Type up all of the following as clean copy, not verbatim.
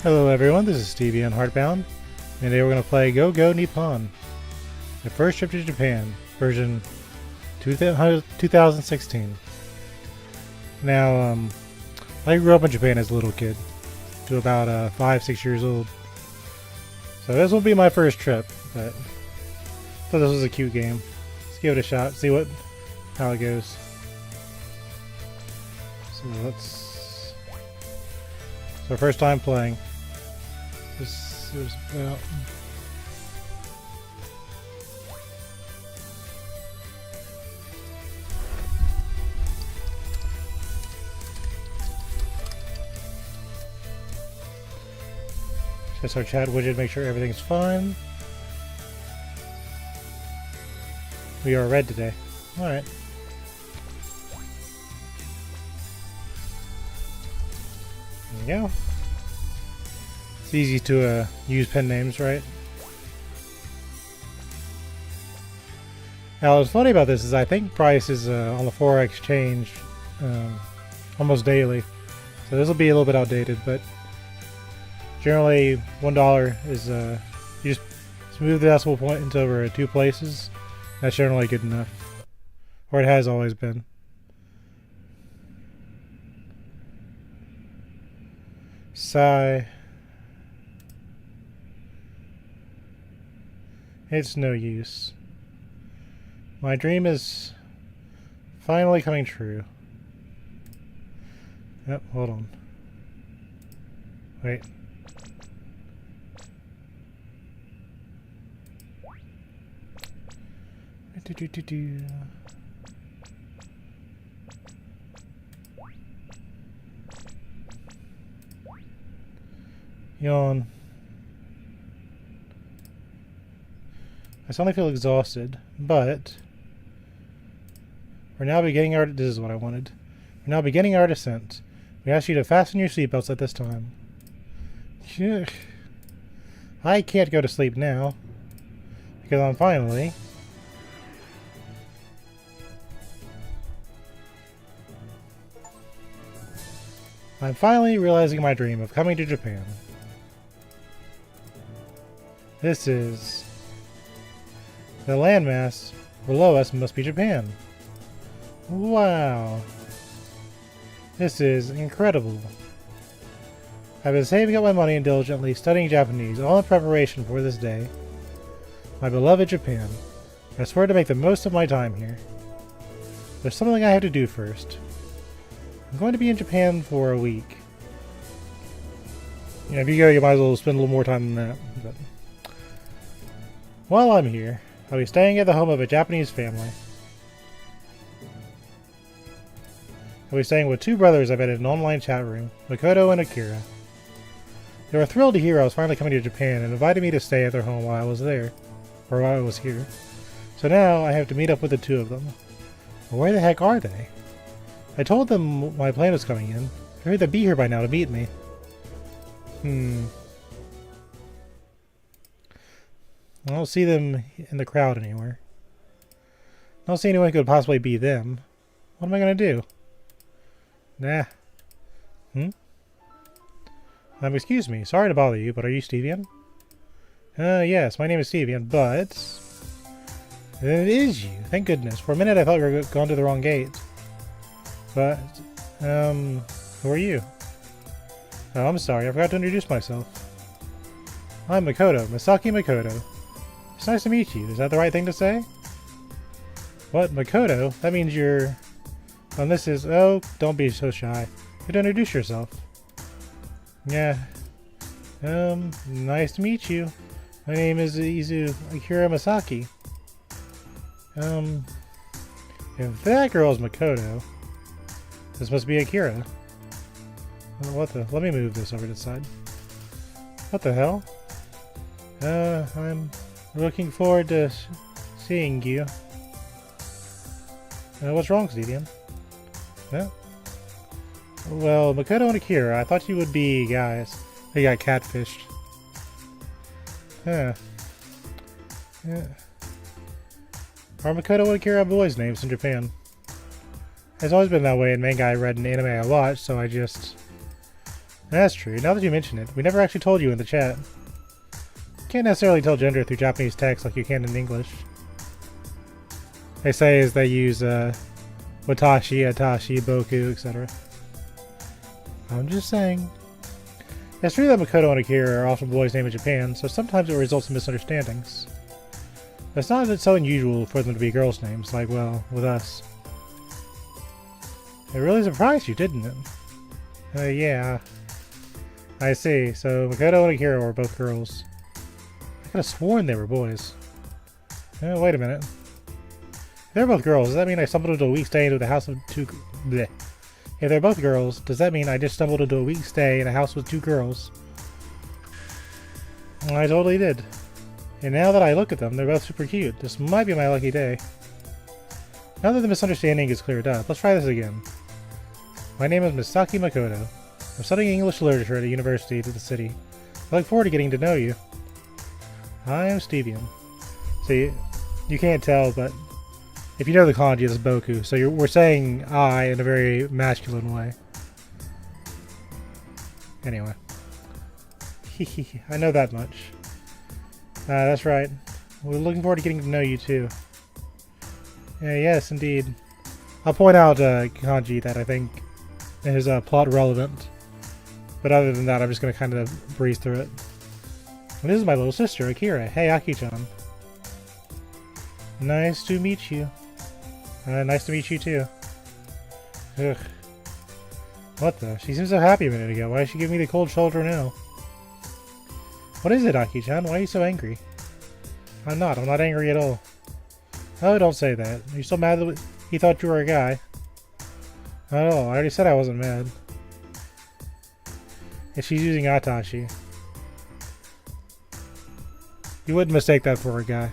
Hello everyone, this is Stevie on Heartbound, and today we're going to play Go Go Nippon, the first trip to Japan, version 2016. Now, I grew up in Japan as a little kid, to about 5-6 years old, so this will be my first trip, but I thought this was a cute game. Let's give it a shot, see how it goes. So our first time playing. This is about... Just our chat widget, make sure everything's fine. We are red today. Alright. There we go. It's easy to use pen names, right? Now, what's funny about this is I think prices on the Forex change almost daily. So this will be a little bit outdated, but generally $1 is you just move the decimal point over 2 places. That's generally good enough, or it has always been. Sigh. It's no use. My dream is finally coming true. Yep, hold on. Wait. Yawn. I suddenly feel exhausted, but we're now beginning our... This is what I wanted. We're now beginning our descent. We ask you to fasten your seatbelts at this time. I can't go to sleep now, because I'm finally... realizing my dream of coming to Japan. This is... The landmass below us must be Japan. Wow. This is incredible. I've been saving up my money and diligently studying Japanese, all in preparation for this day. My beloved Japan. I swear to make the most of my time here. There's something I have to do first. I'm going to be in Japan for a week. You know, if you go, you might as well spend a little more time than that. But while I'm here, I'll be staying at the home of a Japanese family. I'll be staying with 2 brothers I've met in an online chat room, Makoto and Akira. They were thrilled to hear I was finally coming to Japan and invited me to stay at their home while I was there, or while I was here. So now I have to meet up with the 2 of them. But where the heck are they? I told them my plane was coming in. I figured they'd be here by now to meet me. I don't see them in the crowd anywhere. I don't see anyone who could possibly be them. What am I gonna do? Nah. Excuse me. Sorry to bother you, but are you Stevian? Yes, my name is Stevian, but... It is you. Thank goodness. For a minute I thought we were going to the wrong gate. But, who are you? Oh, I'm sorry, I forgot to introduce myself. I'm Makoto, Masaki Makoto. It's nice to meet you. Is that the right thing to say? What, Makoto? That means you're... And this is... Oh, don't be so shy. You have to introduce yourself. Yeah. Nice to meet you. My name is Akira Masaki. If that girl's Makoto... This must be Akira. What the? Let me move this over to the side. What the hell? I'm looking forward to seeing you. What's wrong, Stevian? Yeah. Well, Makoto and Akira, I thought you would be guys. They got catfished. Yeah. Are Makoto and Akira boys' names in Japan? It's always been that way in manga I read and anime I watched, so I just That's true. Now that you mention it, we never actually told you in the chat. You can't necessarily tell gender through Japanese text like you can in English. They say is they use watashi, atashi, boku, etc. I'm just saying. It's true that Makoto and Akira are often boys' names in Japan, so sometimes it results in misunderstandings. It's not that it's so unusual for them to be girls' names, like, well, with us. It really surprised you, didn't it? Yeah. I see. So Makoto and Akira were both girls. I could have sworn they were boys. Wait a minute. If they're both girls, does that mean I stumbled into a week stay into the house of two... Bleh. If they're both girls, does that mean I just stumbled into a week stay in a house with two girls? I totally did. And now that I look at them, they're both super cute. This might be my lucky day. Now that the misunderstanding is cleared up, let's try this again. My name is Misaki Makoto. I'm studying English literature at a university in the city. I look forward to getting to know you. I am Stevian. See, you can't tell, but if you know the kanji, it's boku. So we're saying I in a very masculine way. Anyway. I know that much. That's right. We're looking forward to getting to know you too. Yes, indeed. I'll point out kanji that I think is plot relevant. But other than that, I'm just going to kind of breeze through it. And this is my little sister, Akira. Hey, Aki-chan. Nice to meet you. Nice to meet you too. Ugh. What the? She seemed so happy a minute ago. Why did she give me the cold shoulder now? What is it, Aki-chan? Why are you so angry? I'm not angry at all. Oh, don't say that. Are you so mad that he thought you were a guy? Not at all. I already said I wasn't mad. If she's using Atashi. You wouldn't mistake that for a guy.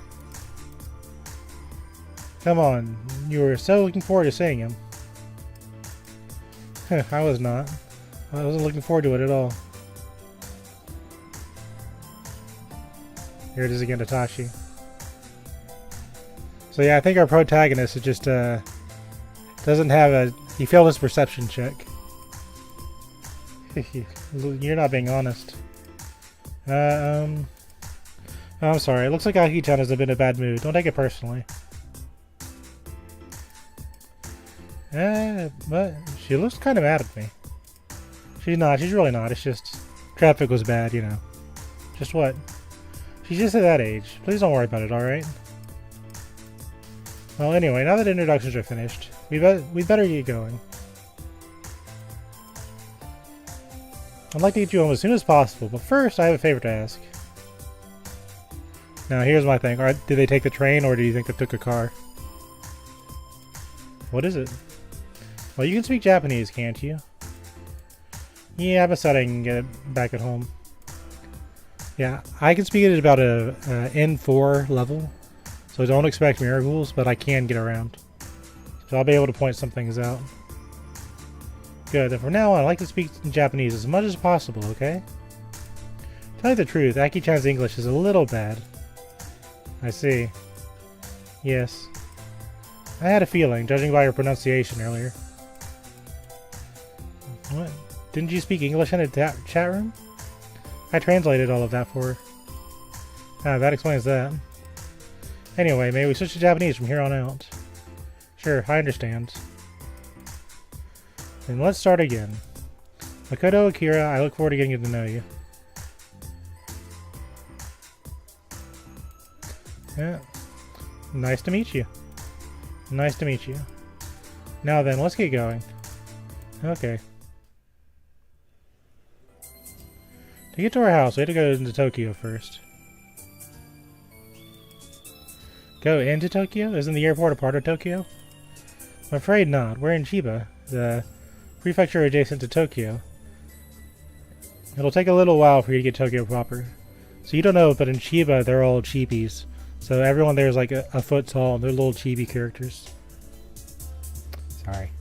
Come on. You were so looking forward to seeing him. I was not. I wasn't looking forward to it at all. Here it is again, Atashi. So yeah, I think our protagonist is just doesn't have a... He failed his perception check. You're not being honest. I'm sorry. It looks like Aki-chan has been in a bad mood. Don't take it personally. But she looks kind of mad at me. She's not. She's really not. It's just traffic was bad, you know. Just what? She's just at that age. Please don't worry about it, alright? Well, anyway, now that introductions are finished, we'd better get going. I'd like to get you home as soon as possible, but first I have a favor to ask. Now, here's my thing. Did they take the train, or do you think they took a car? What is it? Well, you can speak Japanese, can't you? Yeah, I'm deciding I can get it back at home. Yeah, I can speak it at about a N4 level, so don't expect miracles, but I can get around. So I'll be able to point some things out. Good, and from now on, I like to speak in Japanese as much as possible, okay? Tell you the truth, Aki-chan's English is a little bad. I see. Yes. I had a feeling, judging by your pronunciation earlier. What? Didn't you speak English in a chat room? I translated all of that for her. Ah, that explains that. Anyway, may we switch to Japanese from here on out? Sure, I understand. Then let's start again. Makoto Akira, I look forward to getting to know you. Yeah. Nice to meet you. Nice to meet you. Now then, let's get going. Okay. To get to our house, we have to go into Tokyo first. Go into Tokyo? Isn't the airport a part of Tokyo? I'm afraid not. We're in Chiba, the prefecture adjacent to Tokyo. It'll take a little while for you to get Tokyo proper. So you don't know, but in Chiba, they're all cheapies. So everyone there is like a foot tall, and they're little chibi characters. Sorry.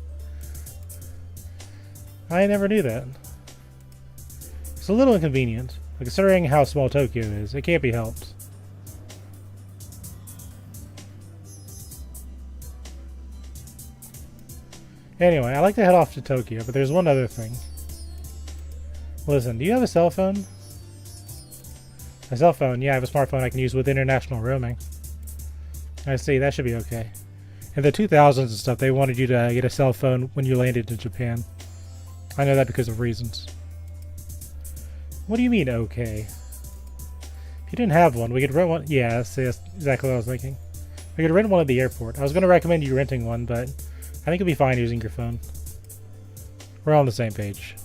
I never knew that. It's a little inconvenient, but considering how small Tokyo is, it can't be helped. Anyway, I like to head off to Tokyo, but there's one other thing. Listen, do you have a cell phone? A cell phone? Yeah, I have a smartphone I can use with international roaming. I see, that should be okay. In the 2000s and stuff, they wanted you to get a cell phone when you landed in Japan. I know that because of reasons. What do you mean, okay? If you didn't have one, we could rent one. Yeah, that's exactly what I was thinking. We could rent one at the airport. I was going to recommend you renting one, but I think you'll be fine using your phone. We're all on the same page.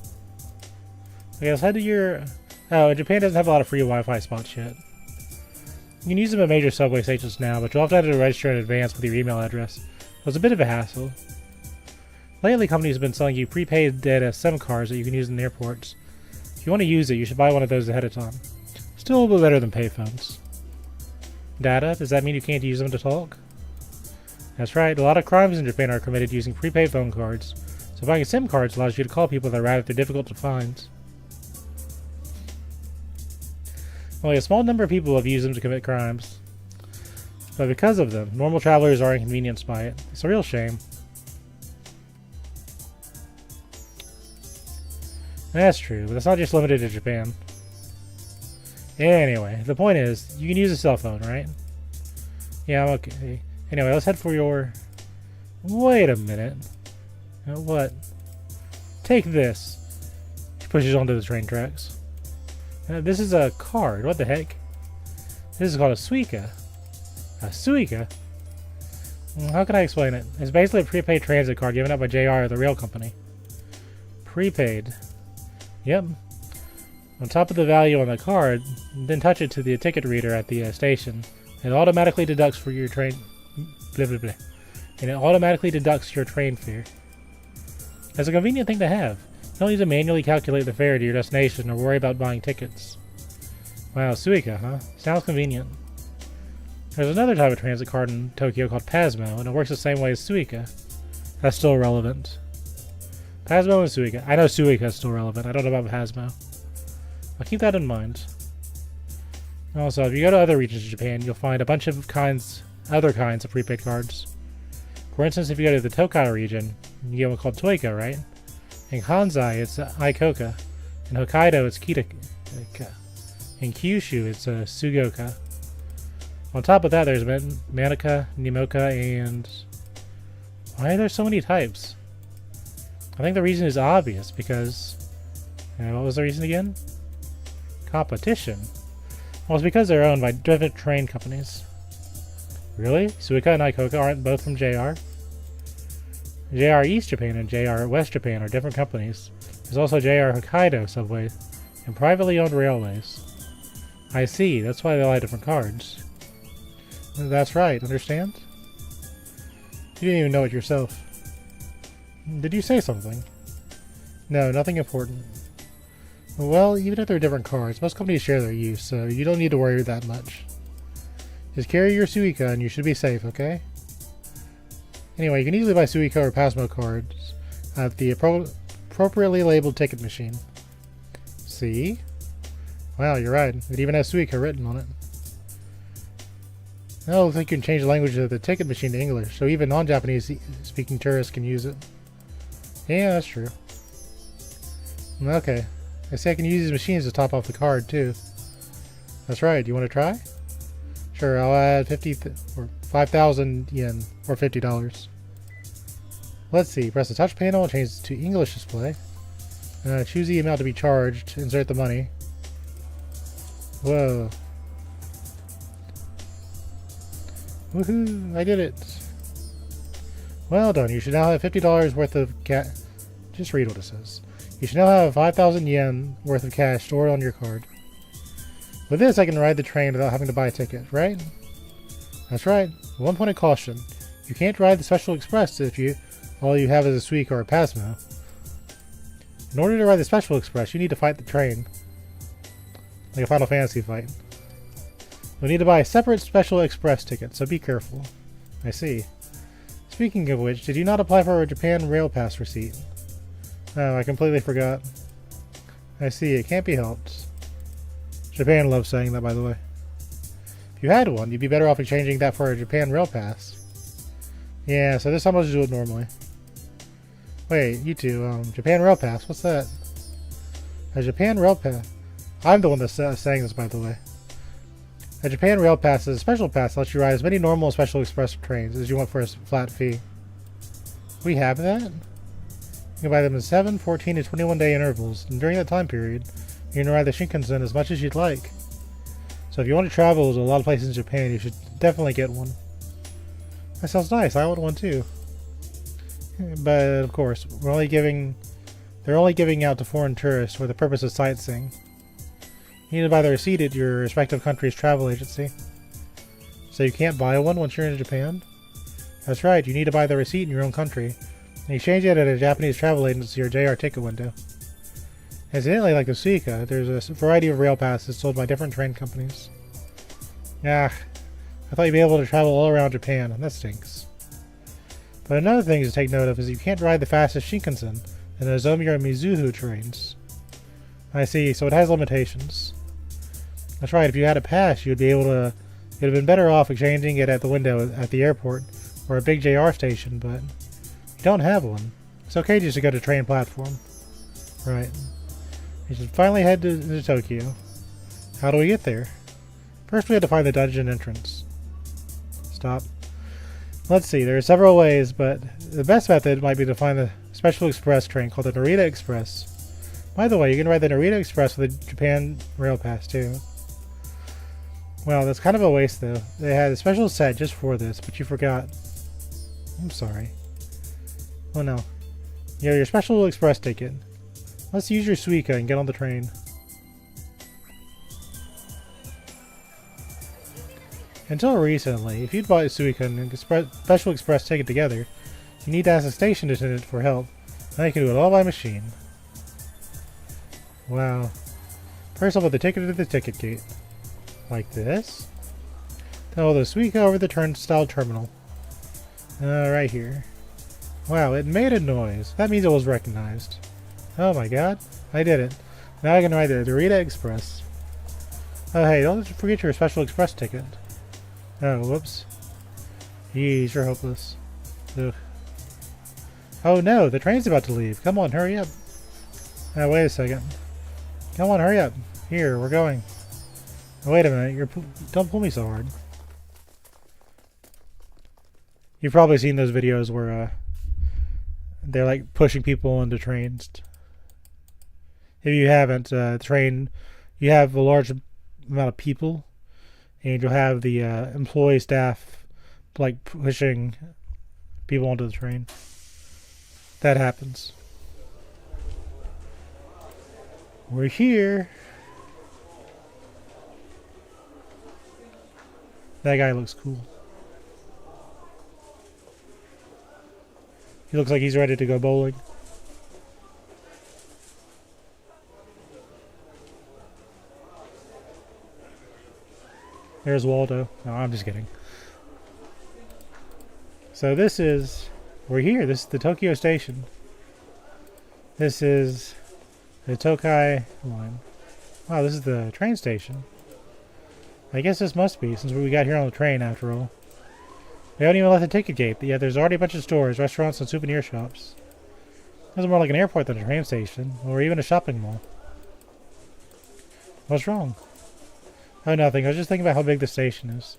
Okay, let's head to your... Oh, Japan doesn't have a lot of free Wi-Fi spots yet. You can use them at major subway stations now, but you'll have to register in advance with your email address. So it's a bit of a hassle. Lately, companies have been selling you prepaid data SIM cards that you can use in airports. If you want to use it, you should buy one of those ahead of time. Still a little bit better than payphones. Data? Does that mean you can't use them to talk? That's right, a lot of crimes in Japan are committed using prepaid phone cards. So buying SIM cards allows you to call people that are rather difficult to find. Only a small number of people have used them to commit crimes. But because of them, normal travelers are inconvenienced by it. It's a real shame. That's true, but it's not just limited to Japan. Anyway, the point is, you can use a cell phone, right? Yeah, I'm okay. Anyway, let's head for your... Wait a minute. What? Take this. She pushes onto the train tracks. This is a card. What the heck? This is called a Suica. A Suica? How can I explain it? It's basically a prepaid transit card given out by JR, the rail company. Prepaid. Yep. On top of the value on the card, then touch it to the ticket reader at the station. It automatically deducts for your train... Blah, blah, blah. And it automatically deducts your train fare. It's a convenient thing to have. You don't need to manually calculate the fare to your destination or worry about buying tickets. Wow, Suica, huh? Sounds convenient. There's another type of transit card in Tokyo called Pasmo, and it works the same way as Suica. That's still relevant. Pasmo and Suica. I know Suica is still relevant. I don't know about Pasmo. I'll keep that in mind. Also, if you go to other regions of Japan, you'll find a bunch of other kinds of prepaid cards. For instance, if you go to the Tokai region, you get one called Toika, right? In Kansai, it's Ikoka. In Hokkaido, it's Kitaka. In Kyushu, it's Sugoka. On top of that, there's Manika, Nimoka, and... Why are there so many types? I think the reason is obvious, because... what was the reason again? Competition. Well, it's because they're owned by different train companies. Really? Suica and Ikoka aren't both from JR? JR East Japan and JR West Japan are different companies. There's also JR Hokkaido subway and privately owned railways. I see, that's why they all have different cards. That's right, understand? You didn't even know it yourself. Did you say something? No, nothing important. Well, even if they're different cards, most companies share their use, so you don't need to worry that much. Just carry your Suica and you should be safe, okay? Anyway, you can easily buy Suica or Pasmo cards at the appropriately labeled ticket machine. See? Wow, you're right. It even has Suica written on it. Now it looks like you can change the language of the ticket machine to English, so even non-Japanese speaking tourists can use it. Yeah, that's true. Okay. I see I can use these machines to top off the card, too. That's right. Do you want to try? Sure, I'll add 5,000 yen, or $50. Let's see. Press the touch panel and change to English display. Choose the amount to be charged. Insert the money. Whoa. Woohoo! I did it! Well done. You should now have $50 worth of cash. Just read what it says. You should now have 5,000 yen worth of cash stored on your card. With this, I can ride the train without having to buy a ticket, right? That's right. One point of caution. You can't ride the Special Express if all you have is a Suica or a Pasmo. In order to ride the Special Express, you need to fight the train. Like a Final Fantasy fight. You'll need to buy a separate Special Express ticket, so be careful. I see. Speaking of which, did you not apply for a Japan Rail Pass receipt? Oh, I completely forgot. I see, it can't be helped. Japan loves saying that, by the way. If you had one, you'd be better off exchanging that for a Japan Rail Pass. Yeah, so this time I'll just do it normally. Wait, you two, Japan Rail Pass, what's that? A Japan Rail Pass. I'm the one that's saying this, by the way. A Japan Rail Pass is a special pass that lets you ride as many normal and special express trains as you want for a flat fee. We have that? You can buy them in 7, 14, and 21 day intervals, and during that time period, you can ride the Shinkansen as much as you'd like. So if you want to travel to a lot of places in Japan, you should definitely get one. That sounds nice. I want one too. But of course, they're only giving out to foreign tourists for the purpose of sightseeing. You need to buy the receipt at your respective country's travel agency. So you can't buy one once you're in Japan? That's right, you need to buy the receipt in your own country, and exchange it at a Japanese travel agency or JR ticket window. Incidentally, like the Suica, there's a variety of rail passes sold by different train companies. Ah, I thought you'd be able to travel all around Japan, and that stinks. But another thing to take note of is you can't ride the fastest Shinkansen and the Nozomi or Mizuho trains. I see, so it has limitations. That's right, if you had a pass, you'd have been better off exchanging it at the window at the airport or a big JR station, but you don't have one. It's okay just to go to train platform. Right. We should finally head to Tokyo. How do we get there? First we have to find the dungeon entrance. Stop. Let's see, there are several ways, but the best method might be to find the special express train called the Narita Express. By the way, you can ride the Narita Express with a Japan Rail Pass too. Well, that's kind of a waste though. They had a special set just for this, but you forgot. I'm sorry. Oh no. You have your special express ticket. Let's use your Suica and get on the train. Until recently, if you'd bought a Suica and a special express ticket together, you need to ask a station attendant for help. Now you can do it all by machine. Wow. First I'll put the ticket to the ticket gate. Like this. Then I'll hold the Suica over the turnstile terminal. Right here. Wow, it made a noise. That means it was recognized. Oh my god, I did it. Now I can ride the Narita Express. Oh hey, don't forget your special express ticket. Oh, whoops. Yeesh, you're hopeless. Ugh. Oh no, the train's about to leave. Come on, hurry up. Oh, wait a second. Come on, hurry up. Here, we're going. Oh, wait a minute, don't pull me so hard. You've probably seen those videos where they're like pushing people into trains. If you haven't, you have a large amount of people, and you'll have the employee staff like pushing people onto the train. That happens. We're here. That guy looks cool. He looks like he's ready to go bowling. There's Waldo. No, I'm just kidding. So we're here. This is the Tokyo station. This is the Tokai line. Wow, this is the train station. I guess this must be, since we got here on the train after all. We haven't even left the ticket gate, but yet there's already a bunch of stores, restaurants, and souvenir shops. This is more like an airport than a train station, or even a shopping mall. What's wrong? Oh, nothing. I was just thinking about how big the station is.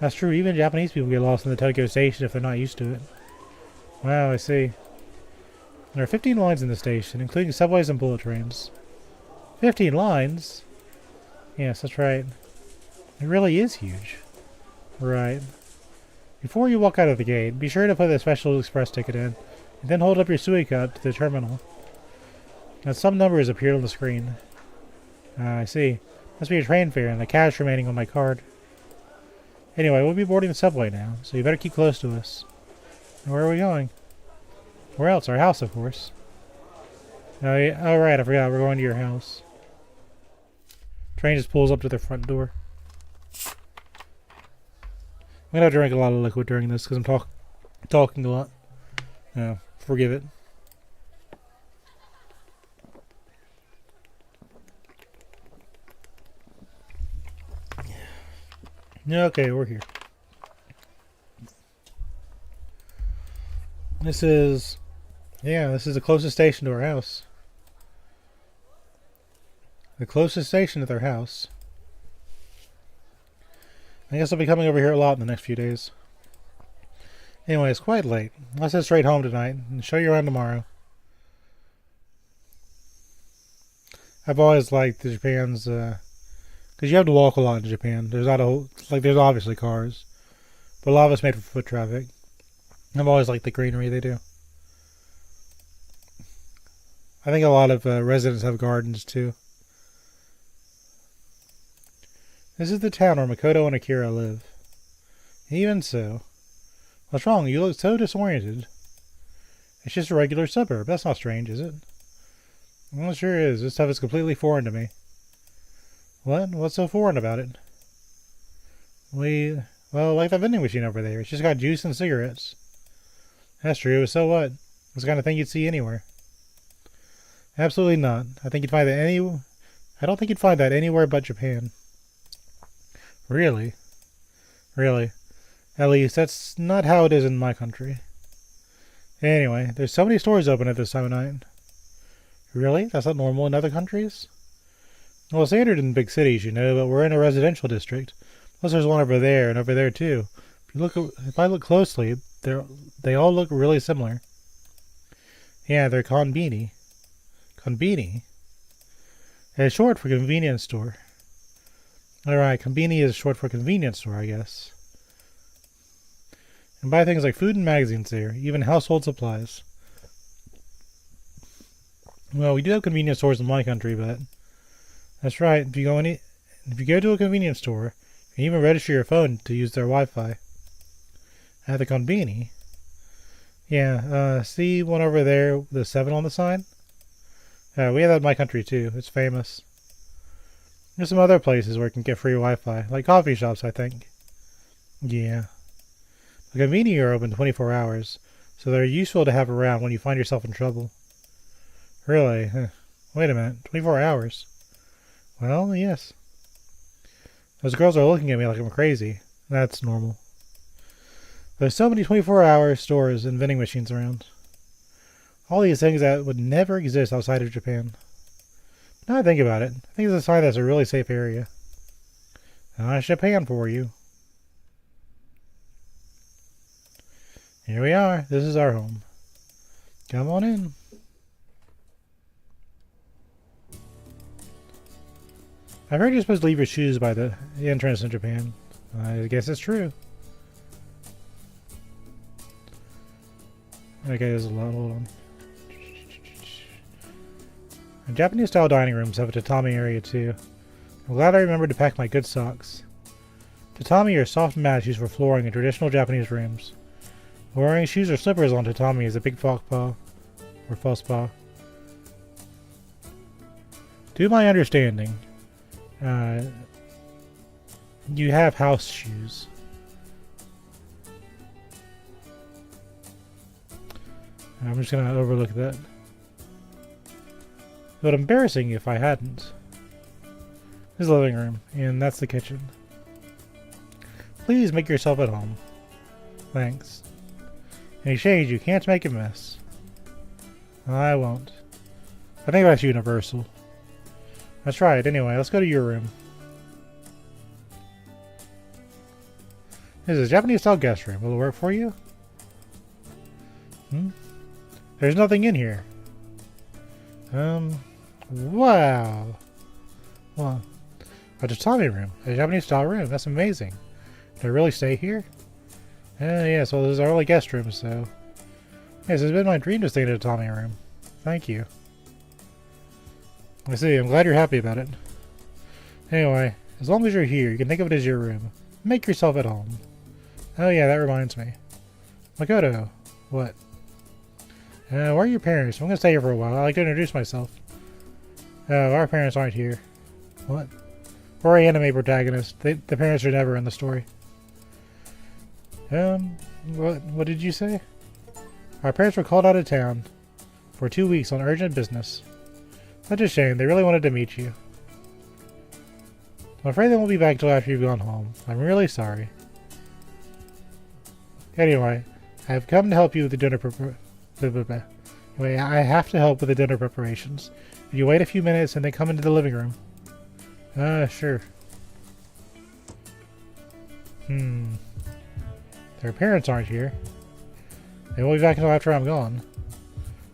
That's true. Even Japanese people get lost in the Tokyo station if they're not used to it. Wow, I see. There are 15 lines in the station, including subways and bullet trains. 15 lines? Yes, that's right. It really is huge. Right. Before you walk out of the gate, be sure to put the special express ticket in, and then hold up your Suica up to the terminal. Now, some numbers appeared on the screen. I see. Must be a train fare and the cash remaining on my card. Anyway, we'll be boarding the subway now, so you better keep close to us. And where are we going? Where else? Our house, of course. Oh, yeah. Oh, right, I forgot. We're going to your house. Train just pulls up to the front door. I'm gonna have to drink a lot of liquid during this because I'm talking a lot. Forgive it. Okay, we're here. This is the closest station to our house. The closest station to their house. I guess I'll be coming over here a lot in the next few days. Anyway, it's quite late. Let's head straight home tonight and show you around tomorrow. I've always liked the Japan's, because you have to walk a lot in Japan. There's not a whole, there's obviously cars, but a lot of it's made for foot traffic. I've always liked the greenery they do. I think a lot of residents have gardens too. This is the town where Makoto and Akira live. Even so. What's wrong? You look so disoriented. It's just a regular suburb. That's not strange, is it? Well, it sure is. This stuff is completely foreign to me. What? What's so foreign about it? Well, like that vending machine over there. It's just got juice and cigarettes. That's true. So what? It's the kind of thing you'd see anywhere. Absolutely not. I don't think you'd find that anywhere but Japan. Really? Really? At least, that's not how it is in my country. Anyway, there's so many stores open at this time of night. Really? That's not normal in other countries? Well, it's standard in big cities, you know, but we're in a residential district. Plus there's one over there and over there too. If I look closely, they all look really similar. Yeah, they're konbini. Konbini? It's short for convenience store. Alright, konbini is short for convenience store, I guess. And buy things like food and magazines there, even household supplies. Well, we do have convenience stores in my country, but that's right. If you go to a convenience store, you can even register your phone to use their Wi-Fi. At the konbini, yeah. See one over there, the 7 on the sign. We have that in my country too. It's famous. There's some other places where you can get free Wi-Fi, like coffee shops, I think. Yeah. The konbini are open 24 hours, so they're useful to have around when you find yourself in trouble. Really? Huh. Wait a minute. 24 hours? Well, yes. Those girls are looking at me like I'm crazy. That's normal. There's so many 24-hour stores and vending machines around. All these things that would never exist outside of Japan. Now I think about it, I think it's a sign that's a really safe area. Japan for you. Here we are. This is our home. Come on in. I've heard you're supposed to leave your shoes by the entrance in Japan. I guess it's true. Okay, there's a lot. Hold on. Japanese-style dining rooms have a tatami area too. I'm glad I remembered to pack my good socks. Tatami are soft mats used for flooring in traditional Japanese rooms. Wearing shoes or slippers on tatami is a big faux pas, or faux pas. To my understanding, you have house shoes. I'm just gonna overlook that. But embarrassing if I hadn't. This is the living room, and that's the kitchen. Please make yourself at home. Thanks. In exchange, you can't make a mess. I won't. I think that's universal. That's right. Anyway, let's go to your room. This is a Japanese-style guest room. Will it work for you? There's nothing in here. Wow. Well, a tatami room. A Japanese-style room. That's amazing. Did I really stay here? Yes, well, this is our only guest room, so... Yes, it's been my dream to stay in a tatami room. Thank you. I see, I'm glad you're happy about it. Anyway, as long as you're here, you can think of it as your room. Make yourself at home. Oh yeah, that reminds me. Makoto. What? Where are your parents? I'm gonna stay here for a while. I'd like to introduce myself. Our parents aren't here. What? We're anime protagonists. The parents are never in the story. What did you say? Our parents were called out of town for 2 weeks on urgent business. Such a shame. They really wanted to meet you. I'm afraid they won't be back till after you've gone home. I'm really sorry. Anyway, I have come to help you with the dinner Anyway, I have to help with the dinner preparations. If you wait a few minutes and then come into the living room. Sure. Their parents aren't here. They won't be back until after I'm gone.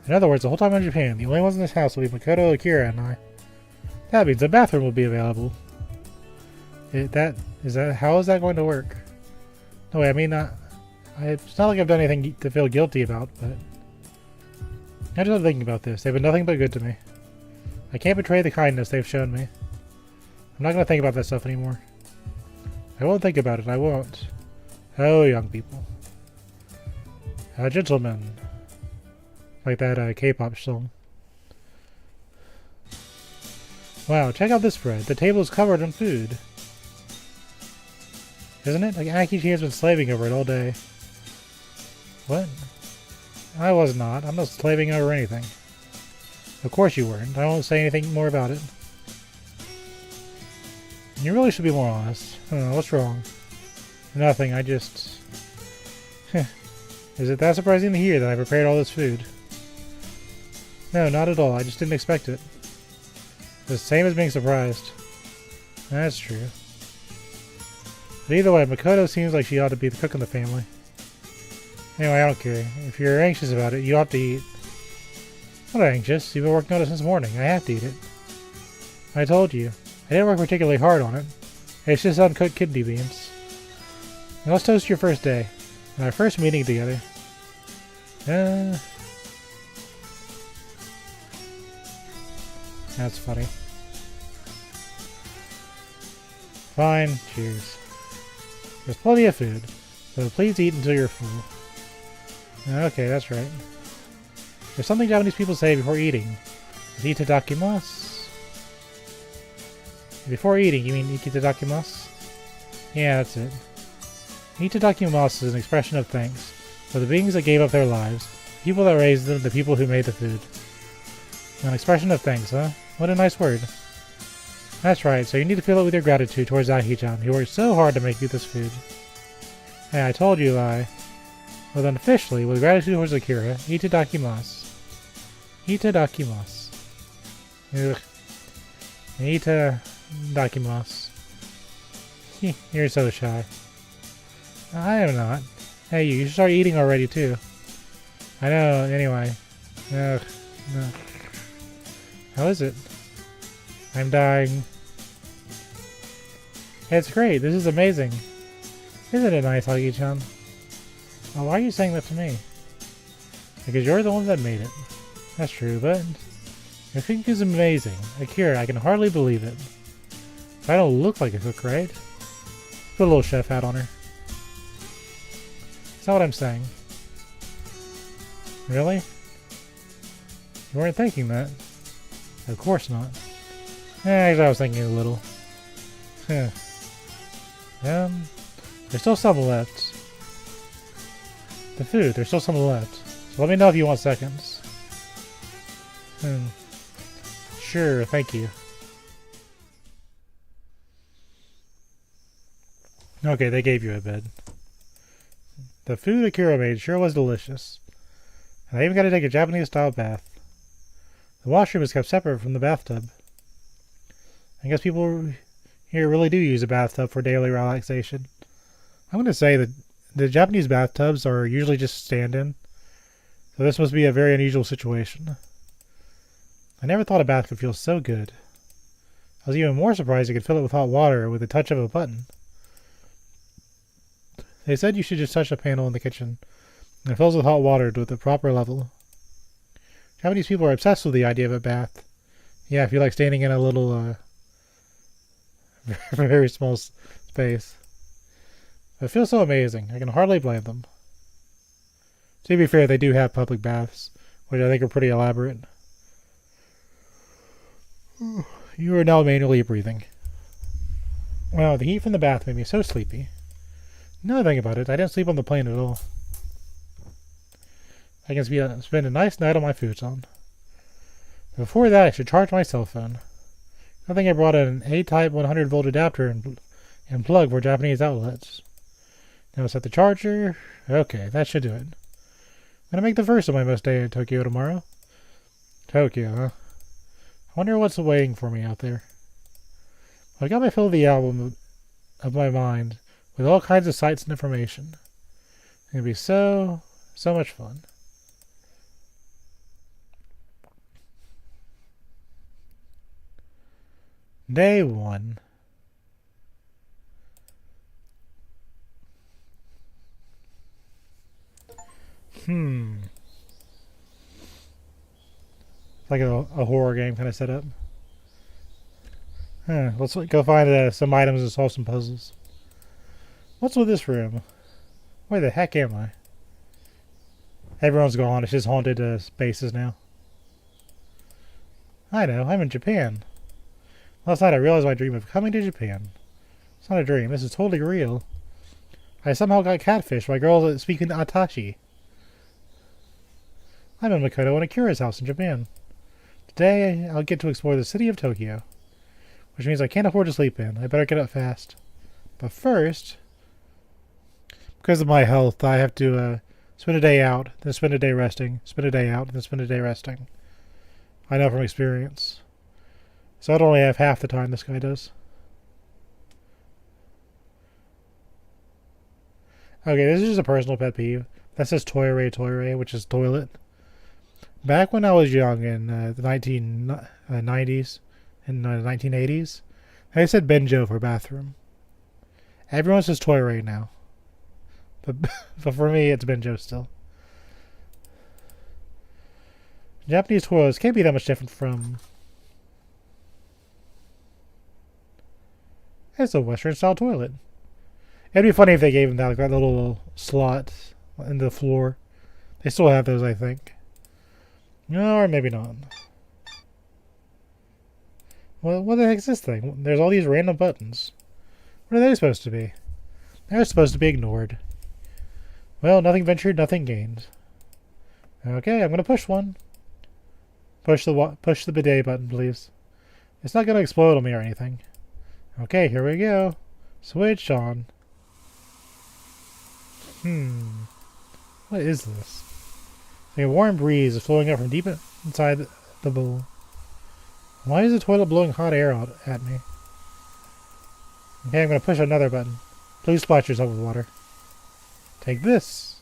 In other words, the whole time I'm in Japan, the only ones in this house will be Makoto, Akira, and I. That means the bathroom will be available. How is that going to work? No, wait, I mean, it's not like I've done anything to feel guilty about, but I just love thinking about this. They've been nothing but good to me. I can't betray the kindness they've shown me. I'm not going to think about that stuff anymore. I won't think about it, I won't. Oh, young people. Gentlemen. Like that K-pop song. Wow, check out this spread. The table is covered in food. Isn't it? Like Akichi has been slaving over it all day. What? I was not. I'm not slaving over anything. Of course you weren't. I won't say anything more about it. You really should be more honest. What's wrong? Nothing, I just... Is it that surprising to hear that I prepared all this food? No, not at all. I just didn't expect it. The same as being surprised. That's true. But either way, Makoto seems like she ought to be the cook in the family. Anyway, I don't care. If you're anxious about it, you ought to eat. I'm not anxious. You've been working on it since morning. I have to eat it. I told you. I didn't work particularly hard on it. It's just uncooked kidney beans. Now let's toast your first day. And our first meeting together. That's funny. Fine. Cheers. There's plenty of food, so please eat until you're full. Okay, that's right. There's something Japanese people say before eating. It's itadakimasu. Before eating, you mean itadakimasu? Yeah, that's it. Itadakimasu is an expression of thanks for the beings that gave up their lives, the people that raised them, the people who made the food. An expression of thanks, huh? What a nice word. That's right, so you need to fill it with your gratitude towards Ahi-chan, who worked so hard to make you this food. Hey, I told you I... Well then officially, with gratitude towards Akira, itadakimasu. Itadakimasu. Ugh. Itadakimasu. You're so shy. I am not. Hey, you should start eating already, too. I know, anyway. Ugh. No. How is it? I'm dying. It's great. This is amazing. Isn't it nice, Hagi-chan? Oh, why are you saying that to me? Because you're the one that made it. That's true, but... Your cooking is amazing. Akira, I can hardly believe it. I don't look like a cook, right? Put a little chef hat on her. That's not what I'm saying. Really? You weren't thinking that? Of course not. Actually, I was thinking a little. There's still some left. The food, there's still some left. So let me know if you want seconds. Sure, thank you. Okay, they gave you a bed. The food Akira made sure was delicious. And I even got to take a Japanese-style bath. The washroom is kept separate from the bathtub. I guess people here really do use a bathtub for daily relaxation. I'm going to say that the Japanese bathtubs are usually just stand-in, so this must be a very unusual situation. I never thought a bath could feel so good. I was even more surprised you could fill it with hot water with the touch of a button. They said you should just touch the panel in the kitchen, and it fills with hot water to the proper level. Japanese people are obsessed with the idea of a bath. Yeah, if you like standing in a little, very small space. It feels so amazing. I can hardly blame them. To be fair, they do have public baths, which I think are pretty elaborate. You are now manually breathing. Wow, the heat from the bath made me so sleepy. Now that I think about it, I didn't sleep on the plane at all. I can spend a nice night on my futon. Before that, I should charge my cell phone. I think I brought an A-type 100-volt adapter and plug for Japanese outlets. Now set the charger. Okay, that should do it. I'm going to make the first of my most day in Tokyo tomorrow. Tokyo, huh? I wonder what's waiting for me out there. I got my fill of the album of my mind with all kinds of sights and information. It's gonna be so much fun. Day 1. It's like a horror game kind of setup. Let's go find some items and solve some puzzles. What's with this room? Where the heck am I? Everyone's gone. It's just haunted spaces now. I know. I'm in Japan. Last night I realized my dream of coming to Japan. It's not a dream. This is totally real. I somehow got catfished by girls that speak in Atashi. I'm in Makoto in Akira's house in Japan. Today I'll get to explore the city of Tokyo. Which means I can't afford to sleep in. I better get up fast. But first, because of my health, I have to spend a day out, then spend a day resting, spend a day out, then spend a day resting. I know from experience. So I don't only have half the time this guy does. Okay, this is just a personal pet peeve. That says toire, which is toilet. Back when I was young in the 1990s, in the 1980s, they said benjo for bathroom. Everyone says toire now. But for me, it's benjo still. Japanese toilets can't be that much different from... It's a Western-style toilet. It'd be funny if they gave them that, like that little slot in the floor. They still have those, I think. No, or maybe not. Well, what the heck is this thing? There's all these random buttons. What are they supposed to be? They're supposed to be ignored. Well, nothing ventured, nothing gained. Okay, I'm gonna push one. Push the bidet button, please. It's not gonna explode on me or anything. Okay, here we go. Switch on. What is this? A warm breeze is flowing up from deep inside the bowl. Why is the toilet blowing hot air out at me? Okay, I'm going to push another button. Please splash yourself with water. Take this.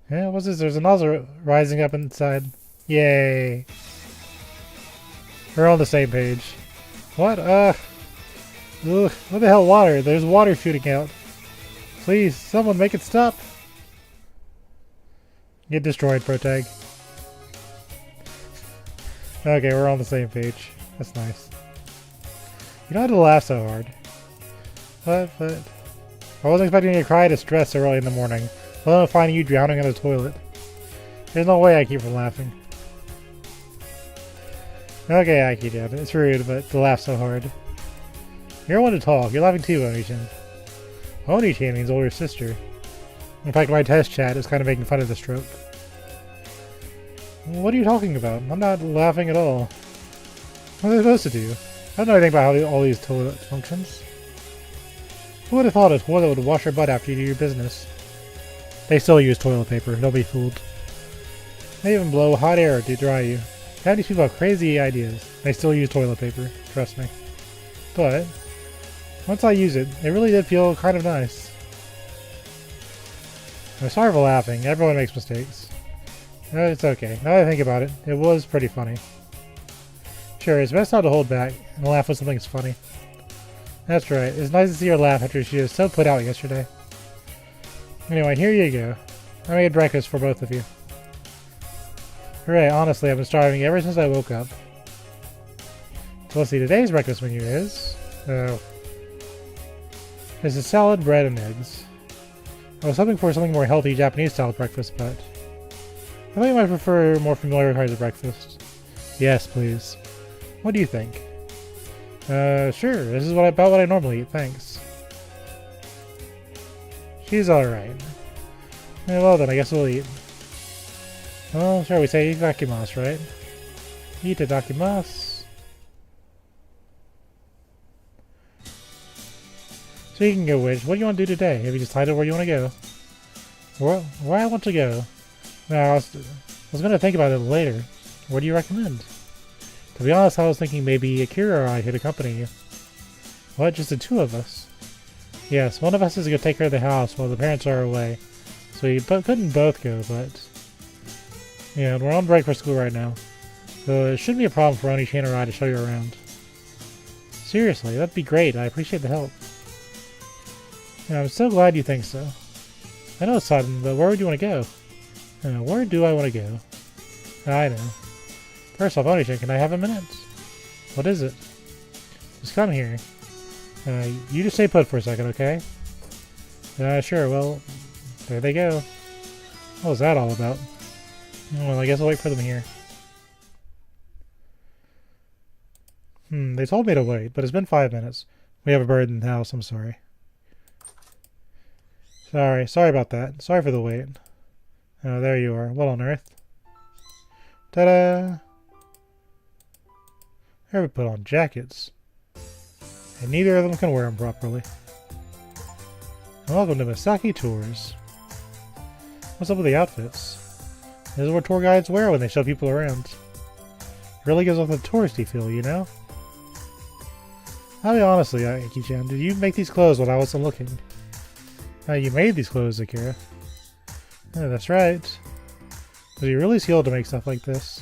Yeah, what's this? There's a nozzle rising up inside. Yay. We're on the same page. What? Ugh, what the hell, water? There's water shooting out. Please, someone make it stop. Get destroyed, Protag. Okay, we're on the same page. That's nice. You don't have to laugh so hard. But... I wasn't expecting you to cry to stress so early in the morning. Let alone finding you drowning in the toilet. There's no way I keep from laughing. Okay, Aki-chan. It's rude, but to laugh so hard. You're one to talk. You're laughing too, Oni-chan. Oni-chan means older sister. In fact, my test chat is kind of making fun of the stroke. What are you talking about? I'm not laughing at all. What are they supposed to do? I don't know anything about how all these toilet functions. Who would have thought a toilet would wash your butt after you do your business? They still use toilet paper. Don't be fooled. They even blow hot air to dry you. How these people have crazy ideas? They still use toilet paper. Trust me. But once I use it, it really did feel kind of nice. I'm sorry for laughing. Everyone makes mistakes. No, it's okay. Now that I think about it, it was pretty funny. Sure, it's best not to hold back and laugh when something's funny. That's right. It's nice to see her laugh after she was so put out yesterday. Anyway, here you go. I made breakfast for both of you. Hooray, honestly, I've been starving ever since I woke up. So let's see, today's breakfast menu is... This is salad, bread, and eggs. I was hoping for something more healthy Japanese-style breakfast, but... I think I might prefer more familiar kinds of breakfast. Yes, please. What do you think? Sure. This is about what I normally eat, thanks. She's alright. Well then, I guess we'll eat. Well, sure, we say itadakimasu, right? Itadakimasu. Speaking of which, what do you want to do today? Have you decided where you want to go? Where I want to go? No, I was going to think about it later. What do you recommend? To be honest, I was thinking maybe Akira or I could accompany you. What, just the two of us? Yes, one of us is to go take care of the house while the parents are away. So we couldn't both go, but... yeah, we're on break for school right now. So it shouldn't be a problem for Oni-chan or I to show you around. Seriously, that'd be great. I appreciate the help. Yeah, I'm so glad you think so. I know it's sudden, but where would you want to go? Where do I want to go? I know. First off, Oni-chan, can I have a minute? What is it? Just come here. You just stay put for a second, okay? Sure, well, there they go. What was that all about? Well, I guess I'll wait for them here. They told me to wait, but it's been 5 minutes. We have a bird in the house, I'm sorry. Sorry about that. Sorry for the wait. Oh, there you are. What on earth? Ta-da! Ever put on jackets. And neither of them can wear them properly. Welcome to Misaki Tours. What's up with the outfits? This is what tour guides wear when they show people around. It really gives off the touristy feel, you know? I'll be honestly, Aki-chan, did you make these clothes when I wasn't looking? You made these clothes, Akira. Yeah, that's right. Was you really skilled to make stuff like this?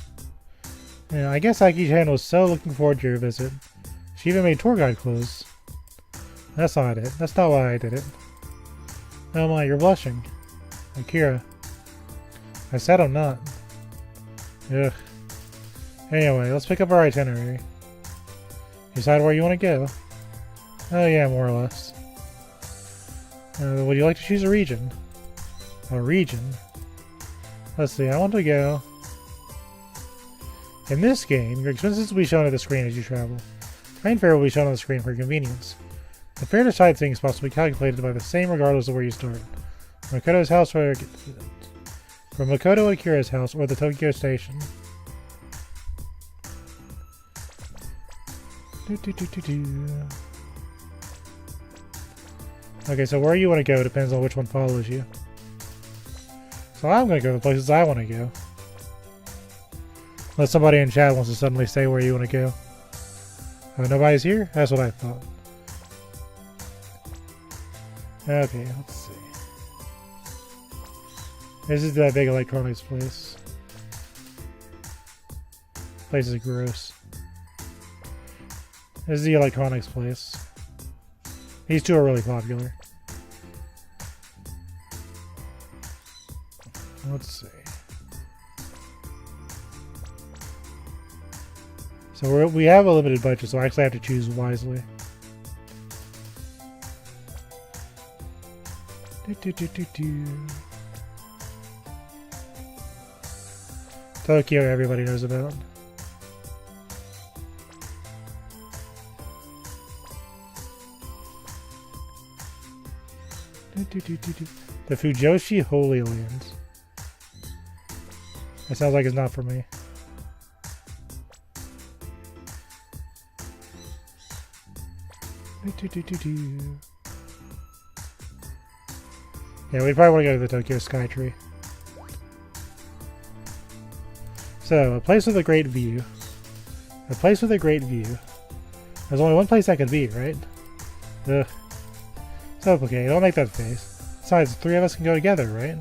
Yeah, I guess Aki-chan was so looking forward to your visit. She even made tour guide clothes. That's not it. That's not why I did it. Oh my, you're blushing. Akira. I said I'm not. Ugh. Anyway, let's pick up our itinerary. Decide where you want to go? Oh yeah, more or less. Would you like to choose a region? A region? Let's see, I want to go... In this game, your expenses will be shown on the screen as you travel. Train fare will be shown on the screen for convenience. The fare to sightseeing spots will be calculated by the same regardless of where you start. Makoto's house or... from Makoto Akira's house or the Tokyo Station. Okay, so where you want to go depends on which one follows you. So I'm going to go to the places I want to go. Unless somebody in chat wants to suddenly say where you want to go. Oh, nobody's here? That's what I thought. Okay, let's see. This is that big electronics place. Place is gross. This is the electronics place. These two are really popular. Let's see. So we have a limited budget, so I actually have to choose wisely. Tokyo, everybody knows about. The Fujoshi Holy Lands. That sounds like it's not for me. Yeah, we probably want to go to the Tokyo Skytree. So, a place with a great view. A place with a great view. There's only one place that could be, right? Ugh. So, okay, don't make that face. Besides, the three of us can go together, right?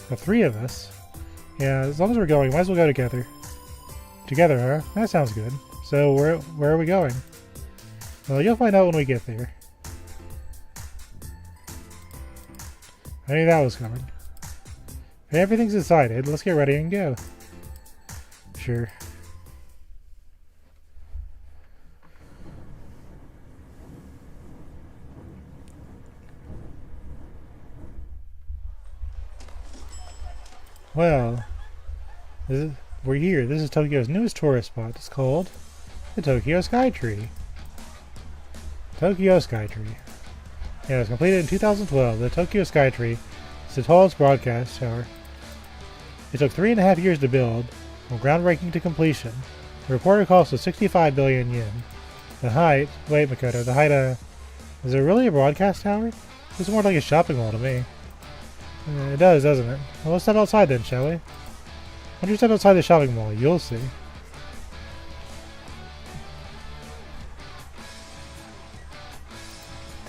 The three of us? Yeah, as long as we're going, might as well go together. Together, huh? That sounds good. So, where are we going? Well, you'll find out when we get there. I knew that was coming. If everything's decided, let's get ready and go. Sure. Well, we're here. This is Tokyo's newest tourist spot. It's called the Tokyo Skytree. Tokyo Skytree. Yeah, it was completed in 2012. The Tokyo Skytree is the tallest broadcast tower. It took 3.5 years to build, from groundbreaking to completion. The reported cost was 65 billion yen. The height... Wait, Makoto, the height, is it really a broadcast tower? It's more like a shopping mall to me. It does, doesn't it? Well, let's step outside then, shall we? Once you step outside the shopping mall, you'll see.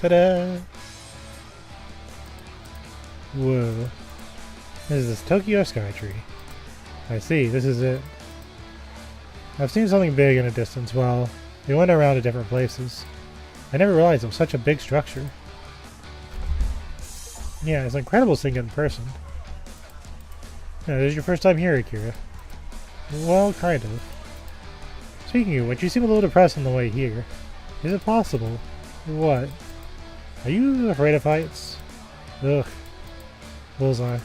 Ta-da! Whoa. This is this Tokyo Skytree. I see, this is it. I've seen something big in a distance while we went around to different places. I never realized it was such a big structure. Yeah, it's incredible seeing it in person. Yeah, this is your first time here, Akira. Well, kind of. Speaking of which, you seem a little depressed on the way here. Is it possible? What? Are you afraid of heights? Ugh. Bullseye.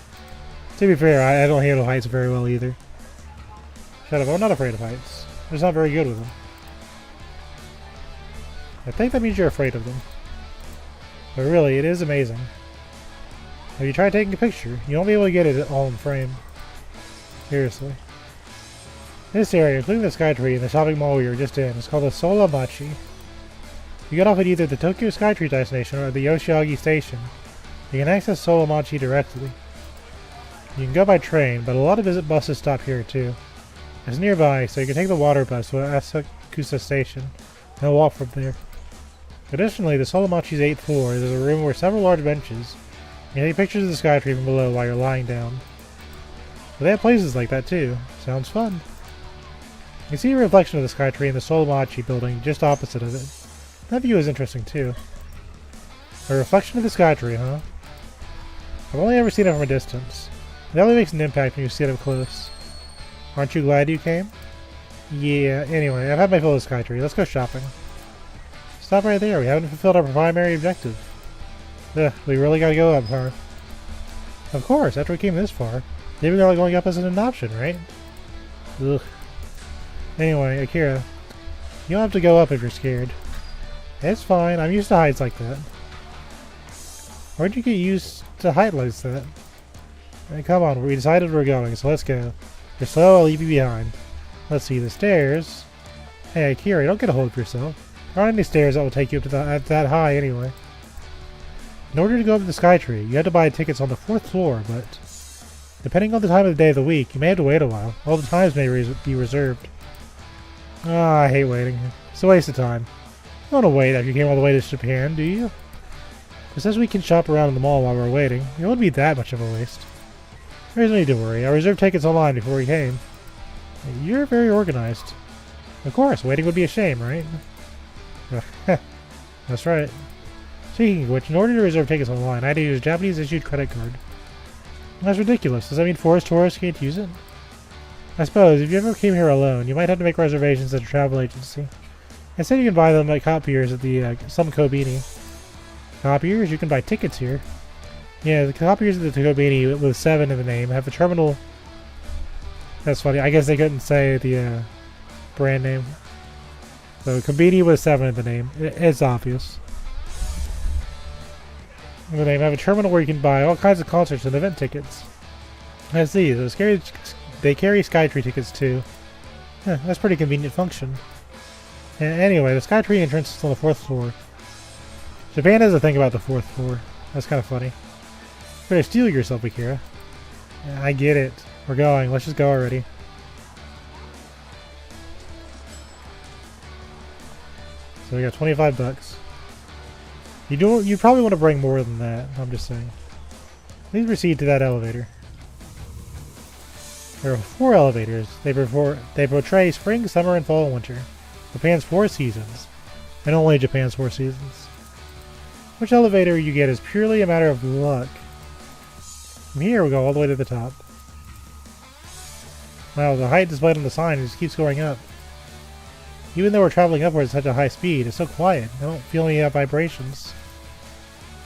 To be fair, I don't handle heights very well either. Shut up, I'm not afraid of heights. I'm just not very good with them. I think that means you're afraid of them. But really, it is amazing. If you try taking a picture, you won't be able to get it all in frame. Seriously. This area, including the Skytree and the shopping mall we were just in, is called the Solamachi. You get off at either the Tokyo Skytree destination or the Yoshiagi station. You can access Solamachi directly. You can go by train, but a lot of visit buses stop here too. It's nearby, so you can take the water bus to Asakusa station and walk from there. Additionally, the Solamachi's 8th floor is a room with several large benches. You can take pictures of the Skytree from below while you're lying down. But they have places like that too. Sounds fun. You can see a reflection of the Skytree in the Solamachi building just opposite of it. That view is interesting too. A reflection of the Skytree, huh? I've only ever seen it from a distance. It only makes an impact when you see it up close. Aren't you glad you came? Yeah, anyway, I've had my fill of Skytree. Let's go shopping. Stop right there. We haven't fulfilled our primary objective. Ugh, we really gotta go up, huh? Of course, after we came this far. Maybe going up isn't an option, right? Ugh. Anyway, Akira, you don't have to go up if you're scared. It's fine, I'm used to heights like that. Where'd you get used to height like that? Hey, come on, we decided we're going, so let's go. If you're slow, I'll leave you behind. Let's see, the stairs. Hey, Akira, don't get a hold of yourself. There aren't any stairs that will take you up to that high anyway. In order to go up to the Skytree, you have to buy tickets on the 4th floor, but depending on the time of the day of the week, you may have to wait a while. All the times may be reserved. Ah, I hate waiting. It's a waste of time. You don't want to wait after you came all the way to Japan, do you? But since we can shop around in the mall while we're waiting, it wouldn't be that much of a waste. There's no need to worry. I reserved tickets online before we came. You're very organized. Of course, waiting would be a shame, right? That's right. Speaking of which, in order to reserve tickets online, I had to use a Japanese-issued credit card. That's ridiculous. Does that mean forest tourists can't use it? I suppose, if you ever came here alone, you might have to make reservations at a travel agency. Instead, you can buy them at copiers at the some Kobini. Copiers? You can buy tickets here. Yeah, the copiers at the Kobini with 7 in the name have a terminal. That's funny. I guess they couldn't say the brand name. So, Kobini with 7 in the name. It's obvious. And they have a terminal where you can buy all kinds of concerts and event tickets. I see. They carry Skytree tickets too. That's a pretty convenient function. And anyway, the Skytree entrance is on the 4th floor. Japan has a thing about the 4th floor. That's kind of funny. You better steel yourself, Akira. Yeah, I get it. We're going. Let's just go already. So we got 25 bucks. You probably want to bring more than that. I'm just saying. Please proceed to that elevator. There are 4 elevators. They portray spring, summer, and fall and winter. Japan's 4 seasons. And only Japan's 4 seasons. Which elevator you get is purely a matter of luck. From here we go all the way to the top. Wow, the height displayed on the sign just keeps going up. Even though we're traveling upwards at such a high speed, it's so quiet. I don't feel any vibrations.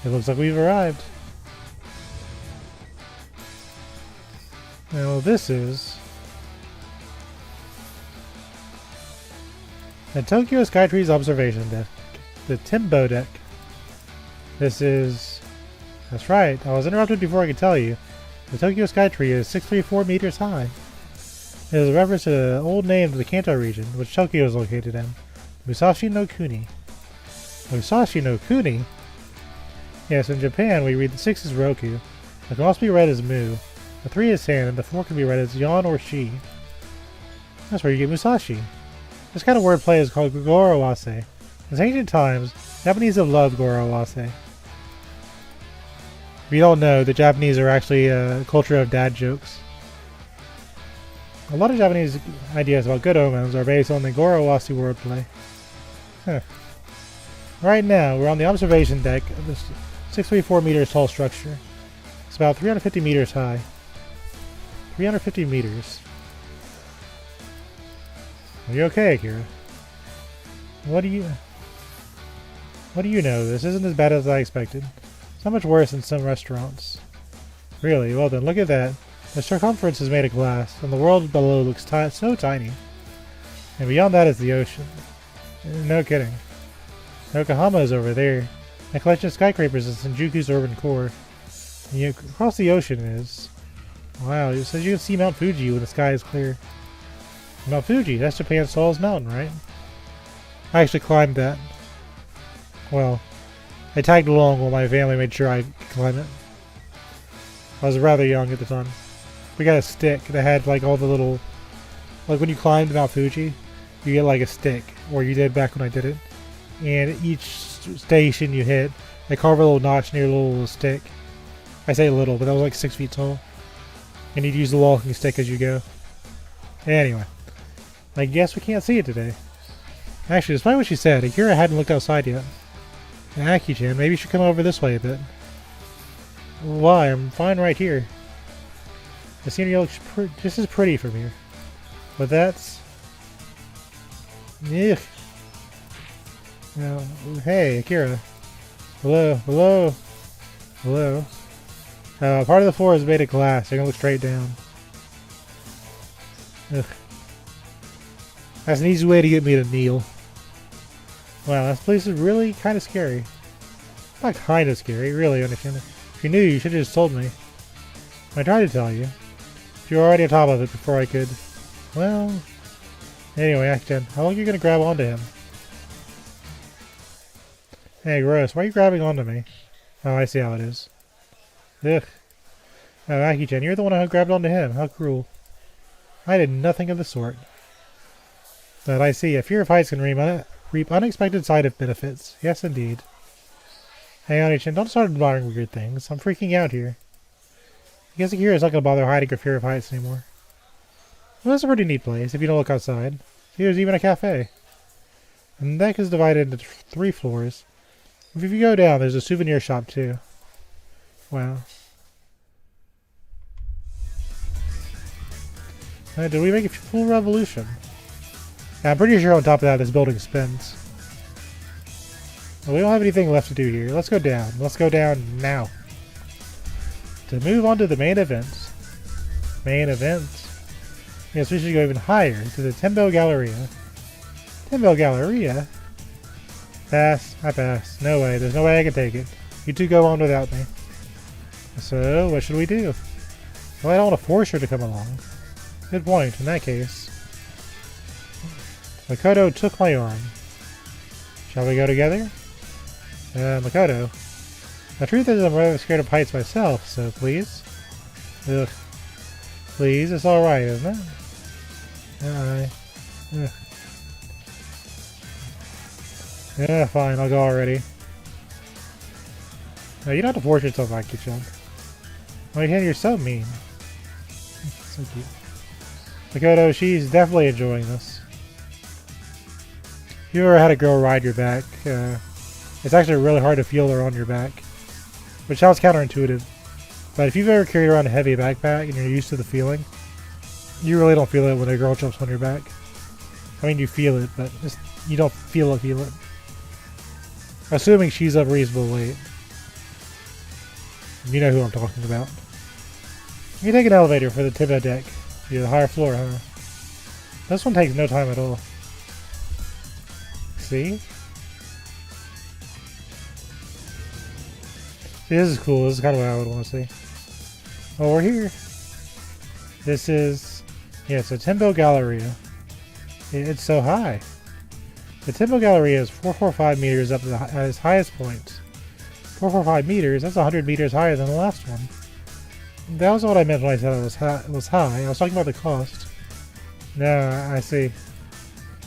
It looks like we've arrived. Now this is the Tokyo Skytree's observation deck, the Timbo deck. This is... That's right, I was interrupted before I could tell you. The Tokyo Skytree is 634 meters high. It is a reference to the old name of the Kanto region, which Tokyo is located in, Musashi no Kuni. Musashi no Kuni? Yes, in Japan we read the 6 as Roku. It can also be read as Mu. The 3 is San, and the 4 can be read as Yon or Shi. That's where you get Musashi. This kind of wordplay is called Gogoro-ase, Since ancient times, Japanese have loved Gorowase. If you don't know, the Japanese are actually a culture of dad jokes. A lot of Japanese ideas about good omens are based on the Gorowase wordplay. Huh. Right now, we're on the observation deck of this 634 meters tall structure. It's about 350 meters high. 350 meters. Are you okay, Akira? What do you know? This isn't as bad as I expected. It's not much worse than some restaurants. Really? Well then, look at that. The circumference is made of glass, and the world below looks so tiny. And beyond that is the ocean. No kidding. Yokohama is over there. A collection of skyscrapers is Shinjuku's urban core. And across the ocean is... Wow, it says you can see Mount Fuji when the sky is clear. Mount Fuji, that's Japan's tallest mountain, right? I actually climbed that. Well, I tagged along while my family made sure I could climb it. I was rather young at the time. We got a stick that had like all the little... Like when you climbed Mount Fuji, you get like a stick, or you did back when I did it. And each station you hit, they carve a little notch near a little stick. I say little, but that was like 6 feet tall. And you'd use the walking stick as you go. Anyway, I guess we can't see it today. Actually, despite what she said, Akira hadn't looked outside yet. Aki-chan, maybe you should come over this way a bit. Why? I'm fine right here. The scenery looks just as pretty from here. But that's... Ugh. Hey, Akira. Hello, hello, hello. Part of the floor is made of glass. You're gonna look straight down. Ugh. That's an easy way to get me to kneel. Wow, this place is really kind of scary. Not kind of scary, really, understand it. If you knew, you should have just told me. I tried to tell you. You were already on top of it before I could. Well... Anyway, Aki-chan, how long are you gonna grab onto him? Hey, gross, why are you grabbing onto me? Oh, I see how it is. Ugh. Oh, Aki-chan, you're the one who grabbed onto him. How cruel. I did nothing of the sort. But I see, a fear of heights can reap unexpected side benefits. Yes, indeed. Hey, Oni-chan, don't start admiring weird things. I'm freaking out here. I guess Akira's not gonna bother hiding her fear of heights anymore. Well, that's a pretty neat place, if you don't look outside. See, there's even a cafe. And the deck is divided into 3 floors. If you go down, there's a souvenir shop, too. Wow. Did we make a full revolution? Yeah, I'm pretty sure on top of that this building spins. Well, we don't have anything left to do here. Let's go down. Let's go down now. To move on to the main event. Main event. Yes, we should go even higher to the Tembo Galleria. Tembo Galleria? Pass. I pass. No way. There's no way I can take it. You two go on without me. So, what should we do? Well, I don't want to force her to come along. Good point. In that case. Makoto took my arm. Shall we go together? Makoto. The truth is I'm rather scared of heights myself, so please. Ugh. Please, it's alright, isn't it? Alright. Ugh. Yeah, fine, I'll go already. No, you don't have to force yourself, Aki-chan. Oh, you're so mean. So cute. Makoto, she's definitely enjoying this. If you ever had a girl ride your back, it's actually really hard to feel her on your back. Which sounds counterintuitive. But if you've ever carried around a heavy backpack and you're used to the feeling, you really don't feel it when a girl jumps on your back. I mean, you feel it, but just, you don't feel it. Assuming she's up reasonable weight. You know who I'm talking about. You take an elevator for the Tembo deck. You're the higher floor, huh? This one takes no time at all. See? See, this is cool. This is kind of what I would want to see. Oh, we're here. This is... Yeah, it's a Tembo Galleria. It's so high. The Tembo Galleria is 445 meters up at its highest point. 445 meters? That's 100 meters higher than the last one. That was what I meant when I said it was high. I was talking about the cost. No, I see.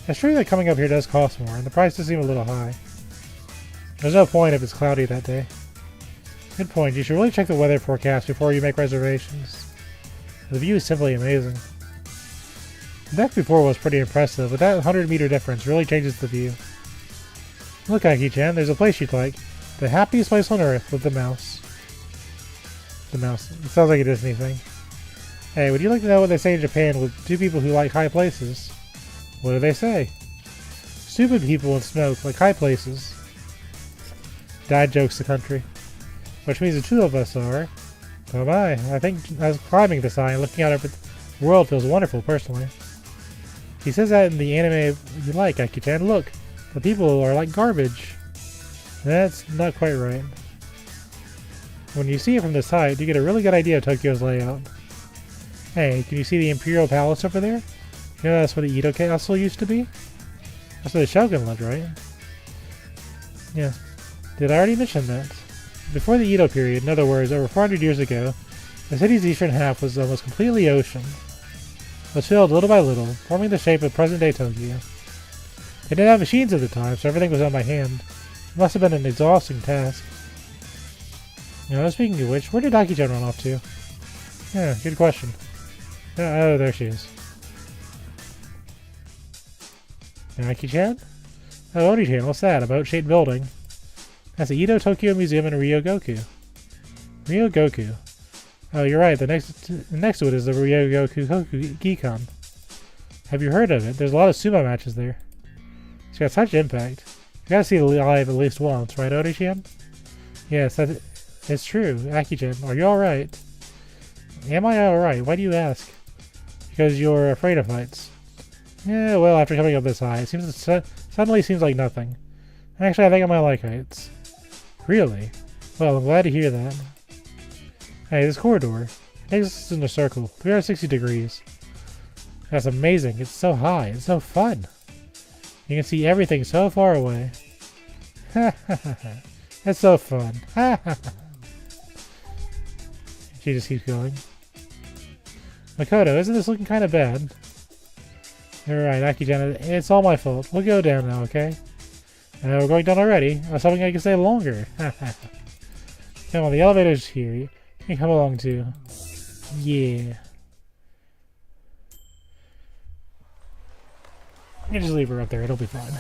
It's true that coming up here does cost more, and the price does seem a little high. There's no point if it's cloudy that day. Good point. You should really check the weather forecast before you make reservations. The view is simply amazing. The deck before was pretty impressive, but that 100-meter difference really changes the view. Look, Aki-chan, there's a place you'd like. The happiest place on Earth with the mouse. The mouse. It sounds like a Disney thing. Hey, would you like to know what they say in Japan with two people who like high places? What do they say? Stupid people and smoke like high places. Dad jokes the country. Which means the two of us are... Oh my, I think as climbing the sign, looking out over the world feels wonderful, personally. He says that in the anime you like, Aki-chan. Look, the people are like garbage. That's not quite right. When you see it from this height, you get a really good idea of Tokyo's layout. Hey, can you see the Imperial Palace over there? You know that's where the Edo Castle used to be? That's where the Shogun lived, right? Yeah. Did I already mention that? Before the Edo period, in other words, over 400 years ago, the city's eastern half was almost completely ocean. It was filled little by little, forming the shape of present-day Tokyo. They didn't have machines at the time, so everything was done by hand. It must have been an exhausting task. You know, speaking of which, where did Aki-chan run off to? Yeah, good question. Oh, there she is. Aki-chan? Oh, Oni-chan, what's that? A boat-shaped building? That's the Edo Tokyo Museum in Ryogoku. Ryogoku. Oh, you're right. The next to it is the Ryogoku Gikan. Have you heard of it? There's a lot of sumo matches there. It's got such impact. You gotta see it live at least once, right, Oni-chan? Yes, it's true. Aki-chan, are you alright? Am I alright? Why do you ask? Because you're afraid of heights. Yeah, well, after coming up this high, it suddenly seems like nothing. Actually, I think I might like heights. Really? Well, I'm glad to hear that. Hey, this corridor takes us in a circle, 360 degrees. That's amazing. It's so high. It's so fun. You can see everything so far away. Ha ha ha ha. It's so fun. Ha ha ha. She just keeps going. Makoto, isn't this looking kind of bad? You're right, Aki-chan. It's all my fault. We'll go down now, okay? We're going down already. I was hoping I could stay longer. Come on, the elevator's here. You can come along too. Yeah. You can just leave her up there. It'll be fine.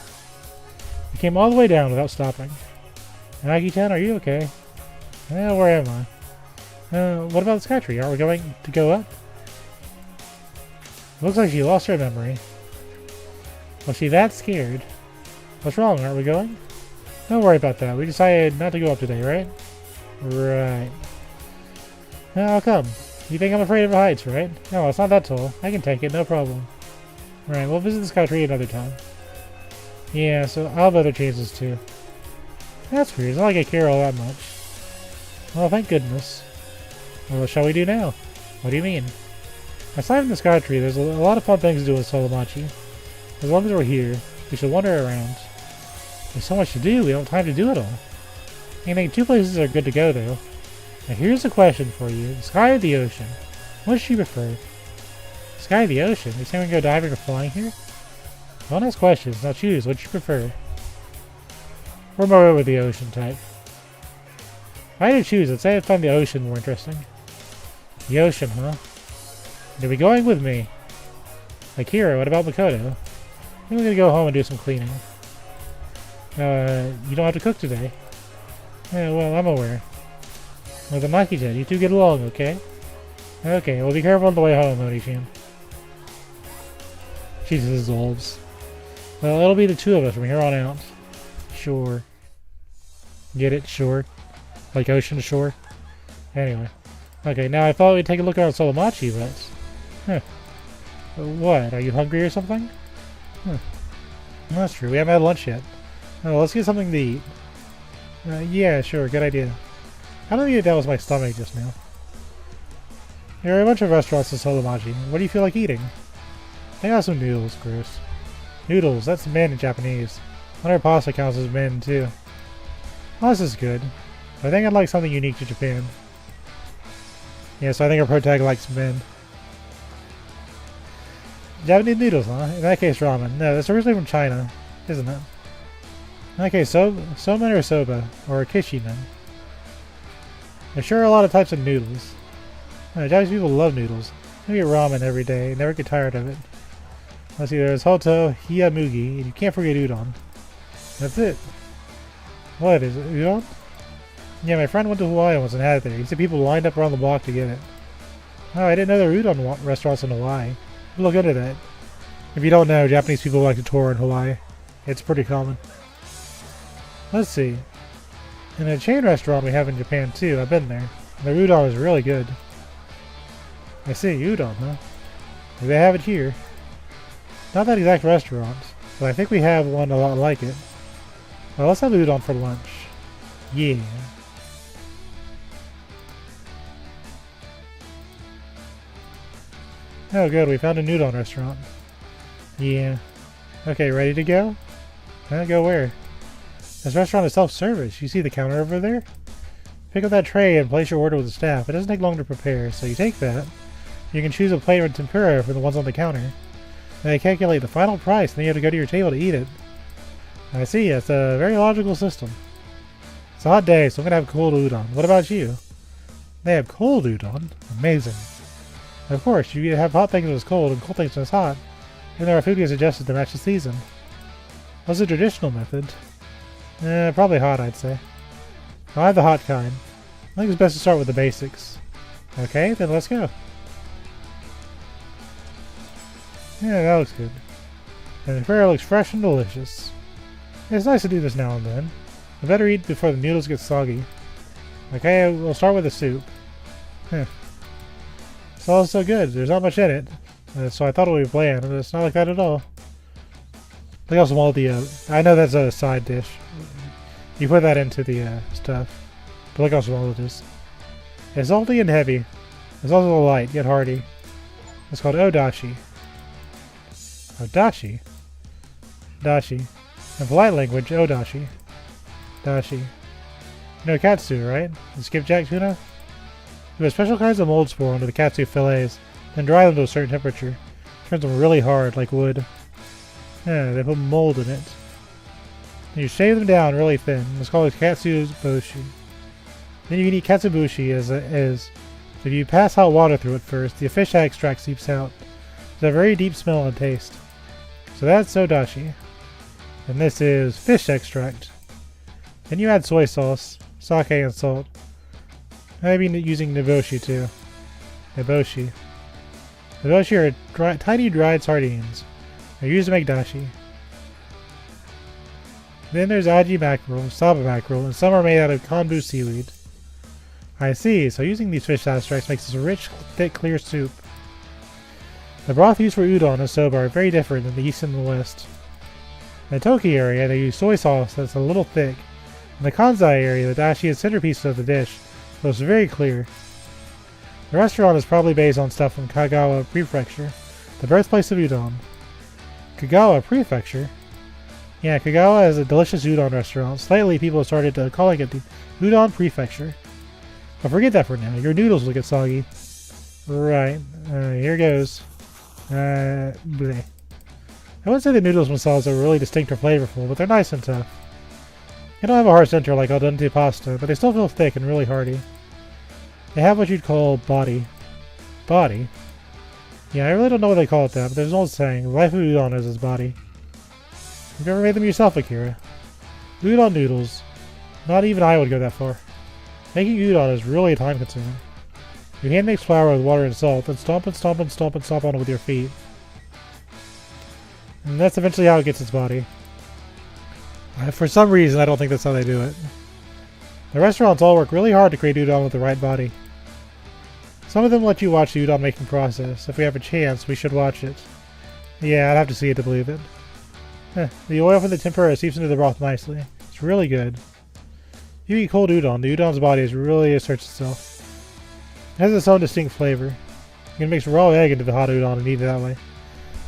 We came all the way down without stopping. Aki-chan, are you okay? Where am I? What about the sky tree? Aren't we going to go up? Looks like she lost her memory. Was she that scared? What's wrong? Aren't we going? Don't worry about that. We decided not to go up today, right? Right. How come? You think I'm afraid of heights, right? No, it's not that tall. I can take it, no problem. Right, we'll visit the sky tree another time. Yeah, so I'll have other chances too. That's weird. It's not like I care all that much. Well, thank goodness. Well, what shall we do now? What do you mean? Aside from the sky tree, there's a lot of fun things to do with Solomachi. As long as we're here, we should wander around. There's so much to do, we don't have time to do it all. I think two places are good to go, though. Now here's a question for you. The sky or the ocean? What does she prefer? Sky or the ocean? You saying we can go diving or flying here? Don't ask questions, now choose. What do you prefer? We're more with the ocean type. If I had to choose, I'd say I'd find the ocean more interesting. The ocean, huh? You'll be going with me. Akira, what about Makoto? I think we're gonna go home and do some cleaning. You don't have to cook today. Yeah, well, I'm aware. Well, the Maki-chan, you two get along, okay? Okay, well, be careful on the way home, Oni-chan. She dissolves. Well, it'll be the two of us from here on out. Sure. Get it? Sure. Like ocean to shore? Anyway. Okay, now I thought we'd take a look at Solomachi, but... Huh. What? Are you hungry or something? Huh. That's true. We haven't had lunch yet. Oh, let's get something to eat. Yeah, sure. Good idea. I don't think that was my stomach just now. There are a bunch of restaurants in Solomachi. What do you feel like eating? I got some noodles, gross. Noodles, that's men in Japanese. Wonder if pasta counts as men, too. Well, this is good. I think I'd like something unique to Japan. Yeah, so I think our protag likes men. Japanese noodles, huh? In that case, ramen. No, that's originally from China, isn't it? In that case, somen or soba, or kishimen. There's sure are a lot of types of noodles. Japanese people love noodles. They get ramen every day, never get tired of it. Let's see, there's hoto, hiyamugi, and you can't forget udon. That's it. What, is it udon? Yeah, my friend went to Hawaii once and had it there. He said people lined up around the block to get it. Oh, I didn't know there were udon restaurants in Hawaii. Look into that. If you don't know, Japanese people like to tour in Hawaii. It's pretty common. Let's see. In a chain restaurant we have in Japan too, I've been there. The udon is really good. I see, udon, huh? Maybe they have it here. Not that exact restaurant, but I think we have one a lot like it. Well, let's have udon for lunch. Yeah. Oh good, we found a udon restaurant. Yeah. Okay, ready to go? Go where? This restaurant is self-service. You see the counter over there? Pick up that tray and place your order with the staff. It doesn't take long to prepare, so you take that. You can choose a plate or tempura from the ones on the counter. Then they calculate the final price, and then you have to go to your table to eat it. I see, it's a very logical system. It's a hot day, so I'm gonna have cold udon. What about you? They have cold udon? Amazing. Of course, you have hot things when it's cold and cold things when it's hot, and there are food gets adjusted to match the season. What's the traditional method? Probably hot, I'd say. I have the hot kind. I think it's best to start with the basics. Okay, then let's go. Yeah, that looks good. And the fare looks fresh and delicious. It's nice to do this now and then. I better eat before the noodles get soggy. Okay, we'll start with the soup. It's all so good. There's not much in it. So I thought it would be bland, but it's not like that at all. Look how small the, I know that's a side dish. You put that into the stuff. But look how small it is. It's salty and heavy. It's also light, yet hearty. It's called odashi. Odashi? Dashi. In polite language, odashi. Dashi. You know katsu, right? The skipjack tuna? You put special kinds of mold spore onto the katsu fillets, then dry them to a certain temperature. Turns them really hard, like wood. Yeah, they put mold in it. And you shave them down really thin. It's called katsuboshi. Then you can eat katsuboshi as it is. So if you pass hot water through it first, the fish extract seeps out. It's a very deep smell and taste. So that's sodashi. And this is fish extract. Then you add soy sauce, sake, and salt. Maybe using niboshi too. Niboshi. Niboshi are tiny dried sardines. They're used to make dashi. Then there's aji mackerel, saba mackerel, and some are made out of konbu seaweed. I see, so using these fish extracts makes this a rich, thick, clear soup. The broth used for udon and soba are very different than the east and the west. In the Toki area, they use soy sauce that's a little thick. In the Kansai area, the dashi is centerpiece of the dish, so it's very clear. The restaurant is probably based on stuff from Kagawa Prefecture, the birthplace of udon. Kagawa Prefecture? Yeah, Kagawa is a delicious udon restaurant. Lately, people have started calling it the Udon Prefecture. But forget that for now. Your noodles will get soggy. Right. Here goes. Bleh. I wouldn't say the noodles themselves are really distinct or flavorful, but they're nice and tough. They don't have a hard center like al dente pasta, but they still feel thick and really hearty. They have what you'd call body. Body? Yeah, I really don't know what they call it that, but there's an old saying, the life of udon is its body. Have you ever made them yourself, Akira? Udon noodles. Not even I would go that far. Making udon is really time consuming. You hand mix flour with water and salt, then stomp and stomp and stomp and stomp on it with your feet. And that's eventually how it gets its body. For some reason, I don't think that's how they do it. The restaurants all work really hard to create udon with the right body. Some of them let you watch the udon making process. If we have a chance, we should watch it. Yeah, I'd have to see it to believe it. The oil from the tempura seeps into the broth nicely. It's really good. If you eat cold udon, the udon's body really asserts itself. It has its own distinct flavor. You can mix raw egg into the hot udon and eat it that way.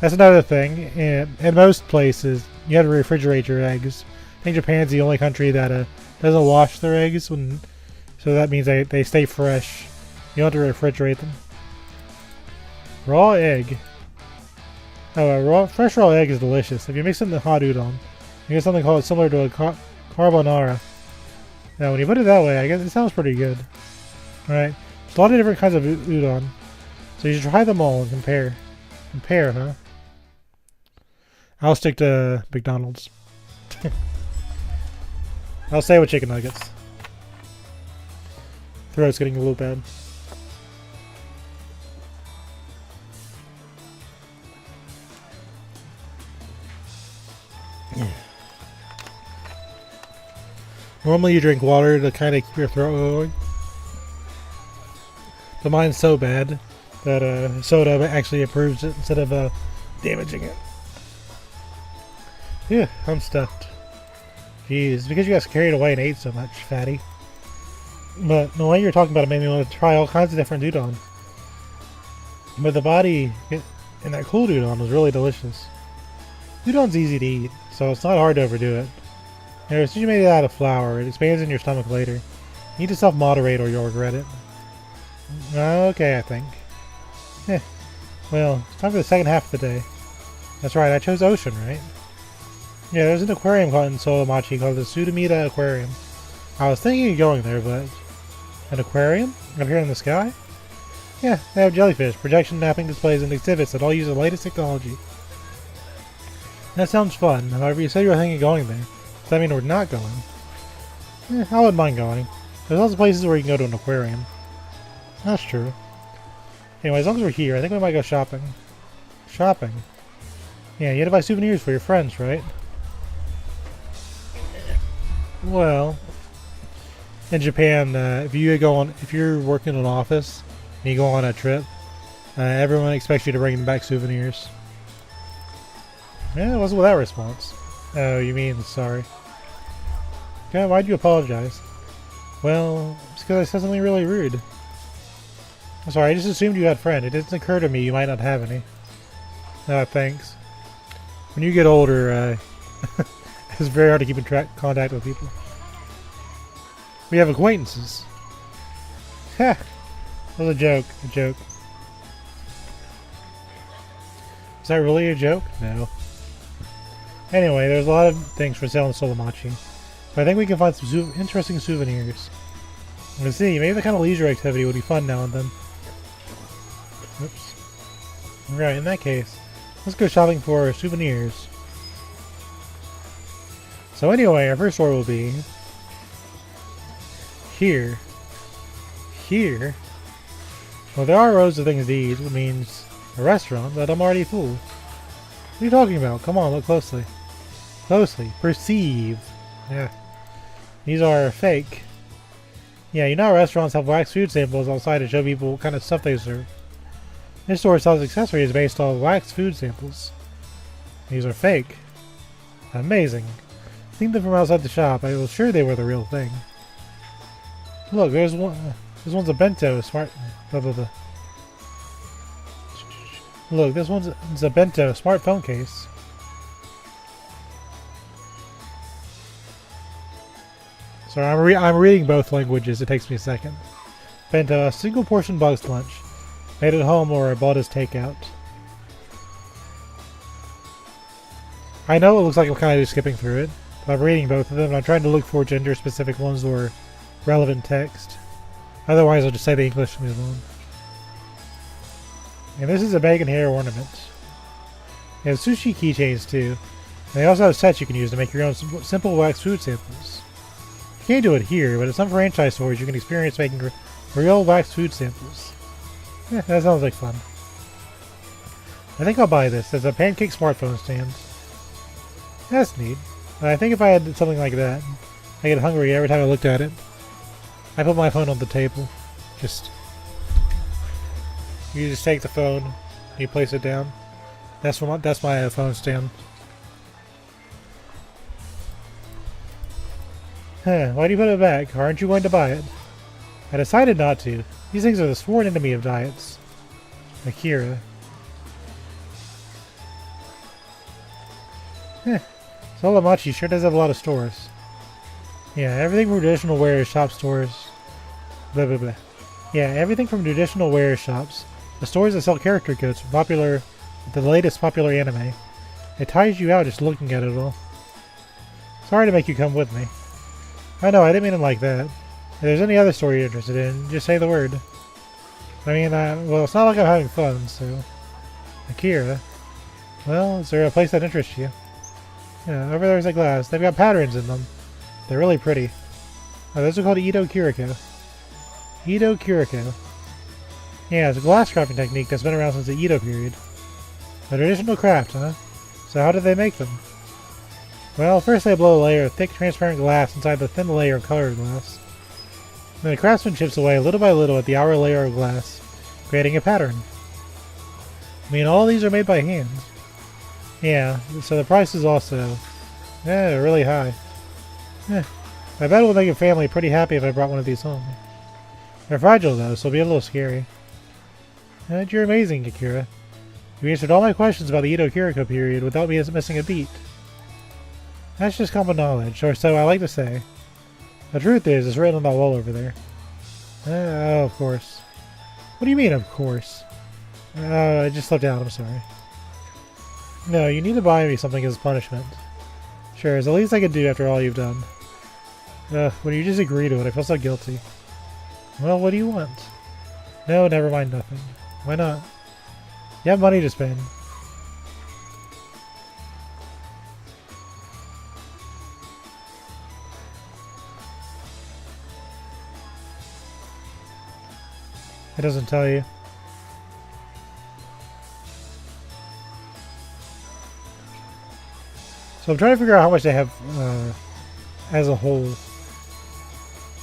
That's another thing. In most places, you have to refrigerate your eggs. I think Japan's the only country that doesn't wash their eggs, so that means they stay fresh. You don't have to refrigerate them. Raw egg. Oh, fresh raw egg is delicious. If you mix it in the hot udon, you get something called similar to a carbonara. Now, when you put it that way, I guess it sounds pretty good. Alright, there's a lot of different kinds of udon, so you should try them all and compare. Compare, huh? I'll stick to McDonald's. I'll stay with chicken nuggets. Throat's getting a little bad. Normally you drink water to kind of keep your throat going. But mine's so bad that soda actually improves it instead of damaging it. Yeah, I'm stuffed. Jeez, because you guys carried away and ate so much, fatty. But the way you're talking about it made me want to try all kinds of different udon. But the body in that cold udon was really delicious. Udon's easy to eat, so it's not hard to overdo it. And as soon as you made it out of flour, it expands in your stomach later. You need to self-moderate or you'll regret it. Okay, I think. Yeah. Well, it's time for the second half of the day. That's right, I chose ocean, right? Yeah, there's an aquarium called in Solamachi called the Sudamita Aquarium. I was thinking of going there, but... An aquarium? Up here in the sky? Yeah, they have jellyfish, projection mapping displays, and exhibits that all use the latest technology. That sounds fun. However, you said you were thinking of going there. Does that mean we're not going? I wouldn't mind going. There's lots of places where you can go to an aquarium. That's true. Anyway, as long as we're here, I think we might go shopping. Shopping? Yeah, you had to buy souvenirs for your friends, right? Well, in Japan, if you're working in an office and you go on a trip, everyone expects you to bring back souvenirs. Yeah, what's with that response? Oh, you mean sorry. Okay, why'd you apologize? Well, it's because I said something really rude. I'm sorry, I just assumed you had a friend. It didn't occur to me you might not have any. Thanks. When you get older, it's very hard to keep in contact with people. We have acquaintances. Ha! That was a joke. A joke. Is that really a joke? No. Anyway, there's a lot of things for sale in Solamachi. So I think we can find some interesting souvenirs. Let's see, maybe the kind of leisure activity would be fun now and then. Oops. Right, in that case, let's go shopping for souvenirs. So anyway, our first store will be... here. Here? Well, there are rows of things to eat, which means a restaurant, but I'm already full. What are you talking about? Come on, look closely. Closely. Perceive. Yeah. These are fake. Yeah, you know how restaurants have wax food samples outside to show people what kind of stuff they serve. This store sells accessories based on wax food samples. These are fake. Amazing. Seen them from outside the shop. I was sure they were the real thing. Look, there's one. This one's a bento. Smart. Blah blah blah. Look, this one's a bento smartphone case. Sorry, I'm reading both languages. It takes me a second. Bento, a single portion boxed lunch. Made at home or bought as takeout. I know it looks like I'm kind of just skipping through it, but I'm reading both of them and I'm trying to look for gender-specific ones or relevant text. Otherwise, I'll just say the English and move on. And this is a bacon hair ornament. They have sushi keychains too. And they also have sets you can use to make your own simple wax food samples. You can't do it here, but at some franchise stores you can experience making real wax food samples. Yeah, that sounds like fun. I think I'll buy this. It's a pancake smartphone stand. That's neat. I think if I had something like that, I get hungry every time I looked at it. I put my phone on the table. You just take the phone, and you place it down. That's my phone stand. Huh, why do you put it back? Aren't you going to buy it? I decided not to. These things are the sworn enemy of diets. Akira. Solamachi sure does have a lot of stores. Yeah, everything from traditional wear shop stores. Blah blah blah. Yeah, everything from traditional wear shops to stores that sell character codes from popular the latest popular anime. It tires you out just looking at it all. Sorry to make you come with me. I know, I didn't mean it like that. If there's any other story you're interested in, just say the word. I mean, well, it's not like I'm having fun, so... Akira. Well, is there a place that interests you? Yeah, over there's a glass. They've got patterns in them. They're really pretty. Oh, those are called Edo Kuriko. Edo Kuriko. Yeah, it's a glass crafting technique that's been around since the Edo period. A traditional craft, huh? So how do they make them? Well, first they blow a layer of thick, transparent glass inside the thin layer of colored glass. Then the craftsman chips away little by little at the outer layer of glass, creating a pattern. I mean, all these are made by hand. Yeah, so the price is also... really high. I bet it would make a family pretty happy if I brought one of these home. They're fragile though, so it'll be a little scary. You're amazing, Akira. You answered all my questions about the Edo Kuriko period without me missing a beat. That's just common knowledge, or so I like to say. The truth is, it's written on that wall over there. Oh, of course. What do you mean, of course? I just slipped out, I'm sorry. No, you need to buy me something as punishment. Sure, it's the least I could do after all you've done. When you just agree to it, I feel so guilty. Well, what do you want? No, never mind nothing. Why not? You have money to spend. It doesn't tell you. So I'm trying to figure out how much they have as a whole.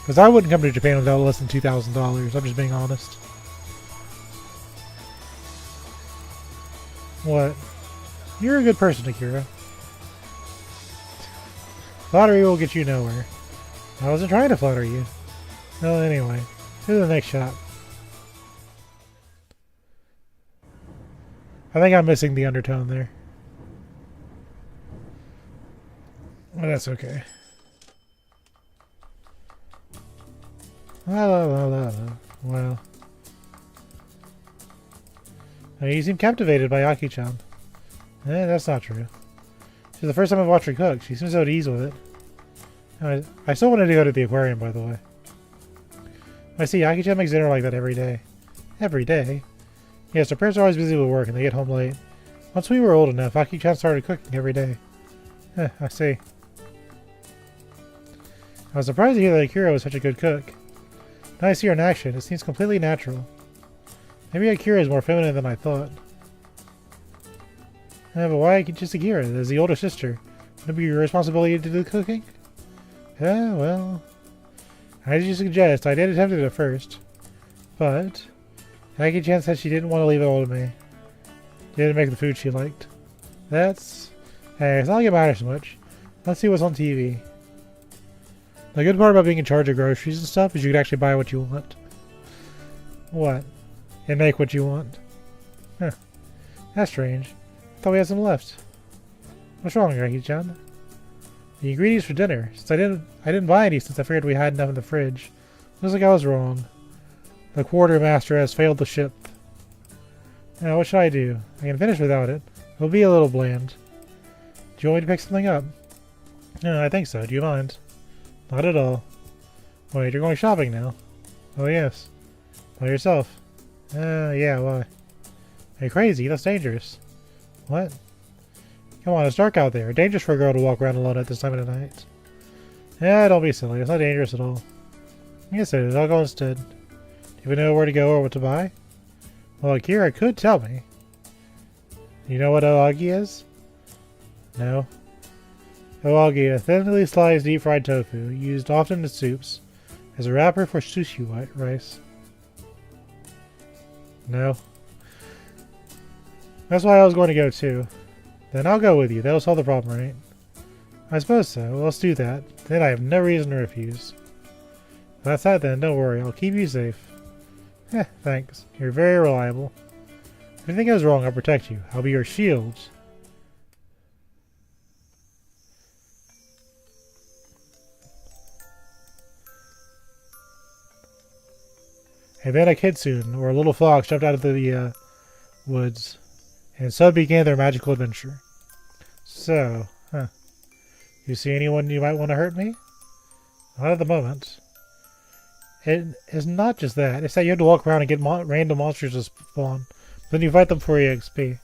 Because I wouldn't come to Japan without less than $2,000. I'm just being honest. What? You're a good person, Akira. Flattery will get you nowhere. I wasn't trying to flatter you. Well, anyway. To the next shop. I think I'm missing the undertone there. But that's okay. La la la la la. Well. You seem captivated by Aki-chan. That's not true. This is the first time I've watched her cook. She seems so at ease with it. I still wanted to go to the aquarium, by the way. I see, Aki-chan makes dinner like that every day. Every day? Yes, her parents are always busy with work and they get home late. Once we were old enough, Aki-chan started cooking every day. I see. I was surprised to hear that Akira was such a good cook. Now I see her in action, it seems completely natural. Maybe Akira is more feminine than I thought. But why just Akira? As the older sister, wouldn't it be your responsibility to do the cooking? Well... As you suggest, I did attempt it at first. But... Aki-chan said she didn't want to leave it all to me. She didn't make the food she liked. That's... Hey, it's not like it matters much. Let's see what's on TV. The good part about being in charge of groceries and stuff is you can actually buy what you want. What? And make what you want. Huh. That's strange. I thought we had some left. What's wrong, Aki-chan? The ingredients for dinner. Since I didn't buy any since I figured we had enough in the fridge. Looks like I was wrong. The quartermaster has failed the ship. Now, what should I do? I can finish without it. It'll be a little bland. Do you want me to pick something up? No, I think so. Do you mind? Not at all. Wait, you're going shopping now? Oh, yes. By yourself? Yeah, why? Are you crazy? That's dangerous. What? Come on, it's dark out there. Dangerous for a girl to walk around alone at this time of the night. Yeah, don't be silly. It's not dangerous at all. Yes, it is. I'll go instead. Do you even know where to go or what to buy? Well, Akira could tell me. You know what oagi is? No. Oagi, a thinly sliced deep-fried tofu, used often in soups, as a wrapper for sushi rice. No. That's why I was going to go too. Then I'll go with you. That'll solve the problem, right? I suppose so. Well, let's do that. Then I have no reason to refuse. If that's that then, don't worry. I'll keep you safe. Thanks. You're very reliable. If anything goes wrong, I'll protect you. I'll be your shield. And then a kitsune, or a little fox, jumped out of the woods. And so began their magical adventure. So, you see anyone you might want to hurt me? Not at the moment. It is not just that. It's that you have to walk around and get random monsters to spawn. Then you fight them for EXP.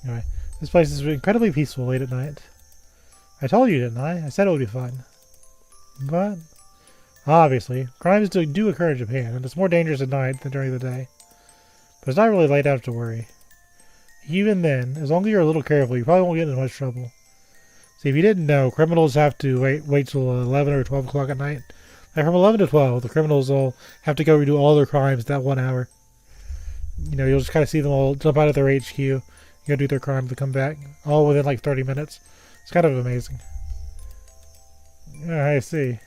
Anyway, this place is incredibly peaceful late at night. I told you, didn't I? I said it would be fun. But, obviously, crimes do occur in Japan, and it's more dangerous at night than during the day. But it's not really late out to worry. Even then, as long as you're a little careful, you probably won't get into much trouble. See, if you didn't know, criminals have to wait till 11 or 12 o'clock at night. Like from 11 to 12, the criminals all have to go redo all their crimes that 1 hour. You know, you'll just kind of see them all jump out of their HQ, go do their crime, to come back, all within like 30 minutes. It's kind of amazing. I see.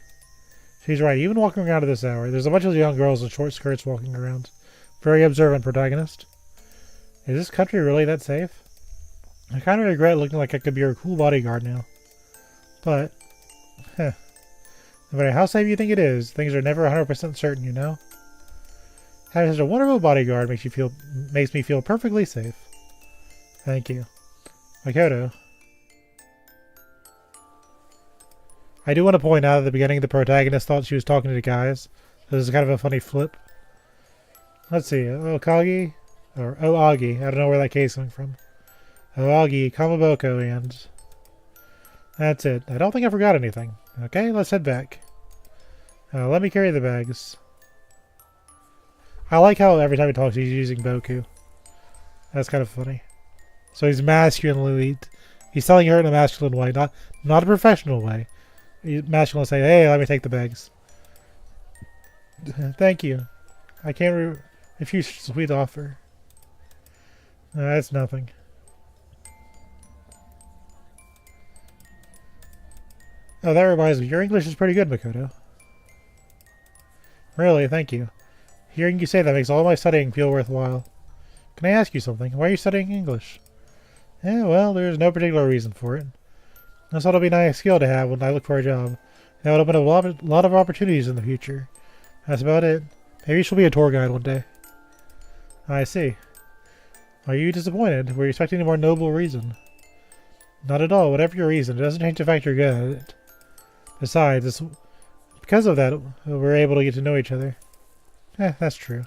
She's right, even walking around at this hour, there's a bunch of young girls in short skirts walking around. Very observant protagonist. Is this country really that safe? I kind of regret looking like I could be your cool bodyguard now. But, no matter how safe you think it is, things are never 100% certain, you know? Having such a wonderful bodyguard makes me feel perfectly safe. Thank you. Makoto. I do want to point out at the beginning the protagonist thought she was talking to the guys. This is kind of a funny flip. Let's see, Okagi, or Oagi, I don't know where that K's coming from. Oagi, Kamaboko, and that's it. I don't think I forgot anything. Okay, let's head back. Let me carry the bags. I like how every time he talks he's using Boku. That's kind of funny. So he's masculinely, he's telling her in a masculine way, not a professional way. He's masculine saying, hey, let me take the bags. Thank you. I can't refuse your sweet offer. That's nothing. Oh, that reminds me. Your English is pretty good, Makoto. Really, thank you. Hearing you say that makes all my studying feel worthwhile. Can I ask you something? Why are you studying English? Well, there's no particular reason for it. I thought it'll be a nice skill to have when I look for a job. That would open up a lot of opportunities in the future. That's about it. Maybe she'll be a tour guide one day. I see. Are you disappointed? Were you expecting a more noble reason? Not at all. Whatever your reason, it doesn't change the fact you're good at it. Besides, because of that, we're able to get to know each other. That's true.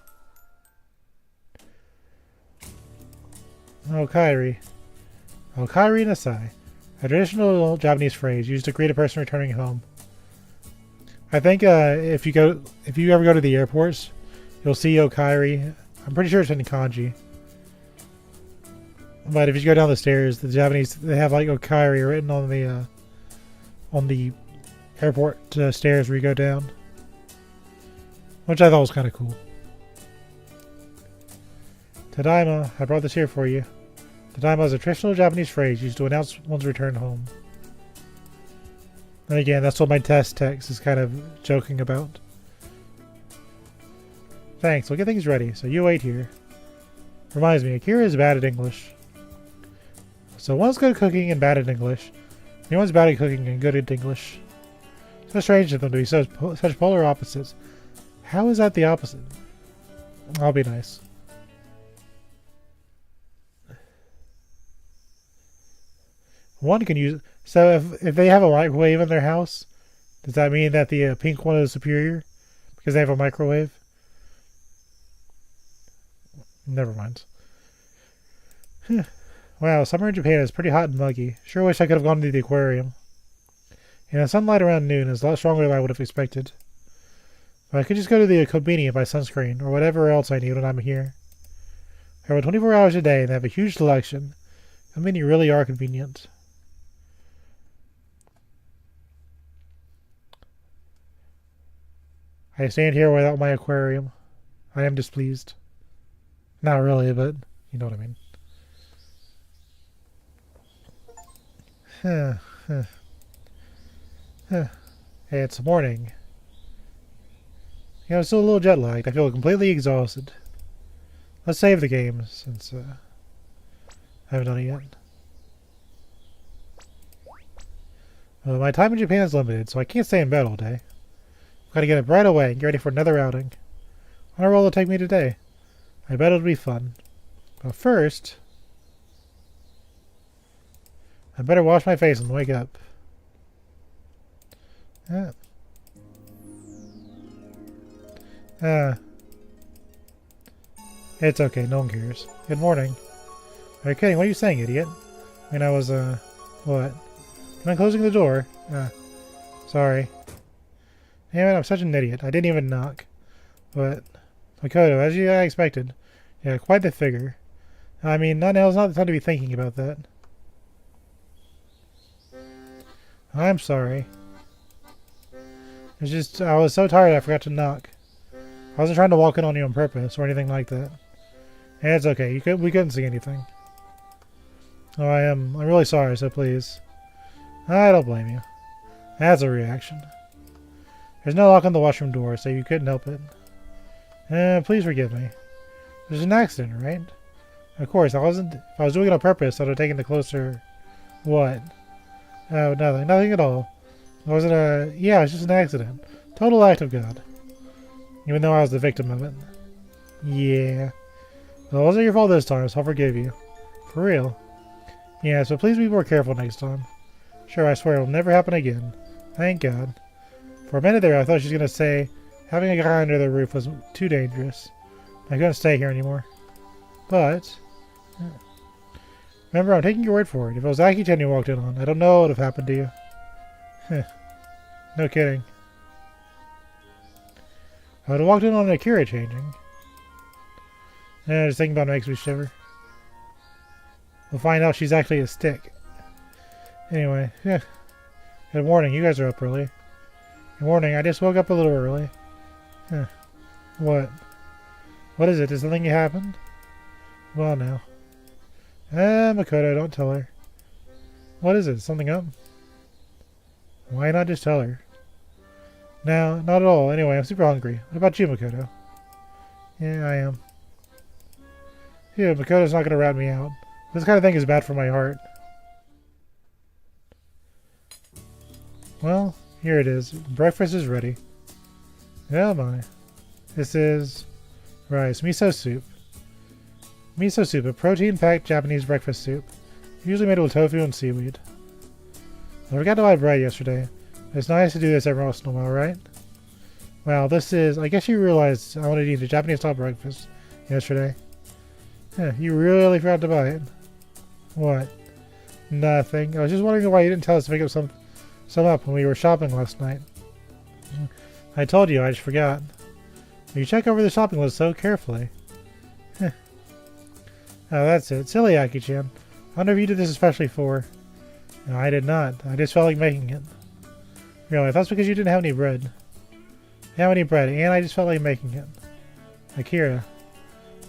Okairi. Okairi Nasai. A traditional Japanese phrase used to greet a person returning home. I think if you ever go to the airports, you'll see Okairi. I'm pretty sure it's in kanji. But if you go down the stairs, the Japanese, they have like Okairi written on the airport stairs where you go down. Which I thought was kind of cool. Tadaima, I brought this here for you. Tadaima is a traditional Japanese phrase used to announce one's return home. And again, that's what my test text is kind of joking about. Thanks, we'll get things ready, so you wait here. Reminds me, Akira is bad at English. So one's good at cooking and bad at English. The one's bad at cooking and good at English. So strange of them to be such polar opposites. How is that the opposite? I'll be nice. One can use... So if they have a microwave in their house, does that mean that the pink one is superior? Because they have a microwave? Never mind. Wow, summer in Japan is pretty hot and muggy. Sure wish I could have gone to the aquarium. And the sunlight around noon is a lot stronger than I would have expected. But I could just go to the Konbini and buy sunscreen, or whatever else I need when I'm here. I have 24 hours a day and they have a huge selection. Konbini really are convenient. I stand here without my aquarium. I am displeased. Not really, but you know what I mean. Hey, it's morning. I'm still a little jet lagged. I feel completely exhausted. Let's save the game since I haven't done it yet. My time in Japan is limited, so I can't stay in bed all day. I've got to get up right away and get ready for another outing. I wonder where it'll take me today. I bet it'll be fun. But first... I better wash my face and wake up. It's okay, no one cares. Good morning. Are you kidding? What are you saying, idiot? I mean, I was, what? Am I closing the door? Sorry. Damn it, I'm such an idiot. I didn't even knock. But, Makoto, as I expected. Yeah, quite the figure. I mean, now's not the time to be thinking about that. I'm sorry. It's just, I was so tired I forgot to knock. I wasn't trying to walk in on you on purpose or anything like that. Yeah, it's okay. We couldn't see anything. Oh, I'm really sorry, so please. I don't blame you. That's a reaction. There's no lock on the washroom door, so you couldn't help it. Please forgive me. There's an accident, right? Of course, I wasn't. If I was doing it on purpose, I'd have taken the closer. What? Oh, nothing. Nothing at all. It wasn't a. Yeah, it's just an accident. Total act of God. Even though I was the victim of it. Yeah. Well, it wasn't your fault this time, so I'll forgive you. For real. Yeah, so please be more careful next time. Sure, I swear it'll never happen again. Thank God. For a minute there, I thought she was going to say having a guy under the roof was too dangerous. I couldn't stay here anymore. But... remember, I'm taking your word for it. If it was Aki-chan you walked in on, I don't know what would have happened to you. No kidding. I would have walked in on Akira changing. Just thinking about it makes me shiver. We'll find out she's actually a stick. Anyway, yeah. Good morning, you guys are up early. Good morning, I just woke up a little early. What? What is it? Did something happen? Well, now. Makoto, don't tell her. What is it? Something up? Why not just tell her? No, not at all. Anyway, I'm super hungry. What about you, Makoto? Yeah, I am. Yeah, Makoto's not going to rat me out. This kind of thing is bad for my heart. Well, here it is. Breakfast is ready. Oh my. This is rice, miso soup. Miso soup, a protein-packed Japanese breakfast soup. Usually made with tofu and seaweed. I forgot to buy bread yesterday. It's nice to do this every once in a while, right? Wow, this is... I guess you realized I wanted to eat a Japanese-style breakfast yesterday. Yeah, you really forgot to buy it. What? Nothing. I was just wondering why you didn't tell us to pick up some up when we were shopping last night. I told you, I just forgot. You check over the shopping list so carefully. Oh, that's it. Silly Aki-chan. I wonder if you did this especially for... No, I did not. I just felt like making it. Really, that's because you didn't have any bread. I didn't have any bread, and I just felt like making it. Akira.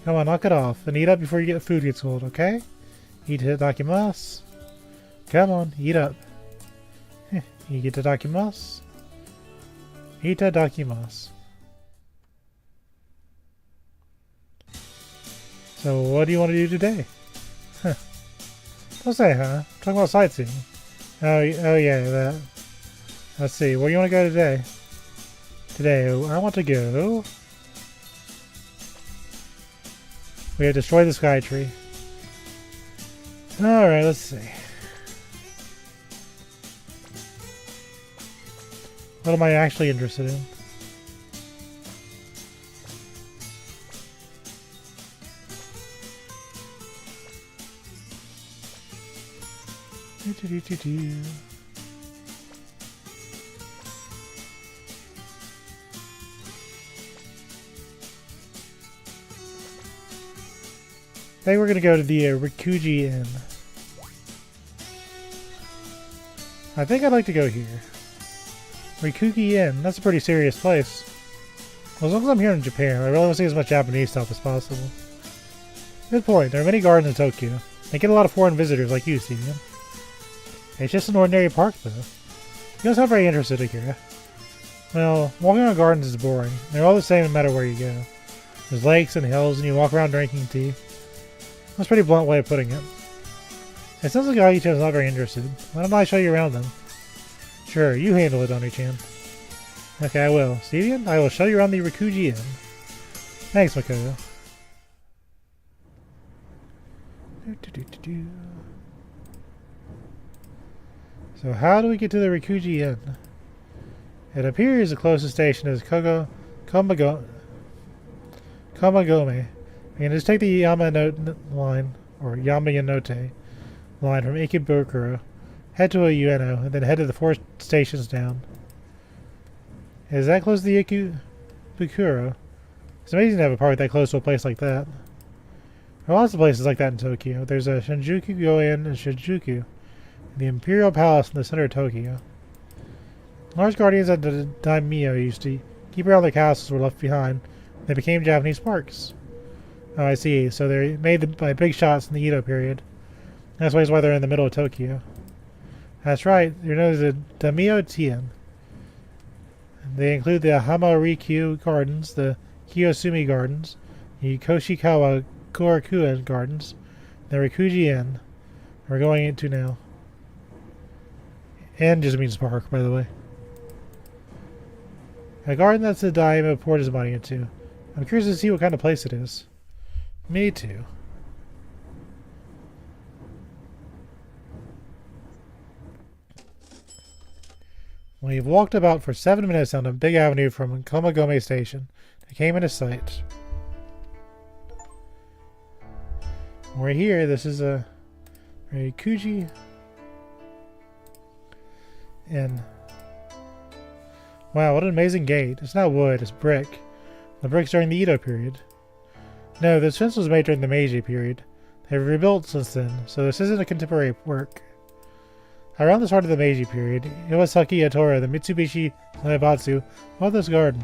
Come on, knock it off, and eat up before your food gets cold, okay? Eat itadakimasu. Come on, eat up. Itadakimasu. Itadakimasu. So, what do you want to do today? Don't say, huh? Talking about sightseeing. Oh yeah, that. Let's see, where do you want to go today? Today, I want to go... We have destroyed the sky tree. Alright, let's see. What am I actually interested in? I think we're going to go to the Rikuji Inn. I think I'd like to go here. Rikuji Inn, that's a pretty serious place. Well, as long as I'm here in Japan, I really want to see as much Japanese stuff as possible. Good point, there are many gardens in Tokyo. They get a lot of foreign visitors like you, Steven. It's just an ordinary park, though. You don't sound very interested, Akira. Well, walking on gardens is boring. They're all the same no matter where you go. There's lakes and hills, and you walk around drinking tea. That's a pretty blunt way of putting it. It sounds like Aki-chan's not very interested. Why don't I show you around then? Sure, you handle it, Oni-chan. Okay, I will. Steven, I will show you around the Rikuji Inn. Thanks, Makoto. So how do we get to the Rikuji Inn? It appears the closest station is Komagome. We can just take the Yamanote line, or Yamanote line from Ikebukuro, head to Ueno, and then head to the 4 stations down. Is that close to the Ikebukuro? It's amazing to have a park that close to a place like that. There are lots of places like that in Tokyo. There's a Shinjuku Goen and Shinjuku, the Imperial Palace in the center of Tokyo. Large guardians of the daimyo used to keep around their castles were left behind. They became Japanese parks. Oh, I see. So they're made by big shots in the Edo period. That's why they're in the middle of Tokyo. That's right. You're known as the daimyo Tien. They include the Hamarikyu Gardens, the Kiyosumi Gardens, the Koshikawa Korakuen Gardens, the Rikuji Inn. We're going into now. Inn just means park, by the way. A garden that's the daimyo poured his money into. I'm curious to see what kind of place it is. Me too. We've walked about for 7 minutes down a big avenue from Komagome Station. It came into sight. We're here. This is a Rikuji Inn. Wow, what an amazing gate. It's not wood, it's brick. The bricks during the Edo period. No, this fence was made during the Meiji period. They've rebuilt since then, so this isn't a contemporary work. Around the start of the Meiji period, Iwasaki Yatora, the Mitsubishi Zaibatsu, bought this garden.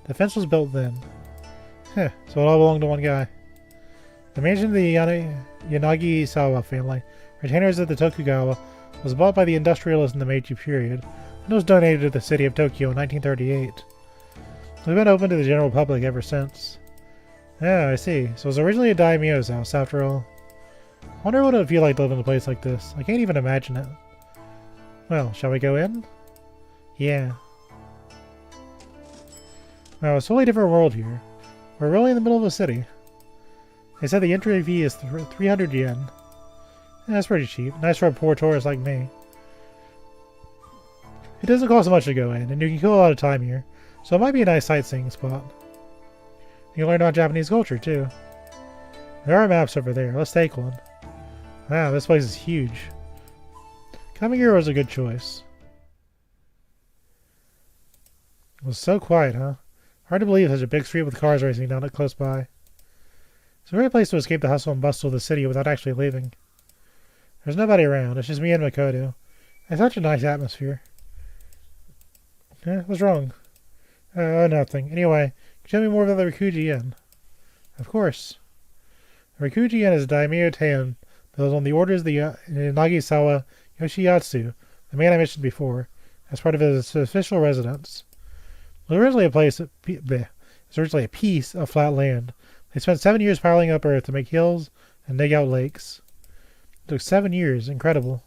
The fence was built then. Heh, so it all belonged to one guy. The mansion of the Yanagisawa family, retainers of the Tokugawa, was bought by the industrialists in the Meiji period, and was donated to the city of Tokyo in 1938. It's been open to the general public ever since. Ah, I see. So it was originally a daimyo's house, after all. I wonder what it would feel like to live in a place like this. I can't even imagine it. Well, shall we go in? Yeah. Wow, it's a totally different world here. We're really in the middle of a city. They said the entry fee is 300 yen. Yeah, that's pretty cheap. Nice for a poor tourist like me. It doesn't cost much to go in, and you can kill a lot of time here, so it might be a nice sightseeing spot. You can learn about Japanese culture, too. There are maps over there. Let's take one. Wow, this place is huge. Coming here was a good choice. It was so quiet, huh? Hard to believe such a big street with cars racing down it close by. It's a great place to escape the hustle and bustle of the city without actually leaving. There's nobody around. It's just me and Makoto. It's such a nice atmosphere. What's wrong? Oh, nothing. Anyway, can you tell me more about the Rikuji Inn? Of course. The Rikuji Inn is a daimyo Tien built on the orders of the Nagisawa Yoshiyatsu, the man I mentioned before, as part of his official residence. It was originally a piece of flat land. They spent 7 years piling up earth to make hills and dig out lakes. It took 7 years. Incredible.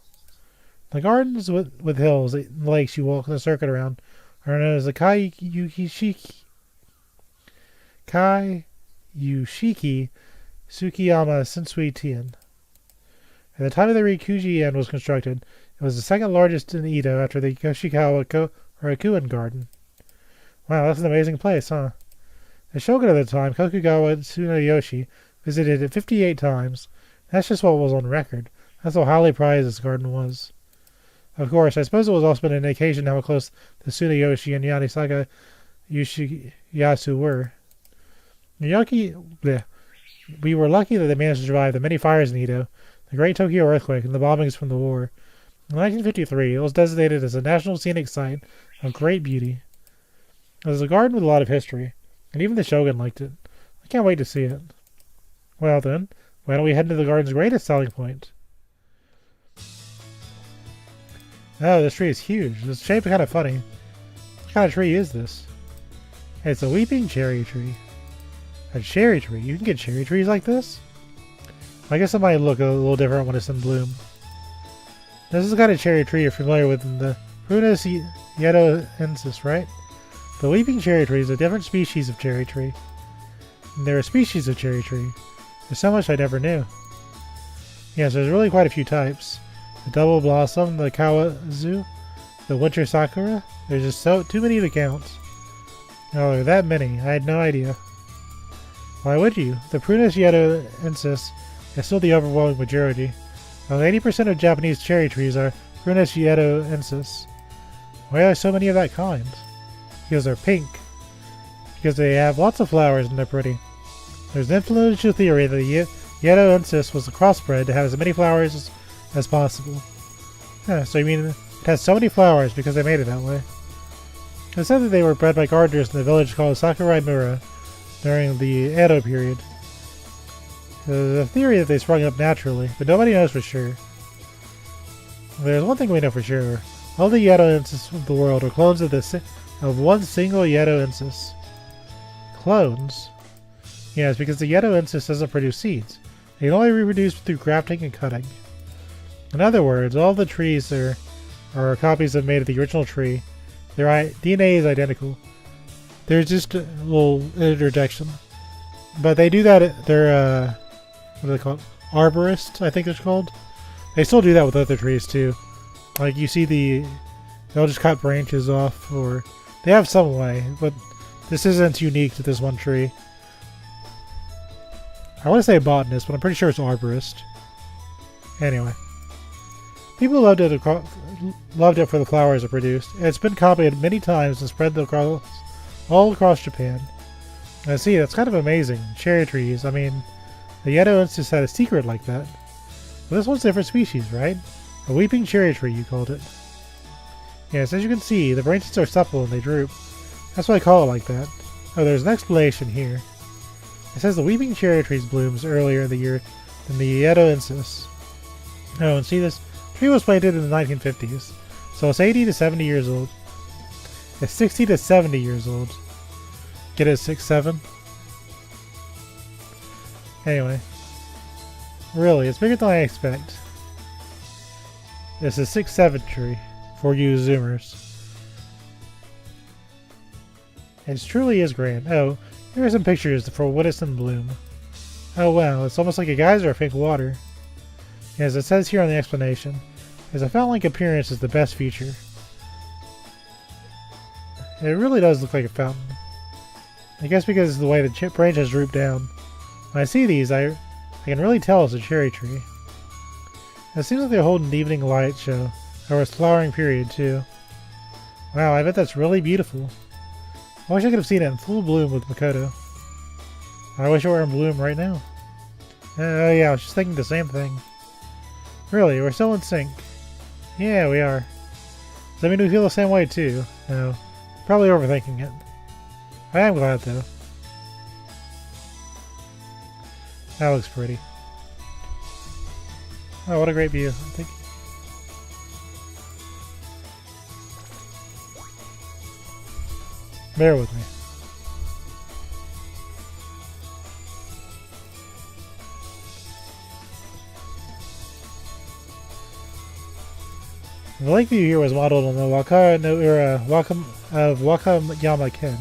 The gardens with hills and lakes you walk in a circuit around are known as the Kaiyushiki Tsukiyama Sensui Tien. At the time of the Rikuji Inn was constructed, it was the second largest in Edo after the Koshikawa Korakuen Garden. Wow, that's an amazing place, huh? The shogun at the time, Tokugawa Tsunayoshi, visited it 58 times. That's just what was on record. That's how highly prized this garden was. Of course, I suppose it was also an indication how close the Tsunayoshi and Yanisaka Yoshiyasu were. We were lucky that they managed to survive the many fires in Edo, the Great Tokyo Earthquake, and the bombings from the war. In 1953, it was designated as a National Scenic Site of great beauty. It was a garden with a lot of history, and even the shogun liked it. I can't wait to see it. Well then, why don't we head to the garden's greatest selling point? Oh, this tree is huge. It's shaped kind of funny. What kind of tree is this? It's a weeping cherry tree. A cherry tree? You can get cherry trees like this? I guess it might look a little different when it's in bloom. This is the kind of cherry tree you're familiar with in the Prunus yedoensis, right? The weeping cherry tree is a different species of cherry tree. And there are species of cherry tree. There's so much I never knew. Yes, there's really quite a few types. the double blossom, the kawazu, the winter sakura. There's just too many to count. Oh, there are that many. I had no idea. Why would you? The Prunus yedoensis is still the overwhelming majority. About 80% of Japanese cherry trees are Prunus yedoensis. Why are there so many of that kind? Because they're pink. Because they have lots of flowers and they're pretty. There's an influential theory that the yedoensis was a crossbred to have as many flowers as possible. Yeah, so you mean it has so many flowers because they made it that way. It said that they were bred by gardeners in the village called Sakurai Mura during the Edo period. There's a theory that they sprung up naturally, but nobody knows for sure. There's one thing we know for sure. All the yedoensis of the world are clones of one single yedoensis. Clones? Yes, because the yedoensis doesn't produce seeds. They can only reproduce through grafting and cutting. In other words, all the trees are copies made of the original tree. Their DNA is identical. There's just a little interjection. But they do that, they're, what do they call it? Arborists, I think it's called. They still do that with other trees too. Like you see they'll just cut branches off, or they have some way, but this isn't unique to this one tree. I want to say botanist, but I'm pretty sure it's arborist. Anyway. People loved it for the flowers it produced. It's been copied many times and spread all across Japan. And see, that's kind of amazing. Cherry trees, I mean, the yedoensis had a secret like that. But this one's a different species, right? A weeping cherry tree, you called it. Yes, as you can see, the branches are supple and they droop. That's why I call it like that. Oh, there's an explanation here. It says the weeping cherry trees blooms earlier in the year than the yedoensis. Oh, and see, this tree was planted in the 1950s, so it's 80 to 70 years old. It's 60 to 70 years old. Get it, 6'7"? Anyway. Really, it's bigger than I expect. It's a 6'7" tree, for you zoomers. It truly is grand. Oh, here are some pictures for what is in bloom. Oh wow, it's almost like a geyser of pink water. As it says here on the explanation, its fountain-like appearance is the best feature. It really does look like a fountain. I guess because of the way the branches droop down. When I see these, I can really tell it's a cherry tree. It seems like they're holding an evening light show, or its flowering period too. Wow, I bet that's really beautiful. I wish I could have seen it in full bloom with Makoto. I wish it were in bloom right now. Oh yeah, I was just thinking the same thing. Really, we're still in sync. Yeah, we are. Does that mean we feel the same way too? No. Probably overthinking it. I am glad though. That looks pretty. Oh, what a great view. Thank you. Bear with me. The lake view here was modeled on the Waka no Ura of Wakayama Ken.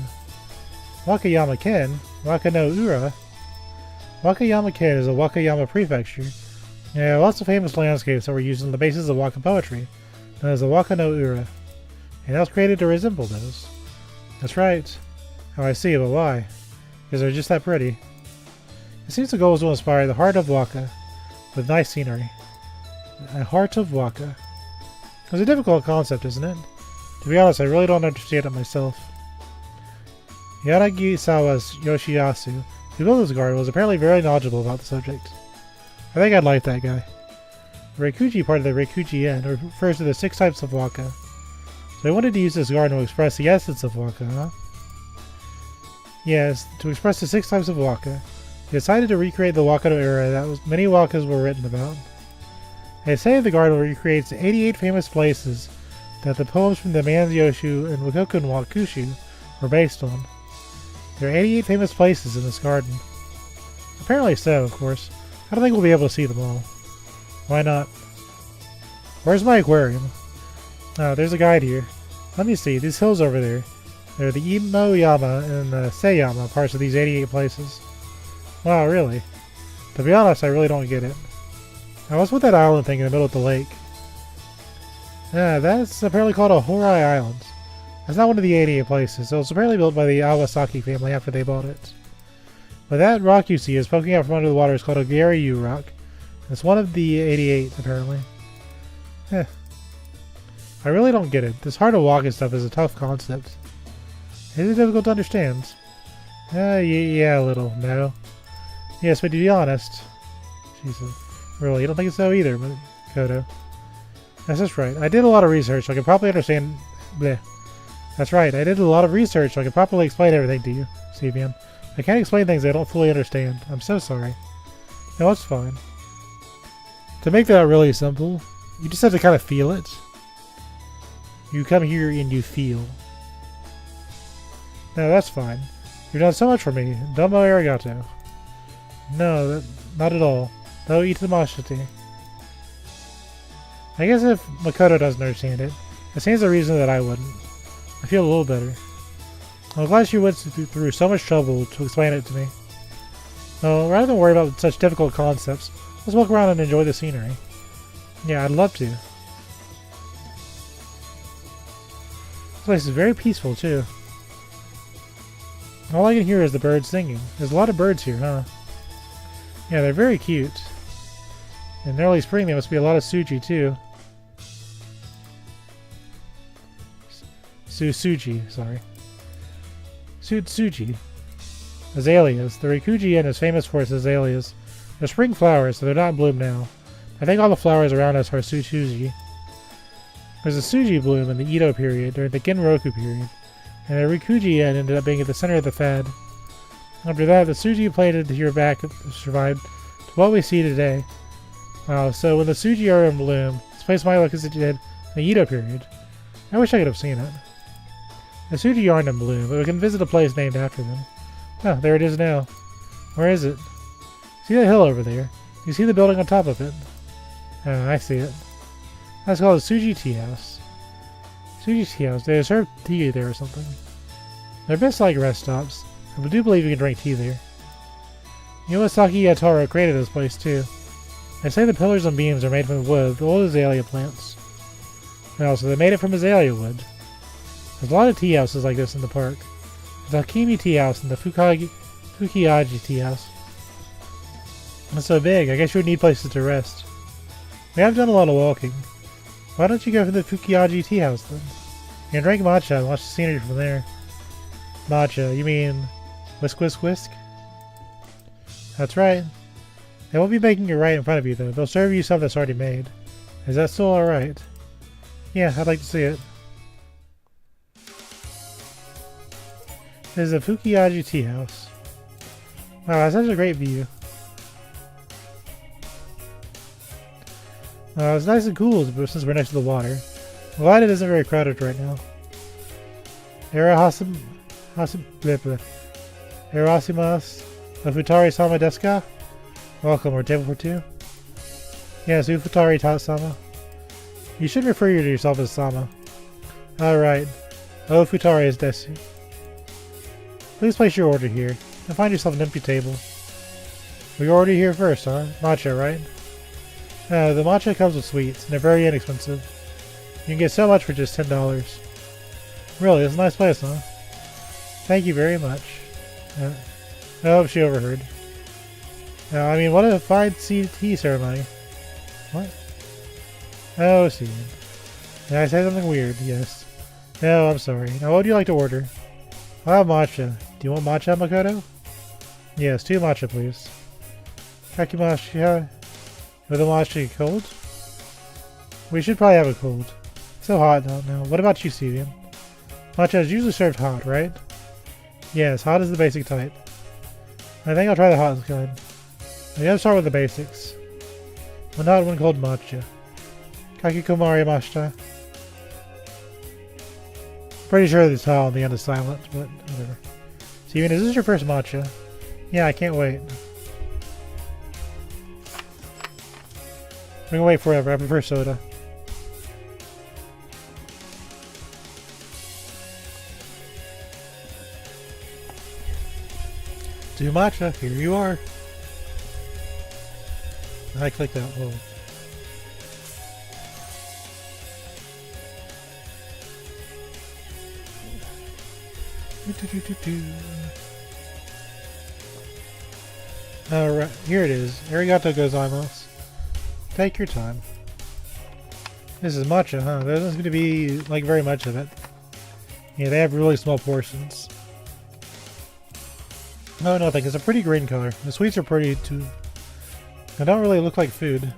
Wakayama Ken? Waka no Ura? Wakayama Ken is a Wakayama prefecture. There are lots of famous landscapes that were used on the basis of Waka poetry, known as the Waka no Ura, and that was created to resemble those. That's right. Oh, I see, but why? Because they're just that pretty. It seems the goal is to inspire the heart of Waka with nice scenery. A heart of Waka. It's a difficult concept, isn't it? To be honest, I really don't understand it myself. Yanagisawa's Yoshiyasu, who built this garden, was apparently very knowledgeable about the subject. I think I'd like that guy. The Reikuji part of the Reikuji-en refers to the 6 types of Waka. So I wanted to use this garden to express the essence of Waka, huh? Yes, to express the 6 types of Waka. He decided to recreate the Waka no era that many Wakas were written about. They say the garden recreates 88 famous places that the poems from the Manzyoshu and Wakokun Wakushu were based on. There are 88 famous places in this garden. Apparently so, of course. I don't think we'll be able to see them all. Why not? Where's my aquarium? Oh, there's a guide here. Let me see, these hills over there. They're the Imoyama and the Seiyama parts of these 88 places. Wow, really? To be honest, I really don't get it. Now what's with that island thing in the middle of the lake? That's apparently called a Horai Island. That's not one of the 88 places, so it's apparently built by the Awasaki family after they bought it. But that rock you see is poking out from under the water is called a Garyu rock. It's one of the 88, apparently. I really don't get it. This hard to walk and stuff is a tough concept. Is it difficult to understand? Yeah, a little. No. Yes, but to be honest... Jesus. Really, you don't think so either, but... Kodo. That's just right. I did a lot of research, so I can probably understand... Bleh. That's right, I did a lot of research, so I can properly explain everything to you, Stevian. I can't explain things I don't fully understand. I'm so sorry. No, it's fine. To make that really simple, you just have to kind of feel it. You come here and you feel. No, that's fine. You've done so much for me. Domo arigato. No, not at all. No, itamashite. I guess if Makoto doesn't understand it, it seems the reason that I wouldn't. I feel a little better. I'm glad she went through so much trouble to explain it to me. Well, rather than worry about such difficult concepts, let's walk around and enjoy the scenery. Yeah, I'd love to. This place is very peaceful, too. All I can hear is the birds singing. There's a lot of birds here, huh? Yeah, they're very cute. In early spring, there must be a lot of suji, too. Suji, sorry. Suji. Azaleas. The Rikuji Inn is famous for its azaleas. They're spring flowers, so they're not in bloom now. I think all the flowers around us are Suji. There's a Suji bloom in the Edo period, during the Genroku period, and the Rikuji Inn ended up being at the center of the fad. After that, the Suji planted here back survived to what we see today. Wow, so when the Suji are in bloom, this place might look as it did in the Edo period. I wish I could have seen it. The Suji aren't in bloom, but we can visit a place named after them. Oh, there it is now. Where is it? See that hill over there? You see the building on top of it? Oh, I see it. That's called a Suji Tea House. Suji Tea House. They serve tea there or something. They're best like rest stops. I do believe you can drink tea there. Iwasaki Yatoro created this place too. They say the pillars and beams are made from wood, the old azalea plants. Well, so they made it from azalea wood. There's a lot of tea houses like this in the park. The Hakimi Tea House and the Fukiaji Tea House. It's so big, I guess you would need places to rest. We have done a lot of walking. Why don't you go for the Fukiaji Tea House then? You can drink matcha and watch the scenery from there. Matcha, you mean whisk whisk whisk? That's right. They won't be making it right in front of you though. They'll serve you something that's already made. Is that still alright? Yeah, I'd like to see it. This is the Fukiaji Tea House. Wow, that's such a great view. It's nice and cool since we're next to the water. I'm glad it isn't very crowded right now. Erasimas Ufutari-sama desu ka? Welcome, we're table for two. Yes, Ufutari-sama. You should refer to yourself as Sama. Alright. Ufutari is desu. Please place your order here, and find yourself an empty table. We order here first, huh? Matcha, right? The matcha comes with sweets, and they're very inexpensive. You can get so much for just $10. Really, it's a nice place, huh? Thank you very much. I hope she overheard. I mean, what a fine tea ceremony. What? Oh, see. Did I say something weird? Yes. No, I'm sorry. Now, what would you like to order? I'll have matcha. Do you want matcha, Makoto? Yes, 2 matcha, please. Kakimashi, with the matcha cold? We should probably have it cold. It's so hot out now. What about you, Stevian? Matcha is usually served hot, right? Yes, hot is the basic type. I think I'll try the hot kind. I gotta start with the basics. One hot, one cold matcha. Kakikomari mashita. Pretty sure the towel on the end is silent, but whatever. Steven, is this your first matcha? Yeah, I can't wait. We can wait forever. I prefer soda. Do matcha. Here you are. I clicked that. Whoa. Alright, here it is. Arigato gozaimasu. Take your time. This is matcha, huh? There doesn't seem to be, like, very much of it. Yeah, they have really small portions. No, nothing. It's a pretty green color. The sweets are pretty, too. They don't really look like food.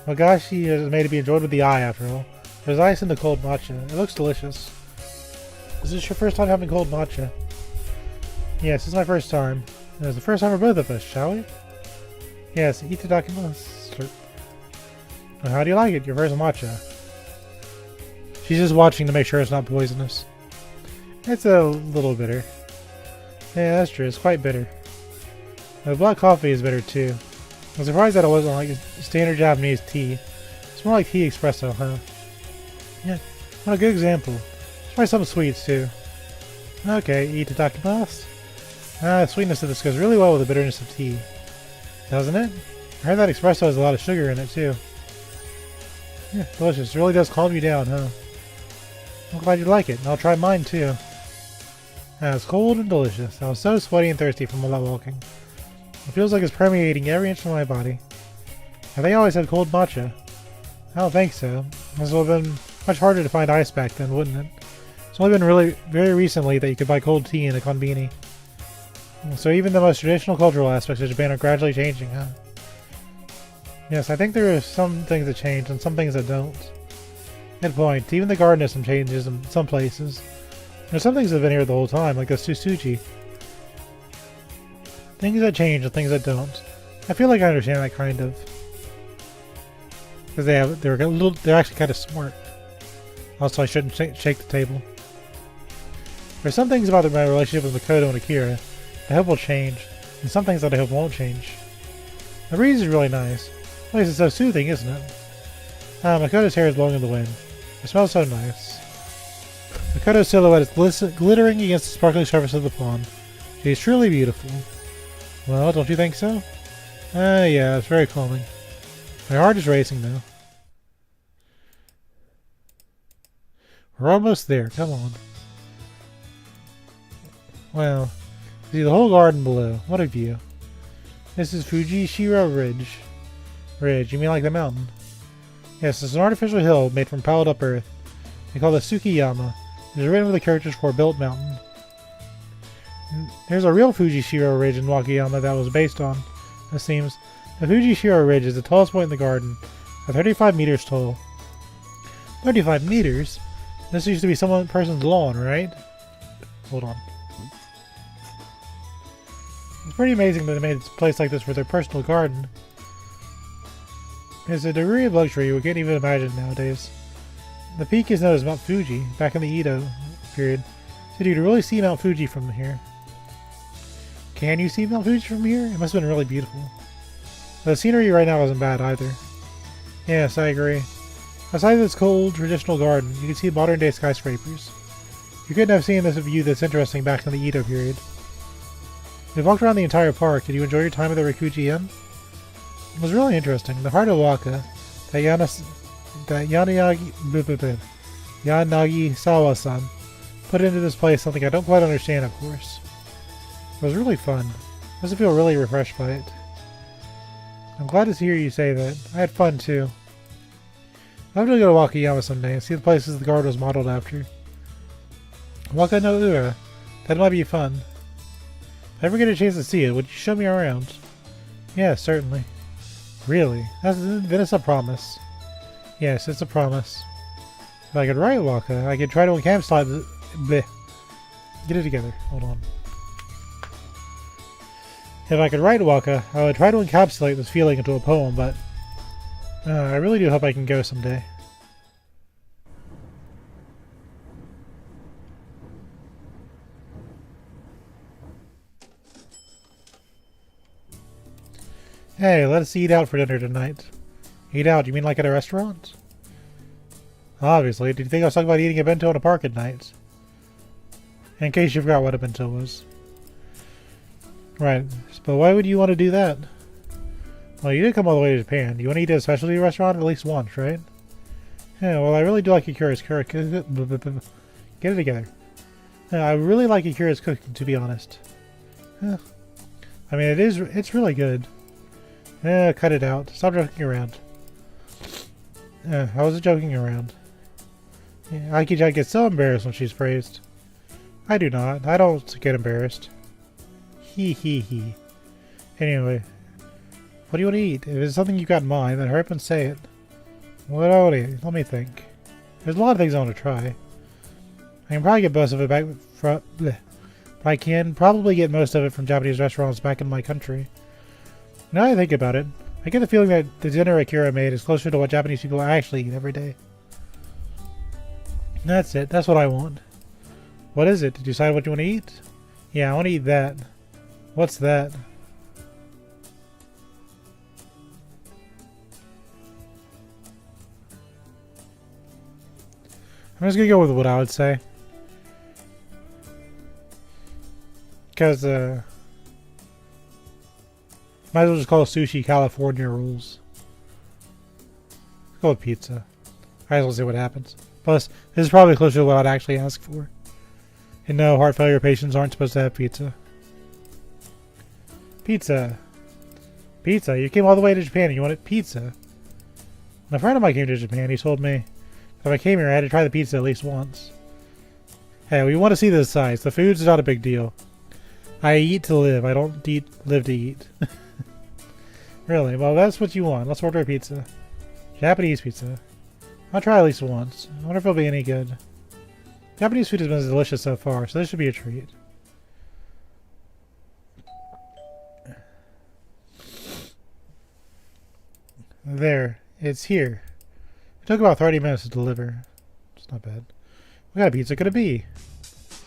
Wagashi is made to be enjoyed with the eye, after all. There's ice in the cold matcha. It looks delicious. Is this your first time having cold matcha? Yes, this is my first time. It's the first time for both of us, shall we? Yes, itadakimasu. How do you like it? Your first matcha? She's just watching to make sure it's not poisonous. It's a little bitter. Yeah, that's true. It's quite bitter. The black coffee is bitter too. I'm surprised that it wasn't like standard Japanese tea. It's more like tea espresso, huh? Yeah, what a good example. Let's try some sweets too. Okay, itadakimasu. The sweetness of this goes really well with the bitterness of tea. Doesn't it? I heard that espresso has a lot of sugar in it too. Yeah, delicious. It really does calm you down, huh? I'm glad you like it, and I'll try mine too. It's cold and delicious. I was so sweaty and thirsty from all that walking. It feels like it's permeating every inch of my body. Have they always had cold matcha? I don't think so. This would have been much harder to find ice back then, wouldn't it? It's only been really very recently that you could buy cold tea in a konbini. So even the most traditional cultural aspects of Japan are gradually changing, huh? Yes, I think there are some things that change and some things that don't. Good point. Even the garden has some changes in some places. There's some things that have been here the whole time, like the Susuji. Things that change and things that don't. I feel like I understand that kind of. Because they're actually kind of smart. Also, I shouldn't shake the table. There's some things about my relationship with Makoto and Akira I hope will change, and some things that I hope won't change. The breeze is really nice. The place is so soothing, isn't it? Makoto's hair is blowing in the wind. It smells so nice. Makoto's silhouette is glittering against the sparkling surface of the pond. She is truly beautiful. Well, don't you think so? Yeah, it's very calming. My heart is racing now. We're almost there, come on. Well, see the whole garden below. What a view. This is Fujishiro Ridge. Ridge, you mean like the mountain? Yes, it's an artificial hill made from piled up earth. They call it Tsukiyama. It is written with the characters for a built mountain. There's a real Fujishiro Ridge in Wakayama that was based on, it seems. The Fujishiro Ridge is the tallest point in the garden, at 35 meters tall. 35 meters? This used to be some person's lawn, right? Hold on. It's pretty amazing that they made a place like this for their personal garden. It's a degree of luxury we can't even imagine nowadays. The peak is known as Mount Fuji, back in the Edo period. So you can really see Mount Fuji from here. Can you see Mount Fuji from here? It must have been really beautiful. The scenery right now isn't bad either. Yes, I agree. Aside this cold, traditional garden, you can see modern-day skyscrapers. You couldn't have seen this view that's interesting back in the Edo period. We walked around the entire park. Did you enjoy your time at the Rikuji Inn? It was really interesting. The heart of Waka, that Yanagi-sawa-san, put into this place something I don't quite understand, of course. It was really fun. I also feel really refreshed by it. I'm glad to hear you say that. I had fun too. I'm gonna go to Wakayama someday and see the places the garden was modeled after. Waka no Ura. That might be fun. If I ever get a chance to see it, would you show me around? Yeah, certainly. Really? Then it's a promise. Yes, it's a promise. If I could write Waka, I could try to encapsulate bleh. Get it together. Hold on. If I could write Waka, I would try to encapsulate this feeling into a poem, but I really do hope I can go someday. Hey, let's eat out for dinner tonight. Eat out? You mean like at a restaurant? Obviously. Did you think I was talking about eating a bento in a park at night? In case you forgot what a bento was. Right. But why would you want to do that? Well, you did come all the way to Japan. You want to eat at a specialty restaurant at least once, right? Yeah, well, I really do like your curious. Get it together. I really like Akira's cooking, to be honest. I mean, it's really good. Cut it out. Stop joking around. I wasn't joking around. Yeah, Aki-chan gets so embarrassed when she's praised. I do not. I don't get embarrassed. Hee hee hee. Anyway, what do you want to eat? If it's something you got in mind, then hurry up and say it. What do I want to eat? Let me think. There's a lot of things I want to try. I can probably get most of it back from... But I can probably get most of it from Japanese restaurants back in my country. Now that I think about it, I get the feeling that the dinner Akira made is closer to what Japanese people actually eat every day. That's it. That's what I want. What is it? Did you decide what you want to eat? Yeah, I want to eat that. What's that? I'm just gonna go with what I would say. Because, might as well just call sushi California rules. Let's go with pizza. I just want to see what happens. Plus, this is probably closer to what I'd actually ask for. And no, heart failure patients aren't supposed to have pizza. Pizza. Pizza? You came all the way to Japan and you wanted pizza? When a friend of mine came to Japan, he told me if I came here I had to try the pizza at least once. Hey, we want to see the size. The food's not a big deal. I eat to live. I don't live to eat. Really? Well, that's what you want. Let's order a pizza. Japanese pizza. I'll try at least once. I wonder if it'll be any good. Japanese food has been delicious so far, so this should be a treat. There. It's here. It took about 30 minutes to deliver. It's not bad. What kind of pizza could it be?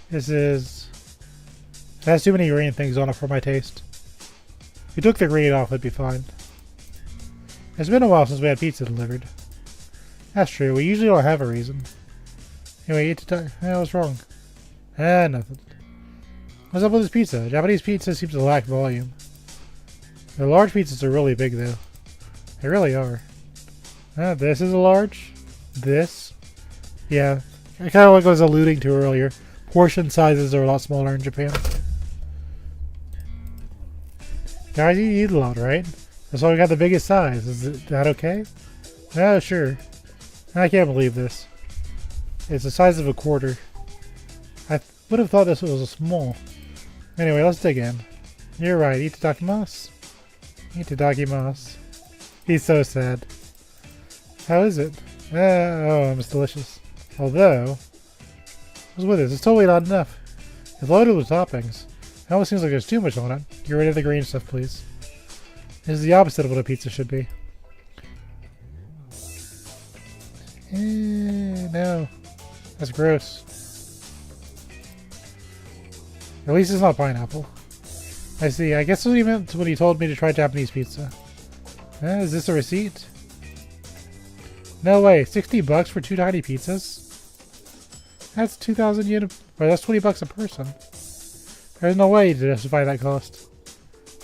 This is... It has too many green things on it for my taste. If you took the green off, it'd be fine. It's been a while since we had pizza delivered. That's true. We usually don't have a reason. Anyway, what's wrong? Nothing. What's up with this pizza? Japanese pizza seems to lack volume. The large pizzas are really big, though. They really are. This is a large. This. Yeah. I kind of like what I was alluding to earlier. Portion sizes are a lot smaller in Japan. Guys, you eat a lot, right? That's why we got the biggest size. Is that okay? Oh, sure. I can't believe this. It's the size of a quarter. I would have thought this was a small. Anyway, let's dig in. You're right. Itadakimasu. Itadakimasu. He's so sad. How is it? Oh, it's delicious. Although, what's with this? It's totally not enough. It's loaded with toppings. It almost seems like there's too much on it. Get rid of the green stuff, please. This is the opposite of what a pizza should be. No. That's gross. At least it's not pineapple. I see. I guess what he meant when he told me to try Japanese pizza. Is this a receipt? No way. 60 bucks for 2 tiny pizzas? That's 2,000 yen. Or that's 20 bucks a person. There's no way to justify that cost.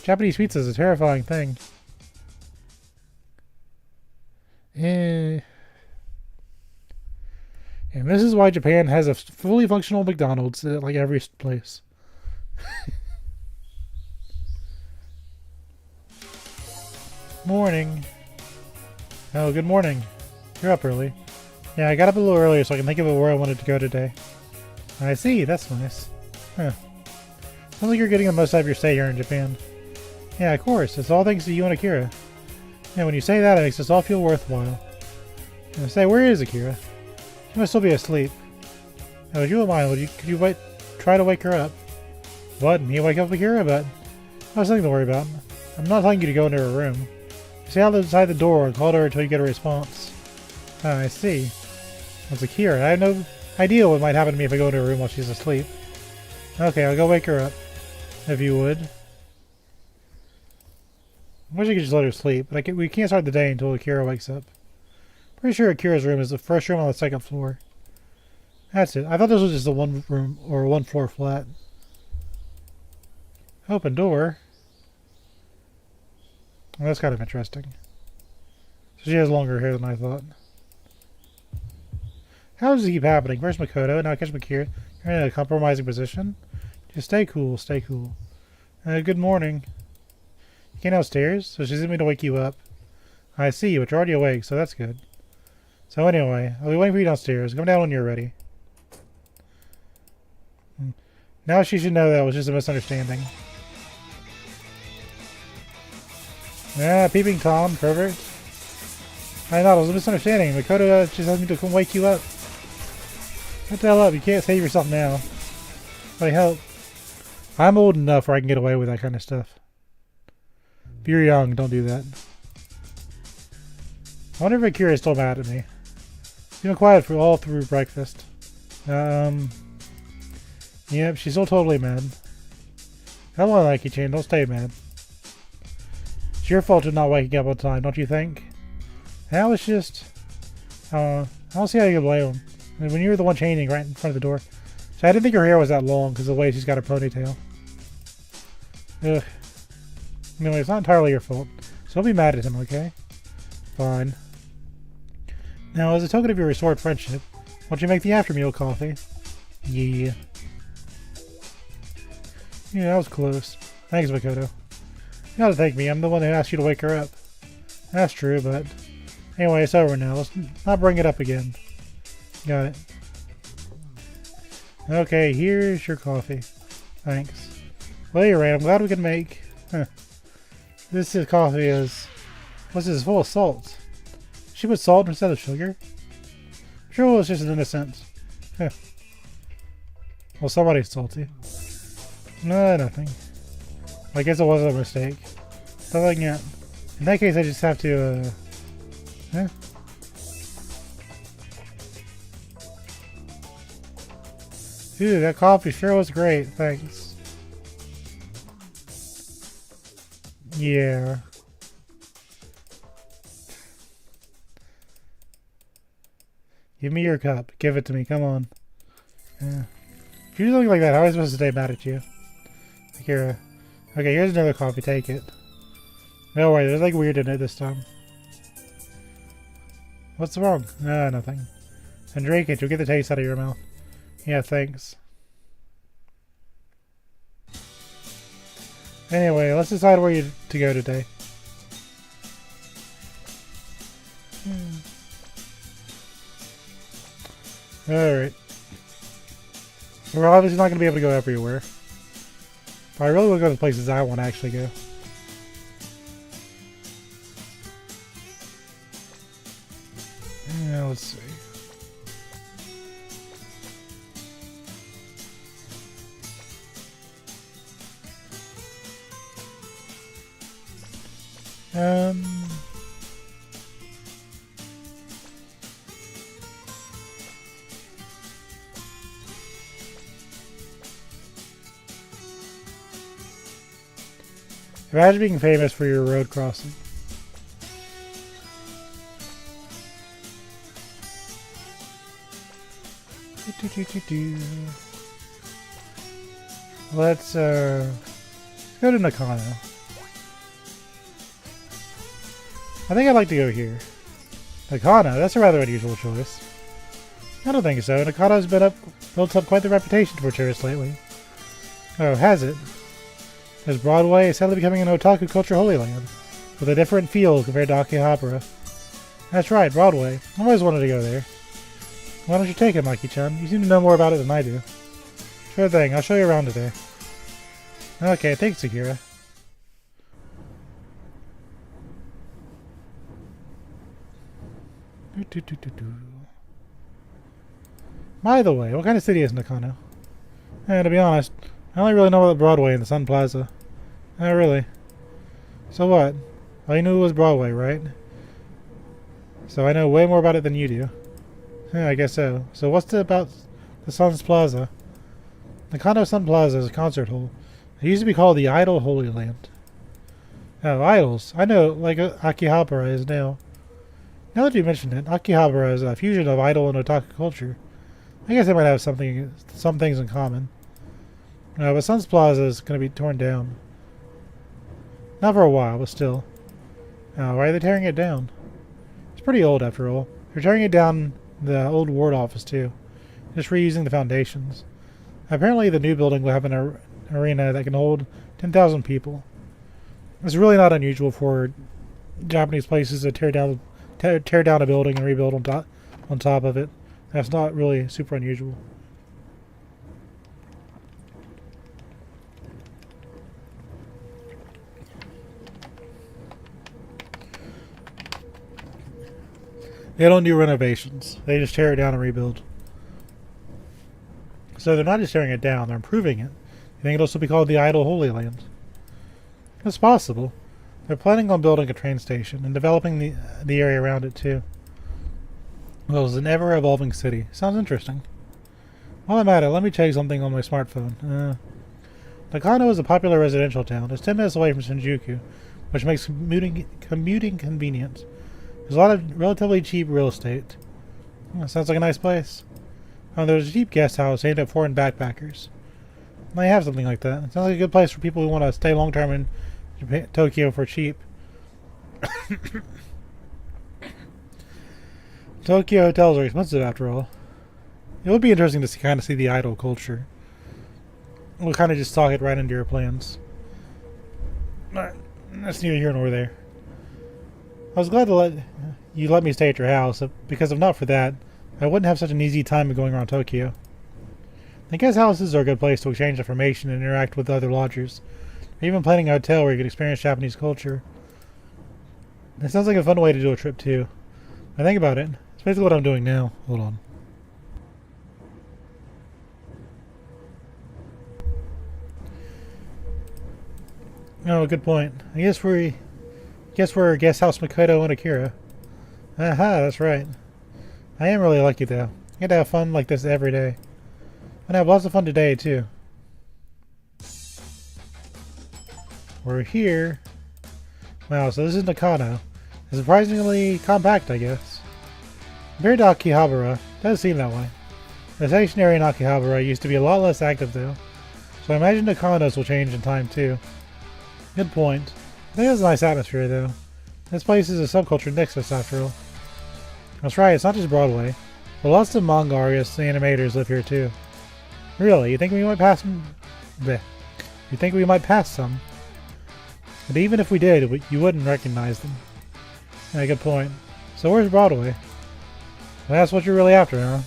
Japanese pizza is a terrifying thing. And this is why Japan has a fully functional McDonald's at like every place. Morning. Oh, good morning. You're up early. Yeah, I got up a little earlier so I can think about where I wanted to go today. I see, that's nice. Huh. Sounds like you're getting the most out of your stay here in Japan. Yeah, of course. It's all thanks to you and Akira. Yeah, when you say that, it makes us all feel worthwhile. And say, where is Akira? She must still be asleep. Now, would you mind? Could you try to wake her up? What? Me wake up Akira? But I have something to worry about. I'm not telling you to go into her room. Stay outside the door and call to her until you get a response. Ah, I see. That's Akira. I have no idea what might happen to me if I go into her room while she's asleep. Okay, I'll go wake her up. If you would. I wish I could just let her sleep, but we can't start the day until Akira wakes up. Pretty sure Akira's room is the first room on the second floor. That's it. I thought this was just a one room or one floor flat. Open door. Well, that's kind of interesting. So she has longer hair than I thought. How does it keep happening? First Makoto, now I catch Akira. You're in a compromising position. Just stay cool, stay cool. Good morning. You came downstairs? So she's going to wake you up. I see you, but you're already awake, so that's good. So anyway, I'll be waiting for you downstairs. Come down when you're ready. Now she should know that was just a misunderstanding. Ah, peeping Tom, pervert. I know, it was a misunderstanding. Makoto just asked me to come wake you up. What the hell up? You can't save yourself now. I help. I'm old enough where I can get away with that kind of stuff. If you're young, don't do that. I wonder if Akira is still mad at me. She's been quiet for all through breakfast. Yep, she's still totally mad. Come on, Nike-chan, don't stay mad. It's your fault for not waking up on time, don't you think? That was just... I don't see how you can blame him. I mean, when you were the one changing right in front of the door. So I didn't think her hair was that long because of the way she's got her ponytail. Ugh. Anyway, it's not entirely your fault. So don't be mad at him, okay? Fine. Now, as a token of your restored friendship, why don't you make the after-meal coffee? Yeah. Yeah, that was close. Thanks, Makoto. You gotta thank me. I'm the one who asked you to wake her up. That's true, but... Anyway, it's over now. Let's not bring it up again. Got it. Okay, here's your coffee. Thanks. Well, you're right. I'm glad we can make... Huh. This is coffee is... What's this? Full of salt. She put salt instead of sugar? I'm sure it was just an innocent. Huh. Well, somebody's salty. No, nothing. I guess it wasn't a mistake. Nothing yet. In that case, I just have to, Huh? Dude, that coffee sure was great. Thanks. Yeah. Give me your cup. Give it to me. Come on. Yeah. If you look like that, how am I supposed to stay mad at you? Akira. Okay, here's another coffee. Take it. No worry, there's like weird in it this time. What's wrong? Ah, nothing. And drink it. You'll get the taste out of your mouth. Yeah, thanks. Anyway, let's decide where to go today. Alright. We're obviously not going to be able to go everywhere. But I really want to go to the places I want to actually go. Yeah, let's see. Imagine being famous for your road crossing. Let's go to Nakano. I think I'd like to go here. Nakano? That's a rather unusual choice. I don't think so. Nakano's built up quite the reputation for tourists lately. Oh, has it? As Broadway is sadly becoming an otaku culture holy land, with a different feel compared to Akihabara. That's right, Broadway. I always wanted to go there. Why don't you take it, Maki-chan? You seem to know more about it than I do. Sure thing, I'll show you around today. Okay, thanks, Akira. By the way, what kind of city is Nakano? To be honest, I only really know about Broadway and the Sun Plaza. Really? So what? All you knew was Broadway, right? So I know way more about it than you do. Yeah, I guess so. So what's it about the Sun's Plaza? Nakano Sun Plaza is a concert hall. It used to be called the Idol Holy Land. Oh, idols. I know, like Akihabara is now. Now that you mention it, Akihabara is a fusion of idol and otaku culture. I guess they might have some things in common. But Sun's Plaza is going to be torn down. Not for a while, but still. Why are they tearing it down? It's pretty old after all. They're tearing it down the old ward office too. Just reusing the foundations. Apparently the new building will have an arena that can hold 10,000 people. It's really not unusual for Japanese places to tear down a building and rebuild on top of it. That's not really super unusual. They don't do renovations. They just tear it down and rebuild. So they're not just tearing it down, they're improving it. You think it'll also be called the Idle Holy Land? It's possible. They're planning on building a train station and developing the area around it too. Well, it's an ever-evolving city. Sounds interesting. While I'm at it, let me check something on my smartphone. Nakano is a popular residential town. It's 10 minutes away from Shinjuku, which makes commuting convenient. There's a lot of relatively cheap real estate. Sounds like a nice place. There's a cheap guest house aimed at foreign backpackers. They have something like that. It sounds like a good place for people who want to stay long-term in Tokyo for cheap. Tokyo hotels are expensive after all. It would be interesting to kind of see the idol culture. We'll kind of just talk it right into your plans. That's neither here nor there. I was glad to let me stay at your house, because if not for that, I wouldn't have such an easy time of going around Tokyo. I guess houses are a good place to exchange information and interact with other lodgers. Or even planning a hotel where you can experience Japanese culture. It sounds like a fun way to do a trip too. I think about it. It's basically what I'm doing now. Hold on. Oh, good point. I guess we're guest house Makoto and Akira. Aha, that's right. I am really lucky though. I get to have fun like this every day. And I have lots of fun today too. We're here. Wow, so this is Nakano. It's surprisingly compact, I guess. Compared to Akihabara, it does seem that way. The stationary in Akihabara used to be a lot less active though. So I imagine Nakano's will change in time too. Good point. I think it has a nice atmosphere though. This place is a subculture nexus after all. That's right, it's not just Broadway. But lots of manga artists and animators live here too. Really? You think we might pass some? Bleh. You think we might pass some? But even if we did, you wouldn't recognize them. Yeah, good point. So where's Broadway? Well, that's what you're really after, huh?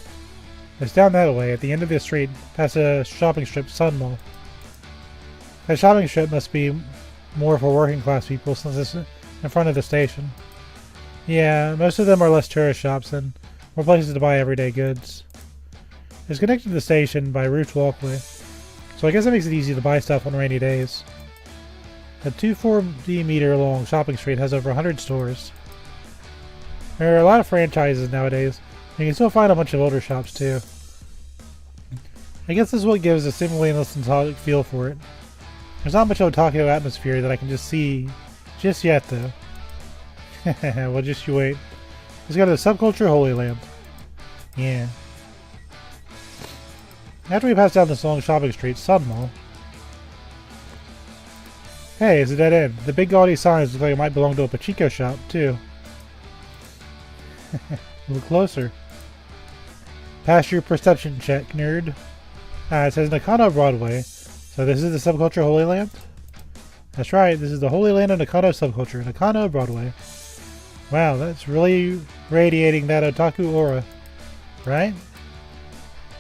It's down that way, at the end of the street, past a shopping strip, Sun Mall. That shopping strip must be more for working class people since it's in front of the station. Yeah, most of them are less tourist shops and more places to buy everyday goods. It's connected to the station by a roofed walkway, so I guess that makes it easy to buy stuff on rainy days. The 240-meter long shopping street has over 100 stores. There are a lot of franchises nowadays, and you can still find a bunch of older shops too. I guess this is what gives a seemingly nostalgic feel for it. There's not much otaku atmosphere that I can just see just yet though. Well, just you wait. Let's go to the subculture Holy Land. Yeah. After we pass down this long shopping street, Sun Mall. Hey, it's a dead end. The big gaudy signs look like it might belong to a pachinko shop, too. Look closer. Pass your perception check, nerd. It says Nakano Broadway. So this is the subculture Holy Land? That's right, this is the Holy Land of Nakano subculture, Nakano Broadway. Wow, that's really radiating that otaku aura. Right?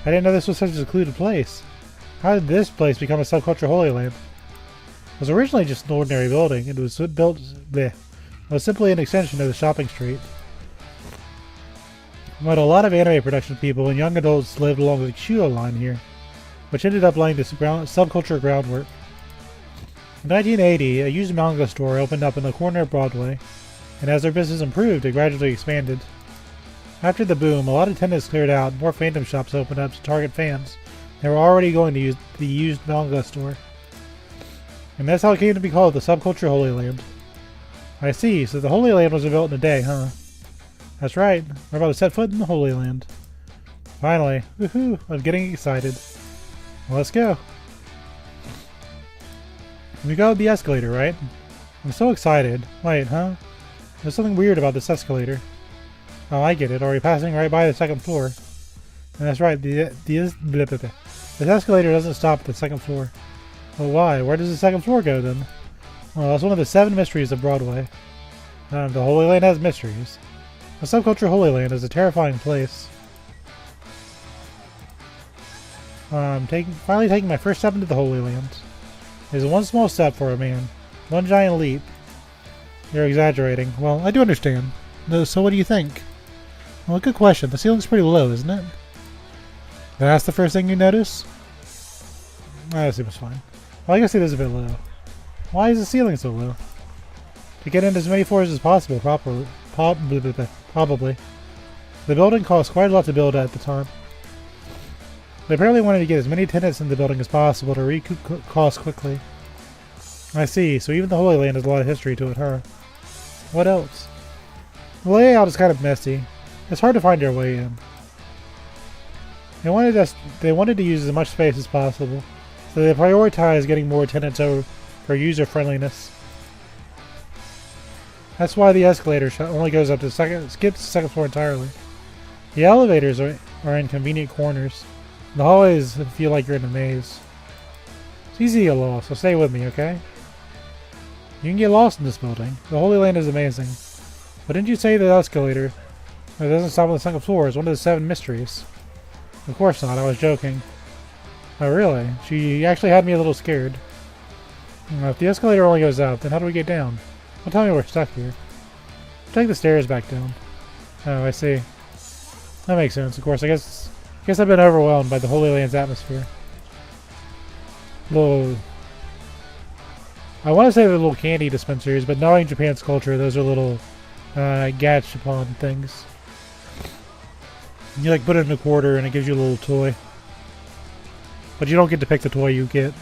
I didn't know this was such a secluded place. How did this place become a subculture Holy Land? It was originally just an ordinary building. It was simply an extension of the shopping street. But a lot of anime production people and young adults lived along the Chuo line here, which ended up laying this subculture groundwork. In 1980, a used manga store opened up in the corner of Broadway, and as their business improved, it gradually expanded. After the boom, a lot of tenants cleared out, and more Phantom shops opened up to target fans. They were already going to use the used manga store. And that's how it came to be called the Subculture Holy Land. I see, so the Holy Land wasn't built in a day, huh? That's right, we're about to set foot in the Holy Land. Finally, woohoo, I'm getting excited. Well, let's go. We go with the escalator, right? I'm so excited. Wait, huh? There's something weird about this escalator. Oh, I get it. Are we passing right by the second floor? And that's right, the This escalator doesn't stop at the second floor. Well, why? Where does the second floor go then? Well, that's one of the 7 mysteries of Broadway. The Holy Land has mysteries. The subculture Holy Land is a terrifying place. Finally taking my first step into the Holy Land. It is one small step for a man. One giant leap. You're exaggerating. Well, I do understand. So what do you think? Well, good question. The ceiling's pretty low, isn't it? That's the first thing you notice? That seems fine. Well, I guess it is a bit low. Why is the ceiling so low? To get into as many floors as possible, probably. The building cost quite a lot to build at the time. They apparently wanted to get as many tenants in the building as possible to recoup costs quickly. I see, so even the Holy Land has a lot of history to it, huh? What else? The layout is kind of messy. It's hard to find your way in. They wanted to use as much space as possible, so they prioritized getting more tenants over for user friendliness. That's why the escalator only goes up to skips the second floor entirely. The elevators are in convenient corners. The hallways feel like you're in a maze. It's easy to get lost, so stay with me, okay? You can get lost in this building. The Holy Land is amazing. But didn't you say the escalator that doesn't stop on the second floor is one of the 7 mysteries? Of course not, I was joking. Oh really? She actually had me a little scared. If the escalator only goes up, then how do we get down? Well, tell me we're stuck here. Take the stairs back down. Oh, I see. That makes sense, of course. I guess I've been overwhelmed by the Holy Land's atmosphere. I want to say they're little candy dispensers, but knowing Japan's culture, those are little gachapon things. You like put it in a quarter and it gives you a little toy. But you don't get to pick the toy you get.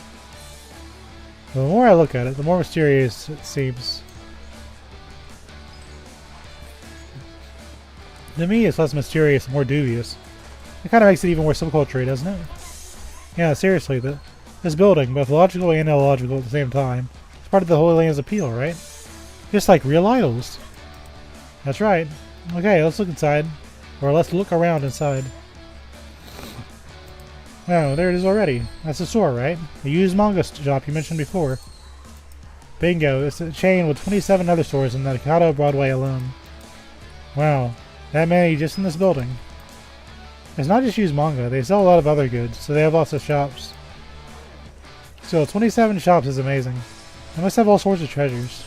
The more I look at it, the more mysterious it seems. To me, it's less mysterious and more dubious. It kind of makes it even more subculture, doesn't it? Yeah, seriously, this building, both logical and illogical at the same time, is part of the Holy Land's appeal, right? Just like real idols. That's right. Okay, let's look inside. Or let's look around inside. Oh, there it is already. That's the store, right? The used manga shop you mentioned before. Bingo, it's a chain with 27 other stores in the Nakata Broadway alone. Wow, that many just in this building. It's not just used manga, they sell a lot of other goods, so they have lots of shops. Still, 27 shops is amazing. They must have all sorts of treasures.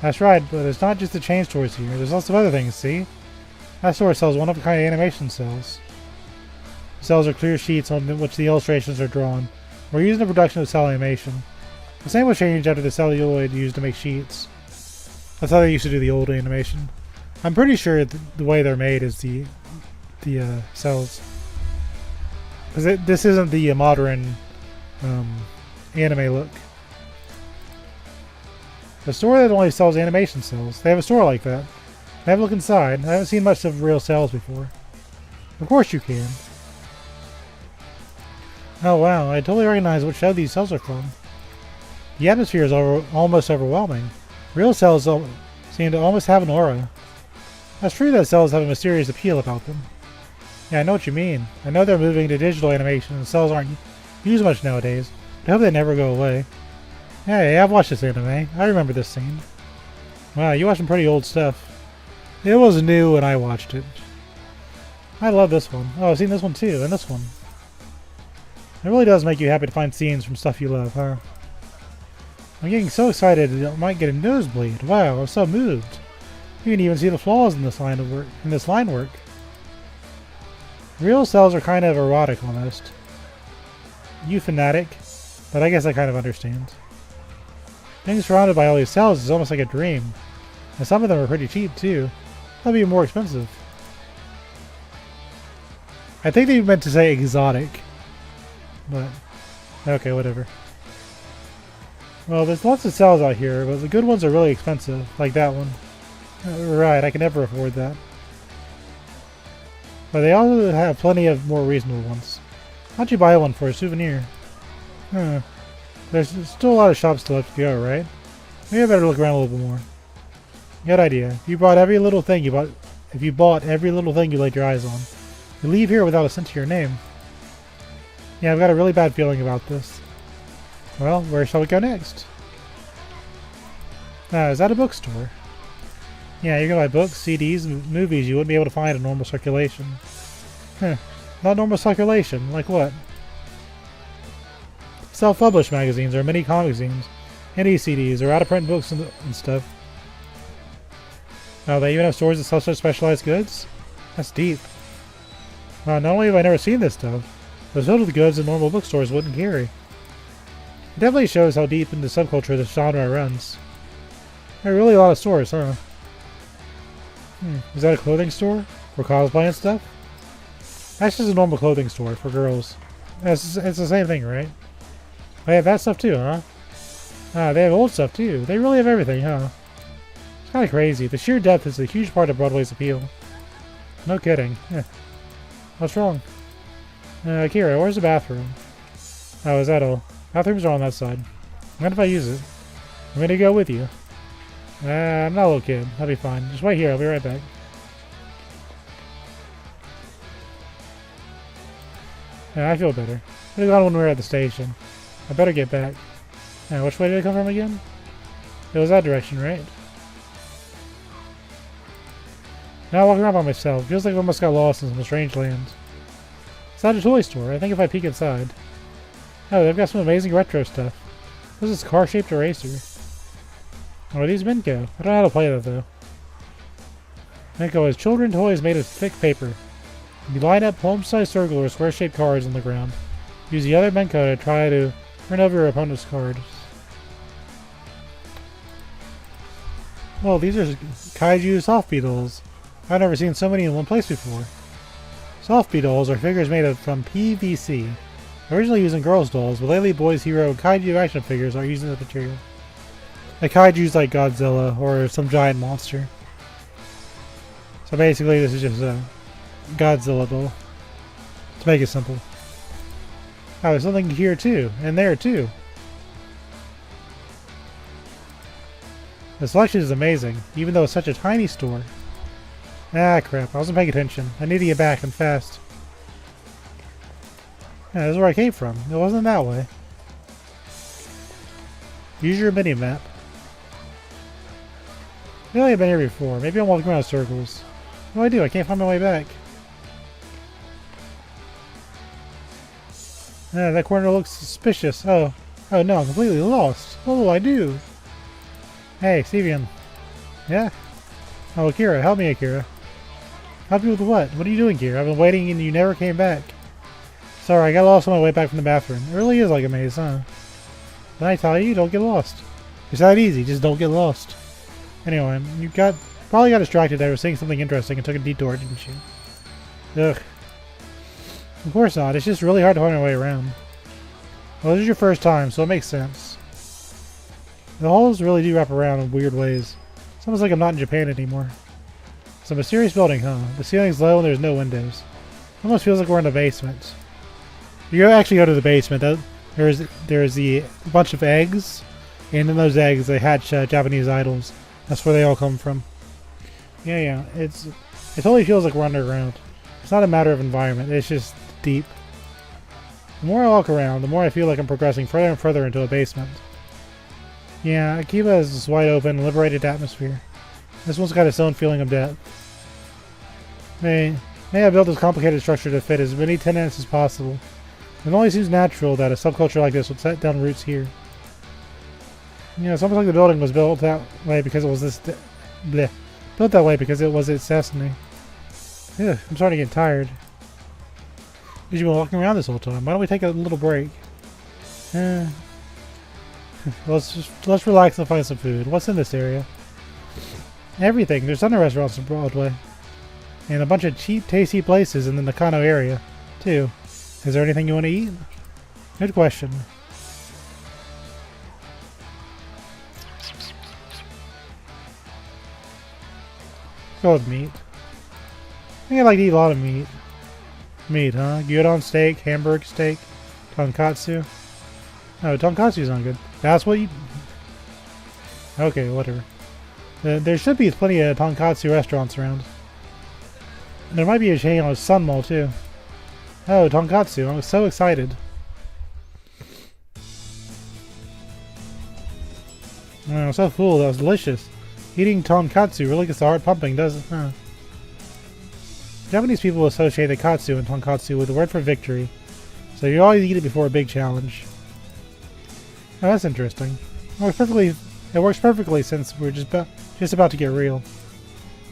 That's right, but it's not just the chain stores here, there's lots of other things, see? That store sells one-of-a-kind animation cells. The cells are clear sheets on which the illustrations are drawn. We're using the production of cell animation. The same will change after the celluloid used to make sheets. That's how they used to do the old animation. I'm pretty sure the way they're made is the cells. Because this isn't the modern anime look. The store that only sells animation cells. They have a store like that. Have a look inside. I haven't seen much of real cells before. Of course you can. Oh wow, I totally recognize which show these cells are from. The atmosphere is almost overwhelming. Real cells seem to almost have an aura. That's true that cells have a mysterious appeal about them. Yeah, I know what you mean. I know they're moving to digital animation and cells aren't used much nowadays, but I hope they never go away. Hey, I've watched this anime. I remember this scene. Wow, you watch some pretty old stuff. It was new when I watched it. I love this one. Oh, I've seen this one too, and this one. It really does make you happy to find scenes from stuff you love, huh? I'm getting so excited I might get a nosebleed. Wow, I'm so moved. You can even see the flaws in this line work. Real cells are kind of erotic almost. You fanatic, but I guess I kind of understand. Being surrounded by all these cells is almost like a dream. And some of them are pretty cheap too. They'll be more expensive. I think they meant to say exotic. But, okay, whatever. Well, there's lots of cells out here, but the good ones are really expensive, like that one. Right, I can never afford that. But they also have plenty of more reasonable ones. How'd you buy one for a souvenir? There's still a lot of shops still left to go, right? Maybe I better look around a little bit more. Good idea. If you bought every little thing you laid your eyes on, you leave here without a cent to your name. Yeah, I've got a really bad feeling about this. Well, where shall we go next? Is that a bookstore? Yeah, you can buy books, CDs, and movies you wouldn't be able to find in normal circulation. Huh. Not normal circulation? Like what? Self-published magazines or mini comic zines, indie CDs, or out-of-print books and stuff. Oh, they even have stores that sell such specialized goods? That's deep. Not only have I never seen this stuff, but it's filled with goods that normal bookstores wouldn't carry. It definitely shows how deep into subculture this genre runs. There are really a lot of stores, huh? Is that a clothing store? For cosplay and stuff? That's just a normal clothing store for girls. It's the same thing, right? They have that stuff too, huh? They have old stuff too. They really have everything, huh? It's kind of crazy. The sheer depth is a huge part of Broadway's appeal. No kidding. What's wrong? Kira, where's the bathroom? Oh, is that all? Bathrooms are on that side. What if I use it? I'm gonna go with you. I'm not a little kid. I'll be fine. Just wait here. I'll be right back. I feel better. I got when we were at the station. I better get back. Which way did it come from again? It was that direction, right? Now walking around by myself. Feels like I almost got lost in some strange land. It's not a toy store. I think if I peek inside. Oh, they've got some amazing retro stuff. This is a car-shaped eraser. Where these men go? I don't know how to play that though. Minko has children toys made of thick paper. You line up home-sized circular or square-shaped cards on the ground. Use the other Minko to try to turn over your opponent's cards. Well, these are Kaiju Softbee dolls. I've never seen so many in one place before. Softbee dolls are figures made from PVC. Originally used in girls' dolls, but lately boys' hero and Kaiju action figures are using this material. A Kaiju's like Godzilla or some giant monster. So basically this is just a Godzilla doll. To make it simple. Oh, there's something here too, and there too. The selection is amazing, even though it's such a tiny store. Ah, crap, I wasn't paying attention. I need to get back and fast. Yeah, this is where I came from. It wasn't that way. Use your mini-map. I feel like I've been here before. Maybe I'm walking around in circles. What do I do? I can't find my way back. That corner looks suspicious. Oh no, I'm completely lost. What will I do? Hey, Stevian. Yeah? Oh, Akira, help me, Akira. Help you with what? What are you doing here? I've been waiting and you never came back. Sorry, I got lost on my way back from the bathroom. It really is like a maze, huh? Did I tell you? Don't get lost. It's that easy, just don't get lost. Anyway, you probably got distracted there was seeing something interesting and took a detour, didn't you? Ugh. Of course not, it's just really hard to find my way around. Well, this is your first time, so it makes sense. The halls really do wrap around in weird ways. It's almost like I'm not in Japan anymore. It's a mysterious building, huh? The ceiling's low and there's no windows. It almost feels like we're in a basement. You actually go to the basement. There's the bunch of eggs, and in those eggs they hatch Japanese idols. That's where they all come from. Yeah. It totally feels like we're underground. It's not a matter of environment. It's just deep. The more I walk around, the more I feel like I'm progressing further and further into a basement. Yeah, Akiba has this wide open, liberated atmosphere. This one's got its own feeling of depth. May I built this complicated structure to fit as many tenants as possible. It only seems natural that a subculture like this would set down roots here. You know, it's almost like the building was built that way because it was built that way because it was its destiny. Ugh, I'm starting to get tired. You've been walking around this whole time. Why don't we take a little break? Let's relax and find some food. What's in this area? Everything. There's other restaurants in Broadway. And a bunch of cheap, tasty places in the Nakano area, too. Is there anything you want to eat? Good question. Go with meat. I think I'd like to eat a lot of meat. Meat, huh? Gyudon steak, hamburg steak, tonkatsu. Oh, tonkatsu's not good. That's what you... Okay, whatever. There should be plenty of tonkatsu restaurants around. There might be a chain on Sun Mall, too. Oh, tonkatsu. I'm so excited. Oh, so cool. That was delicious. Eating tonkatsu really gets the heart pumping, doesn't it? Huh. Japanese people associate the katsu and tonkatsu with the word for victory, so you always eat it before a big challenge. Oh, that's interesting. It works perfectly since we're just about to get real.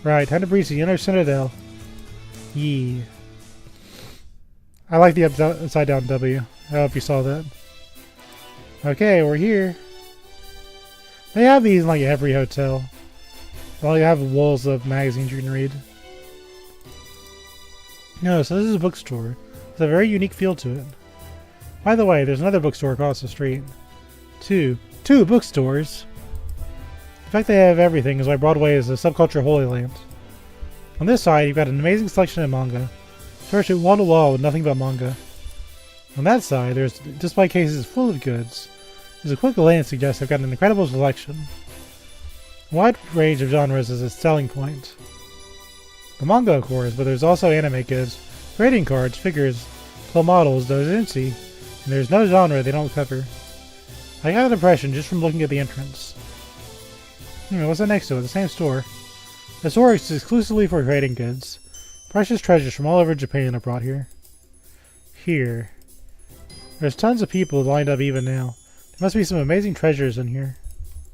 Right, time to breach the inner citadel. Yee. I like the upside down W. I don't know if you saw that. Okay, we're here. They have these in like every hotel. Well, you have walls of magazines you can read. No, so this is a bookstore. It's a very unique feel to it. By the way, there's another bookstore across the street. Two bookstores. The fact they have everything is why Broadway is a subculture holy land. On this side, you've got an amazing selection of manga. Search it wall to wall with nothing but manga. On that side, there's display cases full of goods. As a quick glance suggests, they've got an incredible selection. A wide range of genres is its selling point. The manga, of course, but there's also anime goods, trading cards, figures, play models, doujinshi, and there's no genre they don't cover. I got an impression just from looking at the entrance. What's that next to it? The same store. The store is exclusively for trading goods. Precious treasures from all over Japan are brought here. Here. There's tons of people lined up even now. There must be some amazing treasures in here.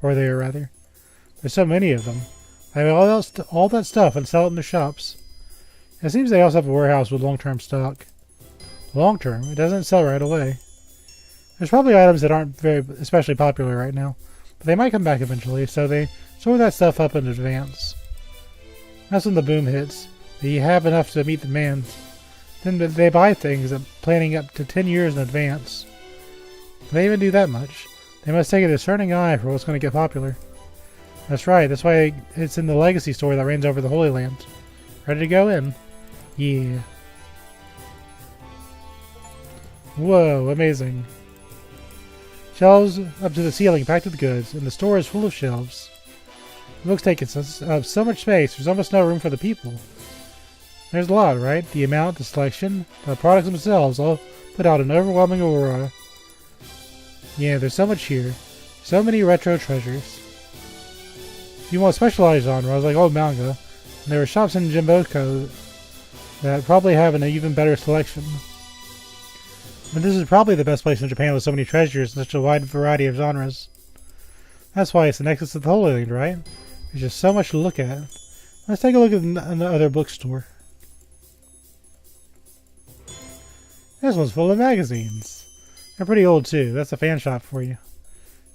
Or there, rather. There's so many of them. They have all that stuff and sell it in their shops. It seems they also have a warehouse with long-term stock. Long-term? It doesn't sell right away. There's probably items that aren't very especially popular right now. But they might come back eventually, so they store that stuff up in advance. That's when the boom hits. They have enough to meet demand. Then they buy things, planning up to 10 years in advance. If they even do that much, they must take a discerning eye for what's going to get popular. That's right, that's why it's in the legacy store that reigns over the Holy Land. Ready to go in? Yeah. Whoa, amazing. Shelves up to the ceiling packed with goods, and the store is full of shelves. The books take up so much space, there's almost no room for the people. There's a lot, right? The amount, the selection, the products themselves all put out an overwhelming aurora. Yeah, there's so much here. So many retro treasures. If you want specialized genres like old manga, there are shops in Jimboko that probably have an even better selection. But this is probably the best place in Japan with so many treasures and such a wide variety of genres. That's why it's the nexus of the Holy Land, right? There's just so much to look at. Let's take a look at another bookstore. This one's full of magazines. They're pretty old too. That's a fan shop for you.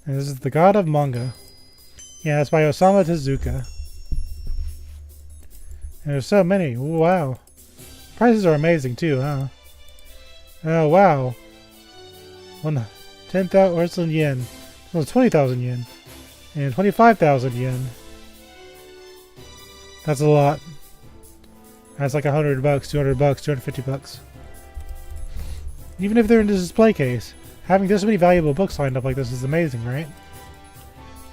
And this is The God of Manga. Yeah, that's by Osamu Tezuka. And there's so many. Ooh, wow. Prices are amazing too, huh? Oh, wow. 10,000 yen. Well, 20,000 yen. And 25,000 yen. That's a lot. That's like $100, $200, $250. Even if they're in this display case, having this many valuable books lined up like this is amazing, right?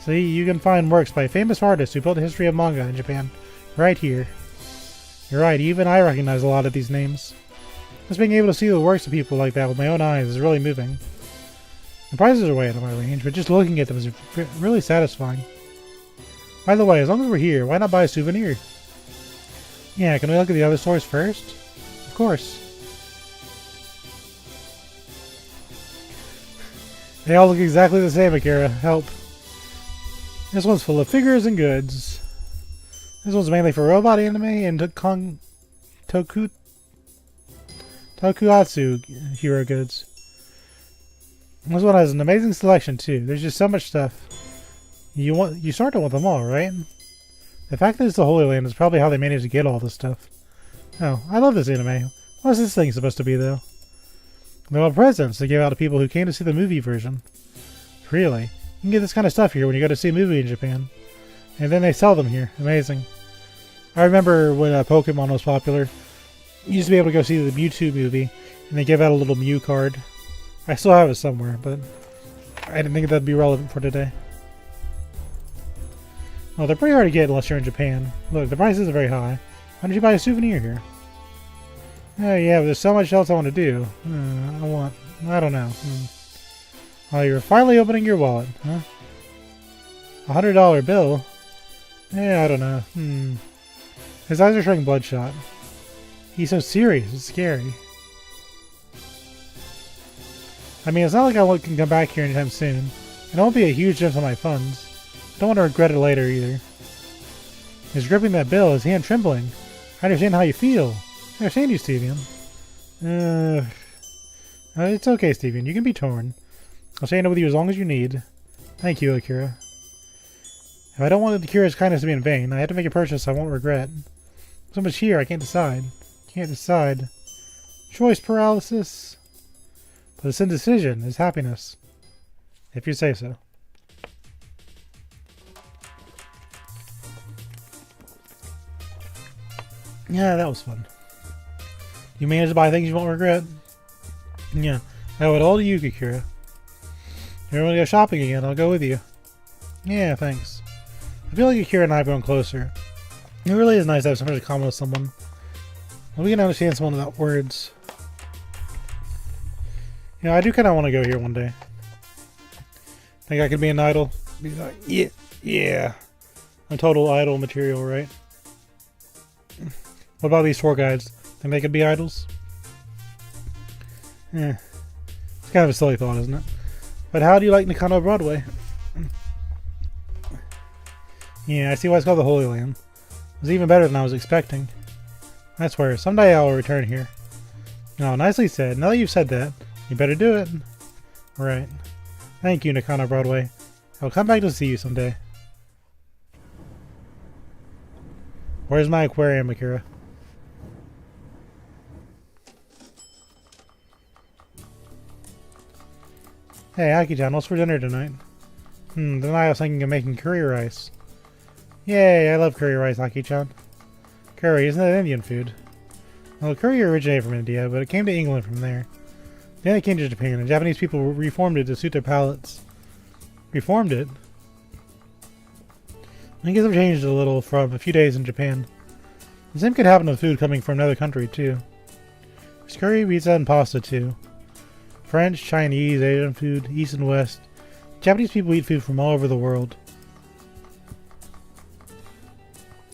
See, you can find works by famous artists who built the history of manga in Japan right here. You're right, even I recognize a lot of these names. Just being able to see the works of people like that with my own eyes is really moving. The prices are way out of my range, but just looking at them is really satisfying. By the way, as long as we're here, why not buy a souvenir? Yeah, can we look at the other stores first? Of course. They all look exactly the same, Akira. Help. This one's full of figures and goods. This one's mainly for robot anime and tokusatsu hero goods. This one has an amazing selection too. There's just so much stuff. You start to want them all, right? The fact that it's the Holy Land is probably how they managed to get all this stuff. Oh, I love this anime. What's this thing supposed to be though? They're all presents they give out to people who came to see the movie version. Really? You can get this kind of stuff here when you go to see a movie in Japan. And then they sell them here. Amazing. I remember when Pokemon was popular, you used to be able to go see the Mewtwo movie, and they give out a little Mew card. I still have it somewhere, but I didn't think that'd be relevant for today. Well, they're pretty hard to get unless you're in Japan. Look, the prices are very high. Why don't you buy a souvenir here? Oh yeah, but there's so much else I want to do. I don't know. Oh, you're finally opening your wallet, huh? $100 bill? Yeah, I don't know. His eyes are showing bloodshot. He's so serious. It's scary. I mean, it's not like I can come back here anytime soon. It won't be a huge difference on my funds. I don't want to regret it later either. He's gripping that bill, his hand trembling. I understand how you feel. I understand you, Steven. It's okay, Steven. You can be torn. I'll stay in it with you as long as you need. Thank you, Akira. If I don't want Akira's kindness to be in vain, I have to make a purchase I won't regret. So much here, I can't decide. Can't decide. Choice paralysis. But this indecision is happiness. If you say so. Yeah, that was fun. You managed to buy things you won't regret. Yeah, I owe it all to you, Akira. If you want to go shopping again, I'll go with you. Yeah, thanks. I feel like Akira and I have grown closer. It really is nice to have so much in common with someone. When we can understand someone without words. You know, I do kind of want to go here one day. Think I could be an idol? Be like, yeah. A total idol material, right? What about these tour guides? Think they could be idols? It's kind of a silly thought, isn't it? But how do you like Nakano Broadway? Yeah, I see why it's called the Holy Land. It was even better than I was expecting. I swear, someday I will return here. Oh, nicely said. Now that you've said that, you better do it. Right. Thank you, Nakano Broadway. I'll come back to see you someday. Where's my aquarium, Akira? Hey, Aki-chan, what's for dinner tonight? Tonight I was thinking of making curry rice. Yay, I love curry rice, Aki-chan. Curry, isn't that Indian food? Well, curry originated from India, but it came to England from there. Then it came to Japan, and Japanese people reformed it to suit their palates. Reformed it? I guess I've changed it a little from a few days in Japan. The same could happen with food coming from another country, too. There's curry, pizza, and pasta, too. French, Chinese, Asian food, East and West. Japanese people eat food from all over the world.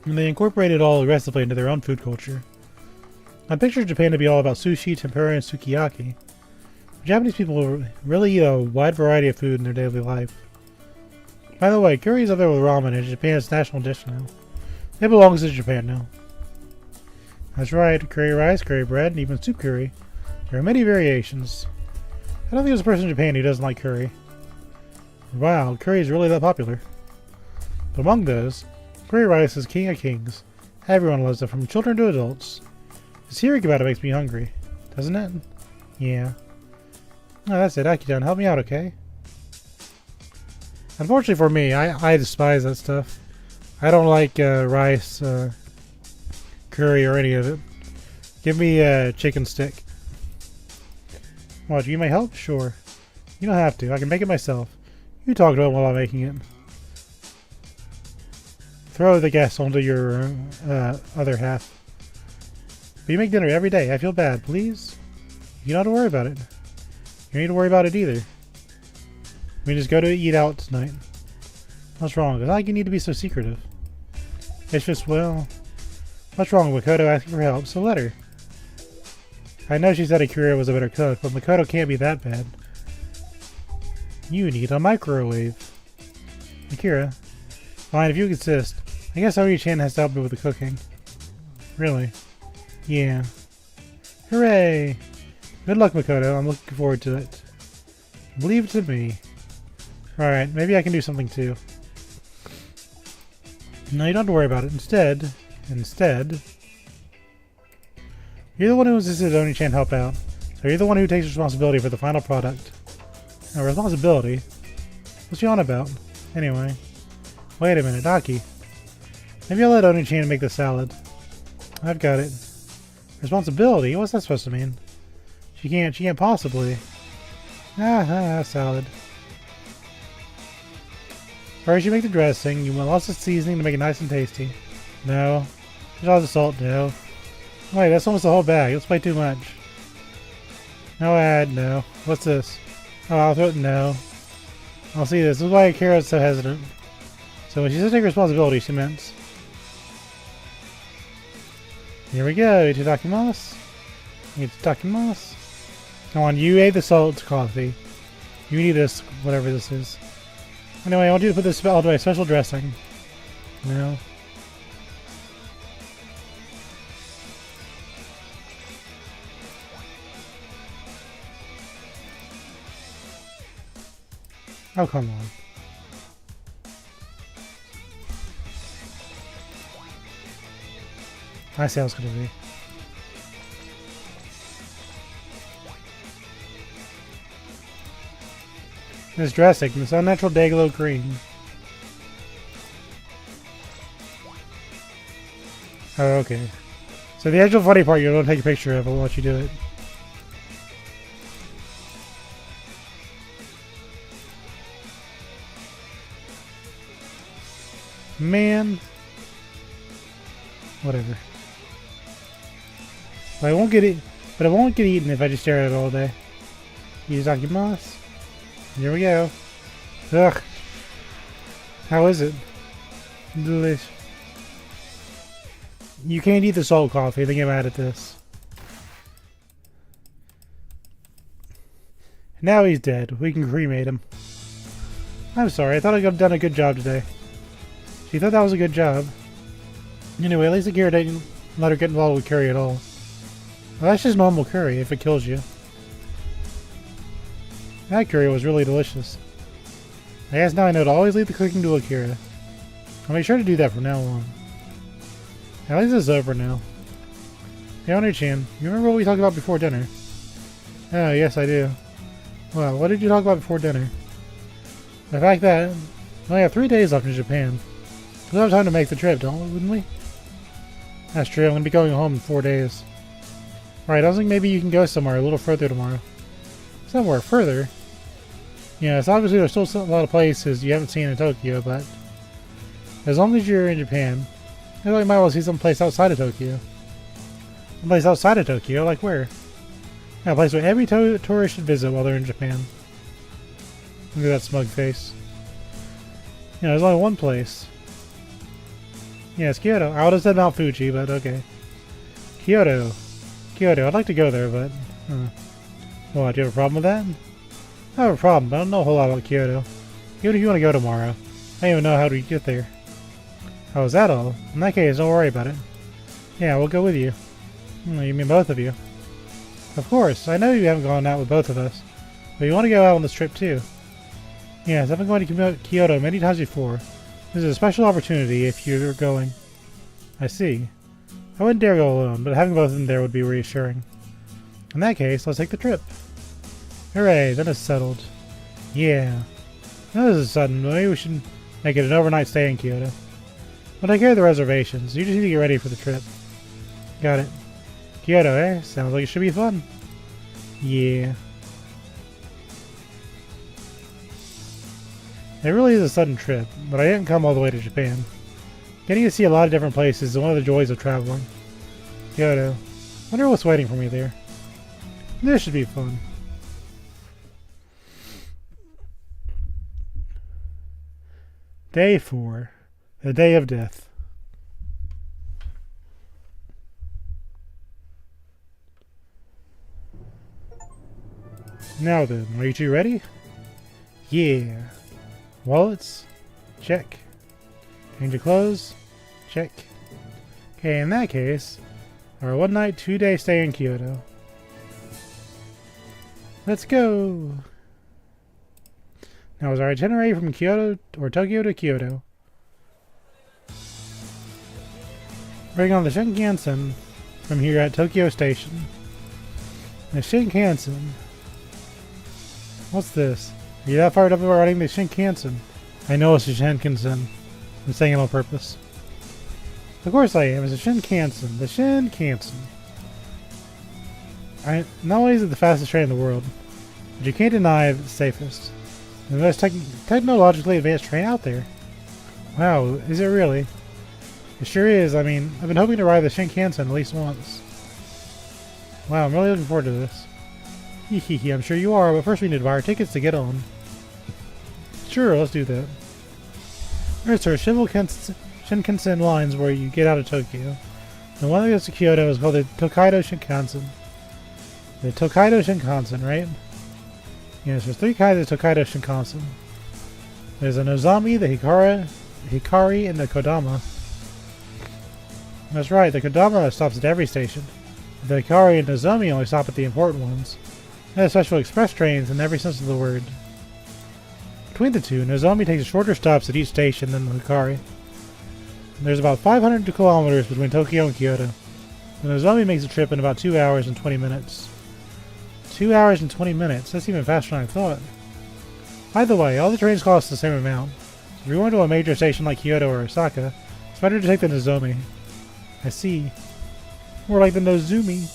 And they incorporated all the rest of the into their own food culture. I picture Japan to be all about sushi, tempura, and sukiyaki. Japanese people really eat a wide variety of food in their daily life. By the way, curry is up there with ramen and Japan's national dish now. It belongs to Japan now. That's right, curry rice, curry bread, and even soup curry. There are many variations. I don't think there's a person in Japan who doesn't like curry. Wow, curry is really that popular. But among those, curry rice is king of kings. Everyone loves it, from children to adults. Just hearing about it makes me hungry, doesn't it? Yeah. Oh, that's it, Aki-chan, help me out, okay? Unfortunately for me, I despise that stuff. I don't like rice, curry, or any of it. Give me a chicken stick. What, you may help? Sure. You don't have to, I can make it myself. You talk to it while I'm making it. Throw the gas onto your other half. But you make dinner every day. I feel bad. Please? You don't have to worry about it. You don't need to worry about it either. We just go to eat out tonight. What's wrong? It's not like you need to be so secretive. It's just, well... What's wrong with Makoto asking for help? So let her. I know she said Akira was a better cook, but Makoto can't be that bad. You need a microwave. Akira. Fine, if you insist. I guess Oni-chan has to help me with the cooking. Really? Yeah. Hooray! Good luck, Makoto. I'm looking forward to it. Leave it to me. Alright, maybe I can do something too. No, you don't have to worry about it. Instead, you're the one who insisted Oni-chan help out. So you're the one who takes responsibility for the final product. Now, responsibility? What's she on about? Anyway. Wait a minute, Aki. Maybe I'll let Oni-chan make the salad. I've got it. Responsibility? What's that supposed to mean? She can't possibly. Salad. First you make the dressing, you want lots of seasoning to make it nice and tasty. No. There's all the salt, no. Wait, that's almost the whole bag. That's way too much. No add, no. What's this? Oh, I'll throw it, no. I'll see this. This is why Akira's so hesitant. So when she says take responsibility, she meant... Here we go, itadakimasu. Itadakimasu. Come on, you ate the salt coffee. You need this, whatever this is. Anyway, I want you to put this all away, special dressing. No. Oh, come on. I see how it's gonna be. This dressing, this unnatural dayglow green. Oh, okay. So the actual funny part, you don't take a picture of it, I'll let you do it. Man. Whatever. But I won't get it. But it won't get eaten if I just stare at it all day. Itadakimasu. Here we go. Ugh. How is it? Delish. You can't eat the salt coffee. They get mad at this. Now he's dead. We can cremate him. I'm sorry. I thought I'd done a good job today. She thought that was a good job. Anyway, at least Akira didn't let her get involved with curry at all. Well, that's just normal curry if it kills you. That curry was really delicious. I guess now I know to always leave the cooking to Akira. I'll make sure to do that from now on. At least it's over now. Hey, Onu-chan, you remember what we talked about before dinner? Oh, yes I do. Well, what did you talk about before dinner? The fact that we only have 3 days left in Japan. We'll have time to make the trip, wouldn't we? That's true, I'm going to be going home in 4 days. Alright, I was thinking maybe you can go somewhere a little further tomorrow. Somewhere further? Yeah, it's obviously there's still a lot of places you haven't seen in Tokyo, but as long as you're in Japan, I really might well see some place outside of Tokyo. Some place outside of Tokyo? Like where? Yeah, a place where every tourist should visit while they're in Japan. Look at that smug face. Yeah, there's only one place. Yeah, it's Kyoto. I would have said Mount Fuji, but okay. Kyoto. Kyoto. I'd like to go there, but... What, do you have a problem with that? I have a problem, but I don't know a whole lot about Kyoto. Even if you want to go tomorrow, I don't even know how to get there. Oh, is that all? In that case, don't worry about it. Yeah, we'll go with you. You mean both of you? Of course, I know you haven't gone out with both of us, but you want to go out on this trip too. Yes, I've been going to Kyoto many times before. This is a special opportunity if you're going. I see. I wouldn't dare go alone, but having both of them there would be reassuring. In that case, let's take the trip. Hooray, then it's settled. Yeah. Now this is sudden, but maybe we should make it an overnight stay in Kyoto. We'll take care of the reservations. You just need to get ready for the trip. Got it. Kyoto, eh? Sounds like it should be fun. Yeah. It really is a sudden trip, but I didn't come all the way to Japan. Getting to see a lot of different places is one of the joys of traveling. Kyoto. Wonder what's waiting for me there. This should be fun. Day 4. The Day of Death. Now then, are you two ready? Yeah. Wallets? Check. Change of clothes? Check. Okay, in that case, our 1 night, 2 day stay in Kyoto. Let's go! Now is our itinerary from Kyoto or Tokyo to Kyoto. Bring on the Shinkansen from here at Tokyo Station. The Shinkansen. What's this? Are you that fired up about riding the Shinkansen? I know it's a Shinkansen. I'm saying it on purpose. Of course I am. It's a Shinkansen. The Shinkansen. Not only is it the fastest train in the world, but you can't deny it's the safest. The most technologically advanced train out there. Wow, is it really? It sure is. I mean, I've been hoping to ride the Shinkansen at least once. Wow, I'm really looking forward to this. Hehehe, I'm sure you are, but first we need to buy our tickets to get on. Sure, let's do that. There are Shinkansen lines where you get out of Tokyo. The one that goes to Kyoto is called the Tokaido Shinkansen. The Tokaido Shinkansen, right? Yes, there's 3 kinds of Tokaido Shinkansen. There's the Nozomi, the Hikari, and the Kodama. That's right, the Kodama stops at every station. The Hikari and Nozomi only stop at the important ones. They have special express trains in every sense of the word. Between the two, Nozomi takes shorter stops at each station than the Hikari. There's about 500 kilometers between Tokyo and Kyoto. The Nozomi makes the trip in about 2 hours and 20 minutes. 2 hours and 20 minutes? That's even faster than I thought. Either way, all the trains cost the same amount. If you're going to a major station like Kyoto or Osaka, it's better to take the Nozomi. I see. More like the Nozumi.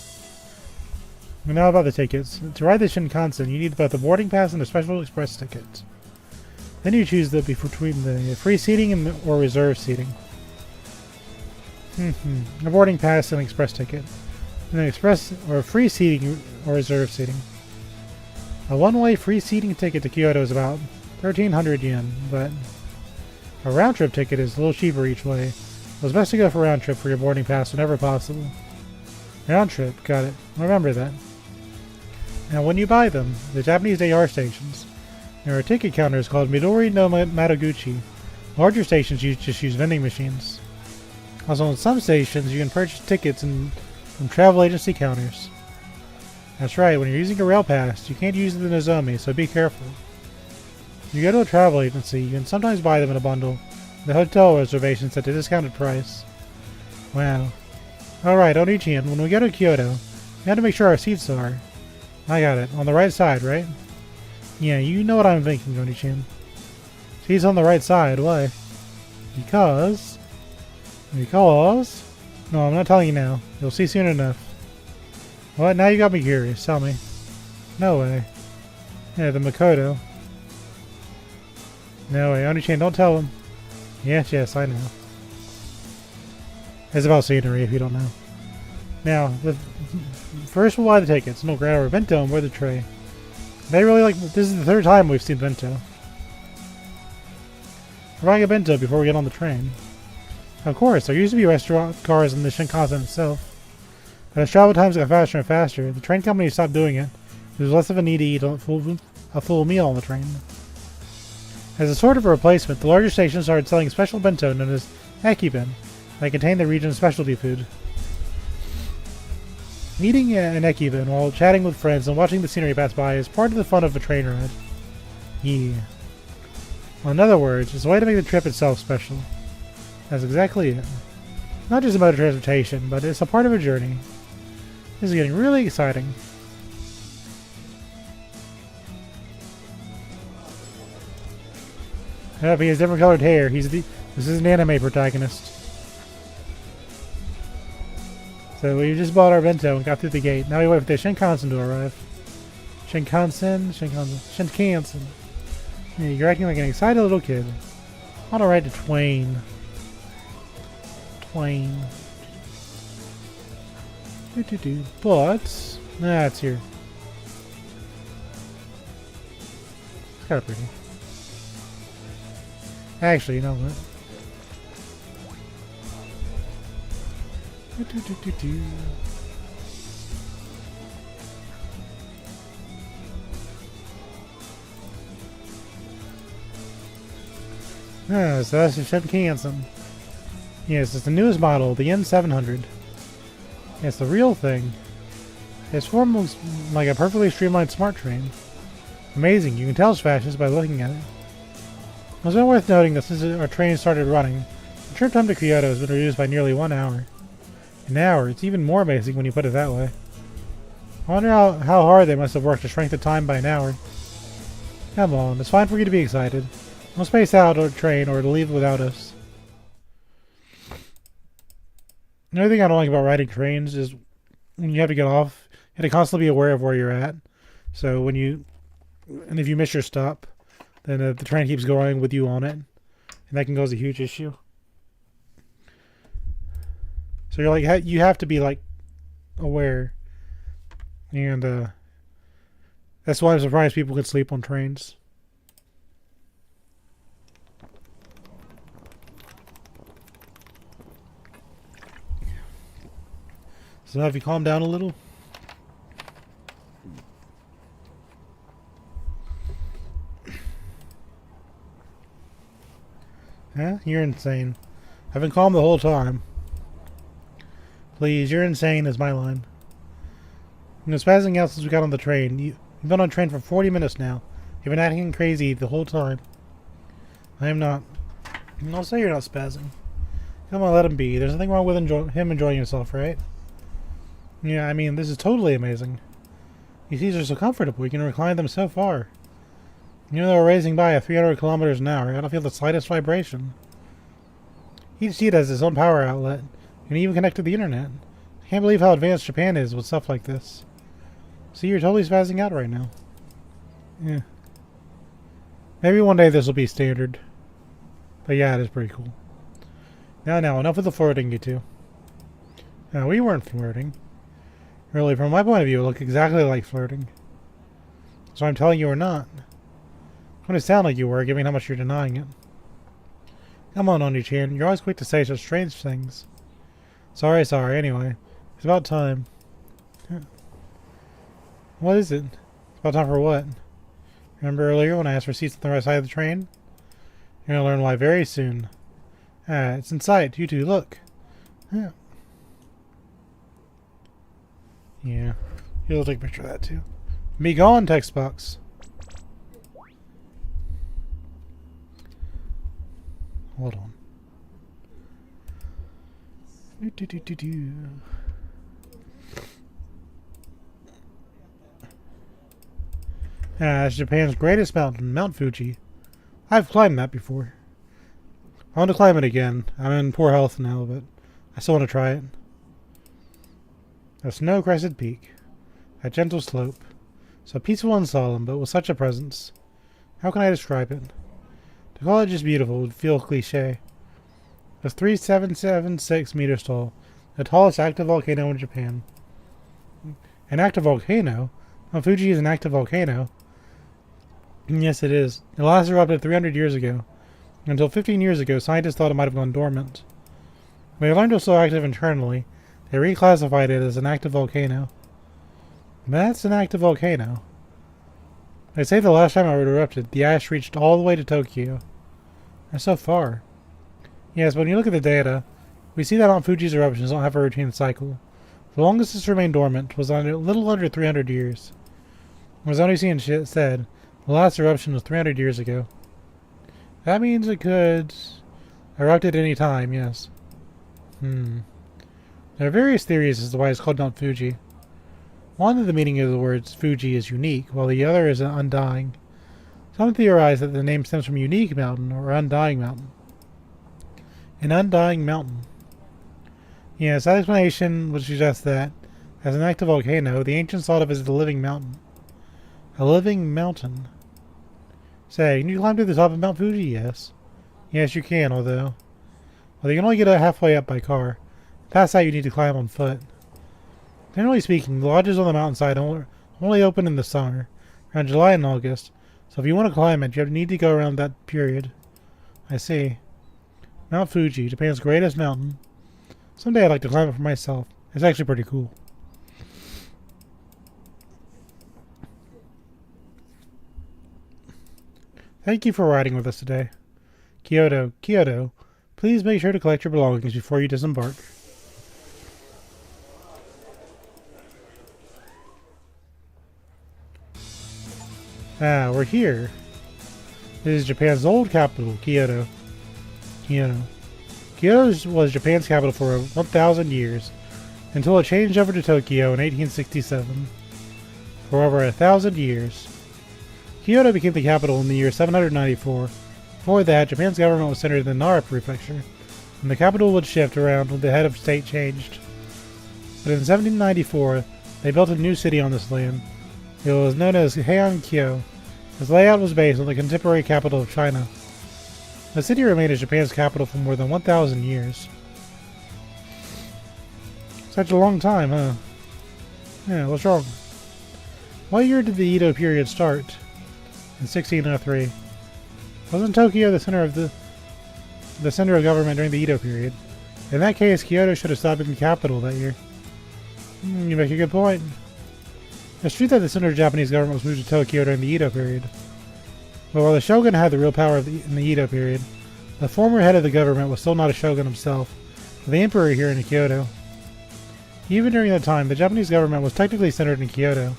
And now about the tickets. To ride the Shinkansen, you need both a boarding pass and a special express ticket. Then you choose between the free seating or reserve seating. A boarding pass and an express ticket. And an express or free seating or reserve seating. A one-way free seating ticket to Kyoto is about 1,300 yen, but a round-trip ticket is a little cheaper each way. So it's best to go for round-trip for your boarding pass whenever possible. Round-trip, got it. Remember that. Now when you buy them, the Japanese AR stations, there are ticket counters called Midori no Madoguchi. Larger stations just use vending machines. Also on some stations you can purchase tickets from travel agency counters. That's right, when you're using a rail pass, you can't use the Nozomi, so be careful. If you go to a travel agency, you can sometimes buy them in a bundle. The hotel reservations at a discounted price. Wow. Alright, Oni-chan, when we go to Kyoto, we have to make sure our seats are... I got it. On the right side, right? Yeah, you know what I'm thinking, Oni-chan. Seats on the right side, why? Because... No, I'm not telling you now. You'll see soon enough. What? Now you got me curious. Tell me. No way. Yeah, the Makoto. No way. Oni-chan, don't tell him. Yes, I know. It's about scenery if you don't know. Now, first we'll buy the tickets. No, grab our bento and wear the tray. They really like... This is the 3rd time we've seen bento. We're buying a bento before we get on the train. Of course, there used to be restaurant cars in the Shinkansen itself. But as travel times got faster and faster, the train company stopped doing it. There was less of a need to eat a full meal on the train. As a sort of a replacement, the larger stations started selling special bento known as Ekiben. They contain the region's specialty food. Eating an Ekiben while chatting with friends and watching the scenery pass by is part of the fun of a train ride. Yeah. Well, in other words, it's a way to make the trip itself special. That's exactly it. Not just a mode of transportation, but it's a part of a journey. This is getting really exciting. Yep, he has different colored hair. This is an anime protagonist. So we just bought our bento and got through the gate. Now we wait for the Shinkansen to arrive. Shinkansen. Yeah, you're acting like an excited little kid. I want to ride to Twain. But it's here. It's kind of pretty. Actually, you know what? So that's the Shinkansen. Yes, it's the newest model, the N700. It's the real thing. It's formed like a perfectly streamlined smart train. Amazing, you can tell it's fast just by looking at it. It's been worth noting that since our train started running, the trip time to Kyoto has been reduced by nearly 1 hour. An hour? It's even more amazing when you put it that way. I wonder how hard they must have worked to shrink the time by an hour. Come on, it's fine for you to be excited. Don't space out our train or to leave without us. Another thing I don't like about riding trains is when you have to get off, you have to constantly be aware of where you're at. So if you miss your stop, then the train keeps going with you on it, and that can cause a huge issue. So you have to be like aware, and that's why I'm surprised people can sleep on trains. So have you calmed down a little? Huh? You're insane. I've been calm the whole time. Please, you're insane is my line. You've been spazzing out since we got on the train. You've been on the train for 40 minutes now. You've been acting crazy the whole time. I am not. I'll say you're not spazzing. Come on, let him be. There's nothing wrong with him enjoying himself, right? Yeah, I mean, this is totally amazing. These seats are so comfortable. You can recline them so far. Even though we're racing by at 300 kilometers an hour, I don't feel the slightest vibration. Each seat has its own power outlet. You can even connect to the internet. I can't believe how advanced Japan is with stuff like this. See, you're totally spazzing out right now. Yeah. Maybe one day this will be standard. But yeah, it is pretty cool. Now, enough of the flirting, you two. No, we weren't flirting. Really, from my point of view, it looked exactly like flirting. So I'm telling you we're not. It would sound like you were, given how much you're denying it. Come on, Oni-chan. You're always quick to say such strange things. Sorry. Anyway, it's about time. What is it? It's about time for what? Remember earlier when I asked for seats on the right side of the train? You're going to learn why very soon. Ah, it's in sight. You two, look. Yeah. Yeah. You'll take a picture of that too. Be gone, text box. Hold on. That's Japan's greatest mountain, Mount Fuji. I've climbed that before. I want to climb it again. I'm in poor health now, but I still want to try it. A snow-crested peak. A gentle slope. So peaceful and solemn, but with such a presence. How can I describe it? To call it just beautiful would feel cliché. It's 3,776 meters tall. The tallest active volcano in Japan. An active volcano? Mount Fuji is an active volcano. Yes, it is. It last erupted 300 years ago. Until 15 years ago, scientists thought it might have gone dormant. When they learned it was so active internally, they reclassified it as an active volcano. That's an active volcano. They say the last time it erupted, the ash reached all the way to Tokyo. That's so far. Yes, but when you look at the data, we see that Mount Fuji's eruptions don't have a routine cycle. The longest it's remained dormant was a little under 300 years. As Oni-chan said, the last eruption was 300 years ago. That means it could erupt at any time, yes. There are various theories as to why it's called Mount Fuji. One of the meaning of the words Fuji is unique, while the other is undying. Some theorize that the name stems from unique mountain or undying mountain. An undying mountain. Yes, that explanation would suggest that, as an active volcano, the ancients thought of it as a living mountain. A living mountain. Say, can you climb to the top of Mount Fuji? Yes. Yes, you can, although... Well, you can only get halfway up by car. Past that, you need to climb on foot. Generally speaking, the lodges on the mountainside only open in the summer, around July and August, so if you want to climb it, you need to go around that period. I see. Mount Fuji, Japan's greatest mountain. Someday I'd like to climb it for myself. It's actually pretty cool. Thank you for riding with us today. Kyoto, please make sure to collect your belongings before you disembark. Ah, we're here. This is Japan's old capital, Kyoto. Kyoto was Japan's capital for 1,000 years, until it changed over to Tokyo in 1867. For over 1,000 years. Kyoto became the capital in the year 794. Before that, Japan's government was centered in the Nara prefecture, and the capital would shift around when the head of state changed. But in 1794, they built a new city on this land. It was known as Heian-kyo. Its layout was based on the contemporary capital of China. The city remained as Japan's capital for more than 1,000 years. Such a long time, huh? Yeah, what's wrong? What year did the Edo period start? In 1603. Wasn't Tokyo the center of government during the Edo period? In that case, Kyoto should have stopped being the capital that year. You make a good point. It's true that the center of the Japanese government was moved to Tokyo during the Edo period. But while the shogun had the real power in the Edo period, the former head of the government was still not a shogun himself, but the emperor here in Kyoto. Even during that time, the Japanese government was technically centered in Kyoto.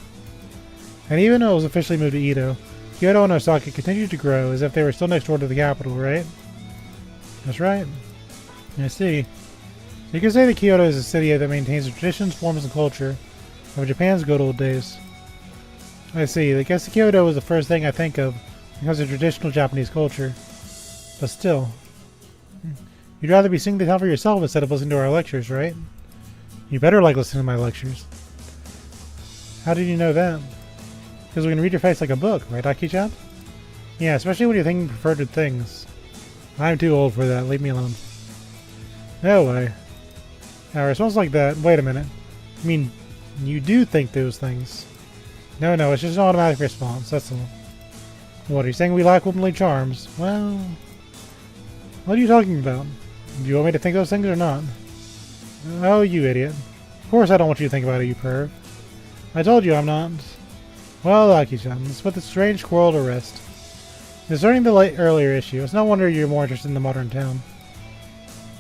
And even though it was officially moved to Edo, Kyoto and Osaka continued to grow as if they were still next door to the capital, right? That's right. I see. So you can say that Kyoto is a city that maintains the traditions, forms, and culture of Japan's good old days. I see. I guess Kyoto is the first thing I think of when it comes to traditional Japanese culture. But still. You'd rather be singing the town for yourself instead of listening to our lectures, right? You better like listening to my lectures. How did you know that? Because we can read your face like a book, right, Aki-chan? Yeah, especially when you're thinking perverted things. I'm too old for that. Leave me alone. No way. Now, response like that. Wait a minute. I mean, you do think those things. No, it's just an automatic response. That's all. What, are you saying we lack womanly charms? Well... What are you talking about? Do you want me to think those things or not? Oh, you idiot. Of course I don't want you to think about it, you perv. I told you I'm not. Well, Aki-chan, let's put the strange quarrel to rest. Concerning the earlier issue, it's no wonder you're more interested in the modern town.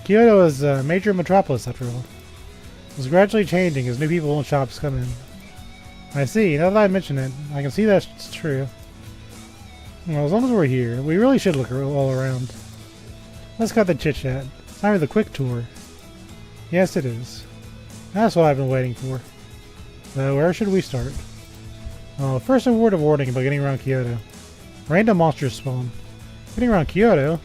Kyoto is a major metropolis, after all. It's gradually changing as new people and shops come in. I see. Now that I mention it, I can see that's true. Well, as long as we're here, we really should look all around. Let's cut the chit-chat. Time for the quick tour. Yes, it is. That's what I've been waiting for. So, where should we start? First a word of warning about getting around Kyoto. Random monsters spawn. Getting around Kyoto?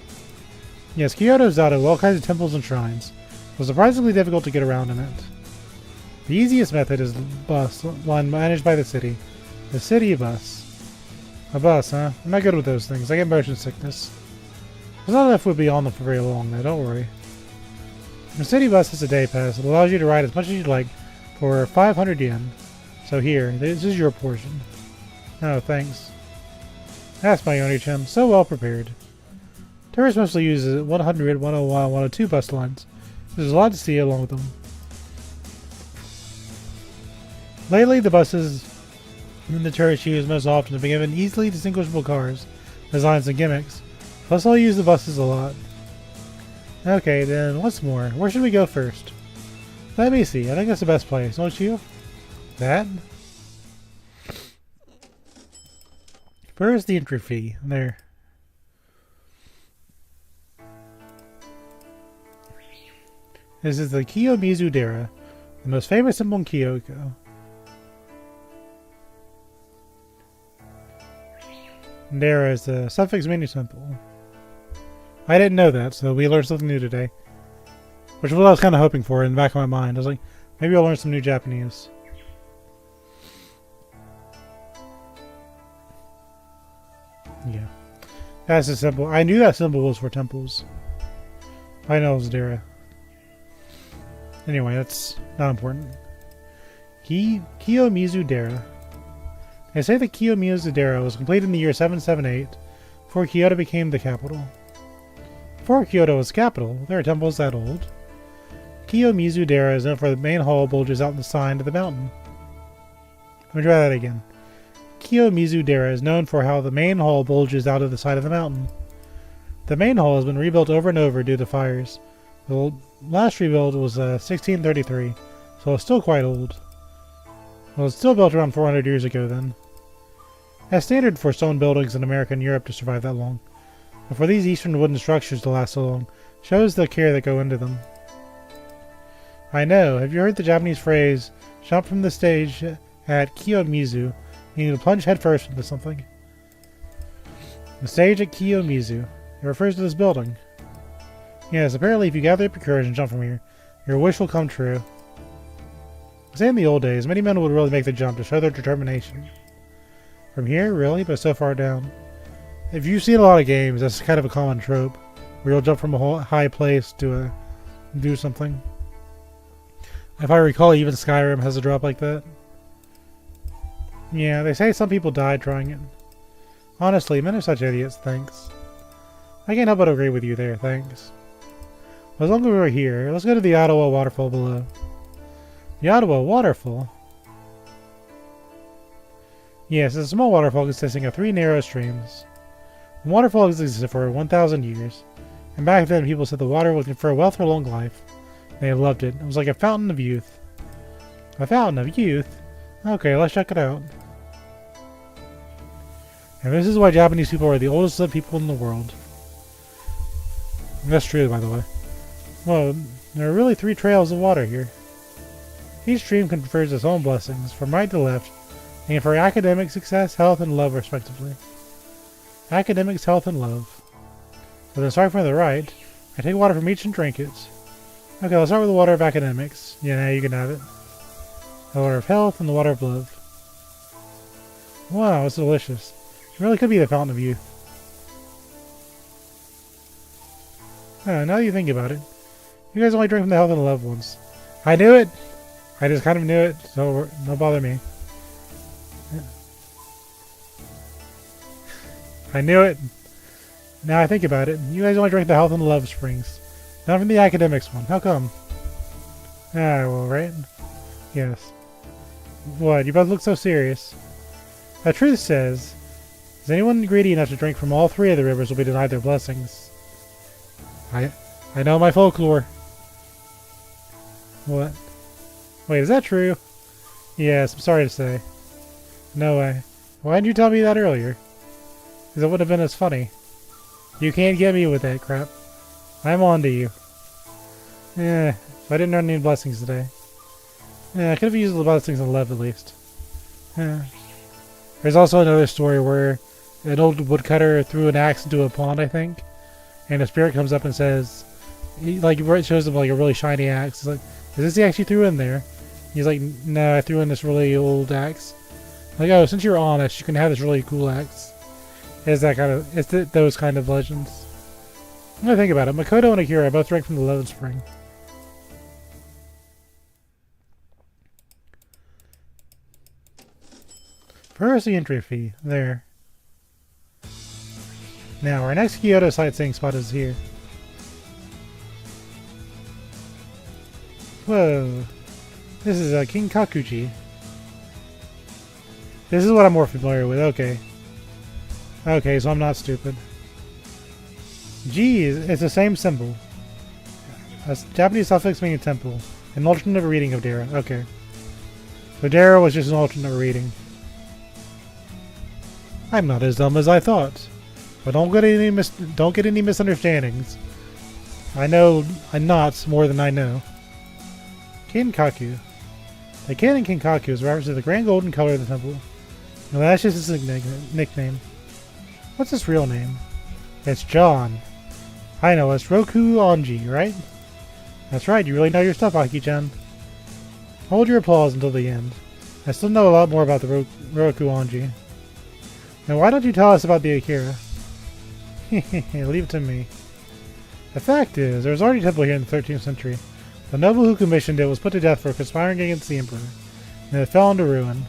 Yes, Kyoto is dotted with all kinds of temples and shrines. It was surprisingly difficult to get around in it. The easiest method is the bus line managed by the city. The city bus. A bus, huh? I'm not good with those things. I get motion sickness. There's not enough would be on them for very long, though. Don't worry. The city bus has a day pass. It allows you to ride as much as you'd like for 500 yen. So here, this is your portion. Oh, thanks. That's my Oni-chan. So well prepared. Tourists mostly use 100, 101, 102 bus lines. There's a lot to see along with them. Lately, the buses the tourists use most often have been given easily distinguishable cars, designs, and gimmicks. Plus, I'll use the buses a lot. Okay, then, what's more? Where should we go first? Let me see. I think that's the best place, don't you? That? Where's the entry fee? There. This is the Kiyomizu Dera, the most famous temple in Kyoko. Dera is the suffix meaning temple. I didn't know that, so we learned something new today. Which is what I was kind of hoping for in the back of my mind. I was like, maybe I'll learn some new Japanese. Yeah. That's a symbol. I knew that symbol was for temples. I know it was Dera. Anyway, that's not important. Kiyomizu Dera. They say that Kiyomizu Dera was completed in the year 778, before Kyoto became the capital. Before Kyoto was capital, there are temples that old. Kiyomizu Dera is known for the main hall bulges out in the side of the mountain. Let me try that again. Kiyomizu Dera is known for how the main hall bulges out of the side of the mountain. The main hall has been rebuilt over and over due to fires. The last rebuild was 1633, so it's still quite old. Well, it's still built around 400 years ago then. As standard for stone buildings in America and Europe to survive that long, but for these eastern wooden structures to last so long, shows the care that go into them. I know, have you heard the Japanese phrase, jump from the stage at Kiyomizu, meaning to plunge headfirst into something? The stage at Kiyomizu. It refers to this building. Yes, apparently if you gather up your courage and jump from here, your wish will come true. Say in the old days, many men would really make the jump to show their determination. From here, really? But so far down. If you've seen a lot of games, that's kind of a common trope, where you'll jump from a high place to do something. If I recall, even Skyrim has a drop like that. Yeah, they say some people died trying it. Honestly, men are such idiots, thanks. I can't help but agree with you there, thanks. As long as we're here, let's go to the Ottawa waterfall below. The Ottawa Waterfall. Yes, it's a small waterfall consisting of 3 narrow streams. The waterfall has existed for 1,000 years, and back then people said the water would confer wealth or long life. They loved it. It was like a fountain of youth. A fountain of youth? Okay, let's check it out. And this is why Japanese people are the oldest lived people in the world. That's true, by the way. Well, there are really 3 trails of water here. Each stream confers its own blessings, from right to left, and for academic success, health, and love, respectively. Academics, health, and love. So then, starting from the right, I take water from each and drink it. Okay, let's start with the water of academics. Yeah, now you can have it. The water of health and the water of love. Wow, it's delicious. It really could be the fountain of youth. Now that you think about it, you guys only drink from the health and love ones. I knew it! I just kind of knew it, so don't bother me. I knew it! Now I think about it, you guys only drink the health and love springs. Not from the academics one. How come? Ah, well, right? Yes. What? You both look so serious. The truth says, is anyone greedy enough to drink from all 3 of the rivers will be denied their blessings. I know my folklore. What? Wait, is that true? Yes, I'm sorry to say. No way. Why didn't you tell me that earlier? Because it would have been as funny. You can't get me with that crap. I'm on to you. Yeah, I didn't earn any blessings today. Yeah, I could have used the blessings on love at least. Yeah. There's also another story where an old woodcutter threw an axe into a pond, I think, and a spirit comes up and says, it shows him like a really shiny axe. It's like, is this the axe you threw in there? He's like, no, I threw in this really old axe. Like, oh, since you're honest, you can have this really cool axe. It's those kind of legends. I'm gonna think about it. Makoto and Akira both drank from the Love Spring. First, the entry fee. There. Now, our next Kyoto sightseeing spot is here. Whoa. This is Kinkakuji. This is what I'm more familiar with. Okay. Okay, so I'm not stupid. G is the same symbol. A Japanese suffix meaning temple. An alternate reading of Dara. Okay. So Dara was just an alternate reading. I'm not as dumb as I thought. But don't get any misunderstandings. I know I'm not more than I know. Kinkaku. The kin in Kinkaku is reference to the grand golden color of the temple. No, that's just his nickname. What's his real name? It's John. I know, it's Roku Onji, right? That's right, you really know your stuff, Aki-chan. Hold your applause until the end. I still know a lot more about the Roku Onji. Now why don't you tell us about the Akira? Leave it to me. The fact is, there was already a temple here in the 13th century. The noble who commissioned it was put to death for conspiring against the emperor, and it fell into ruin.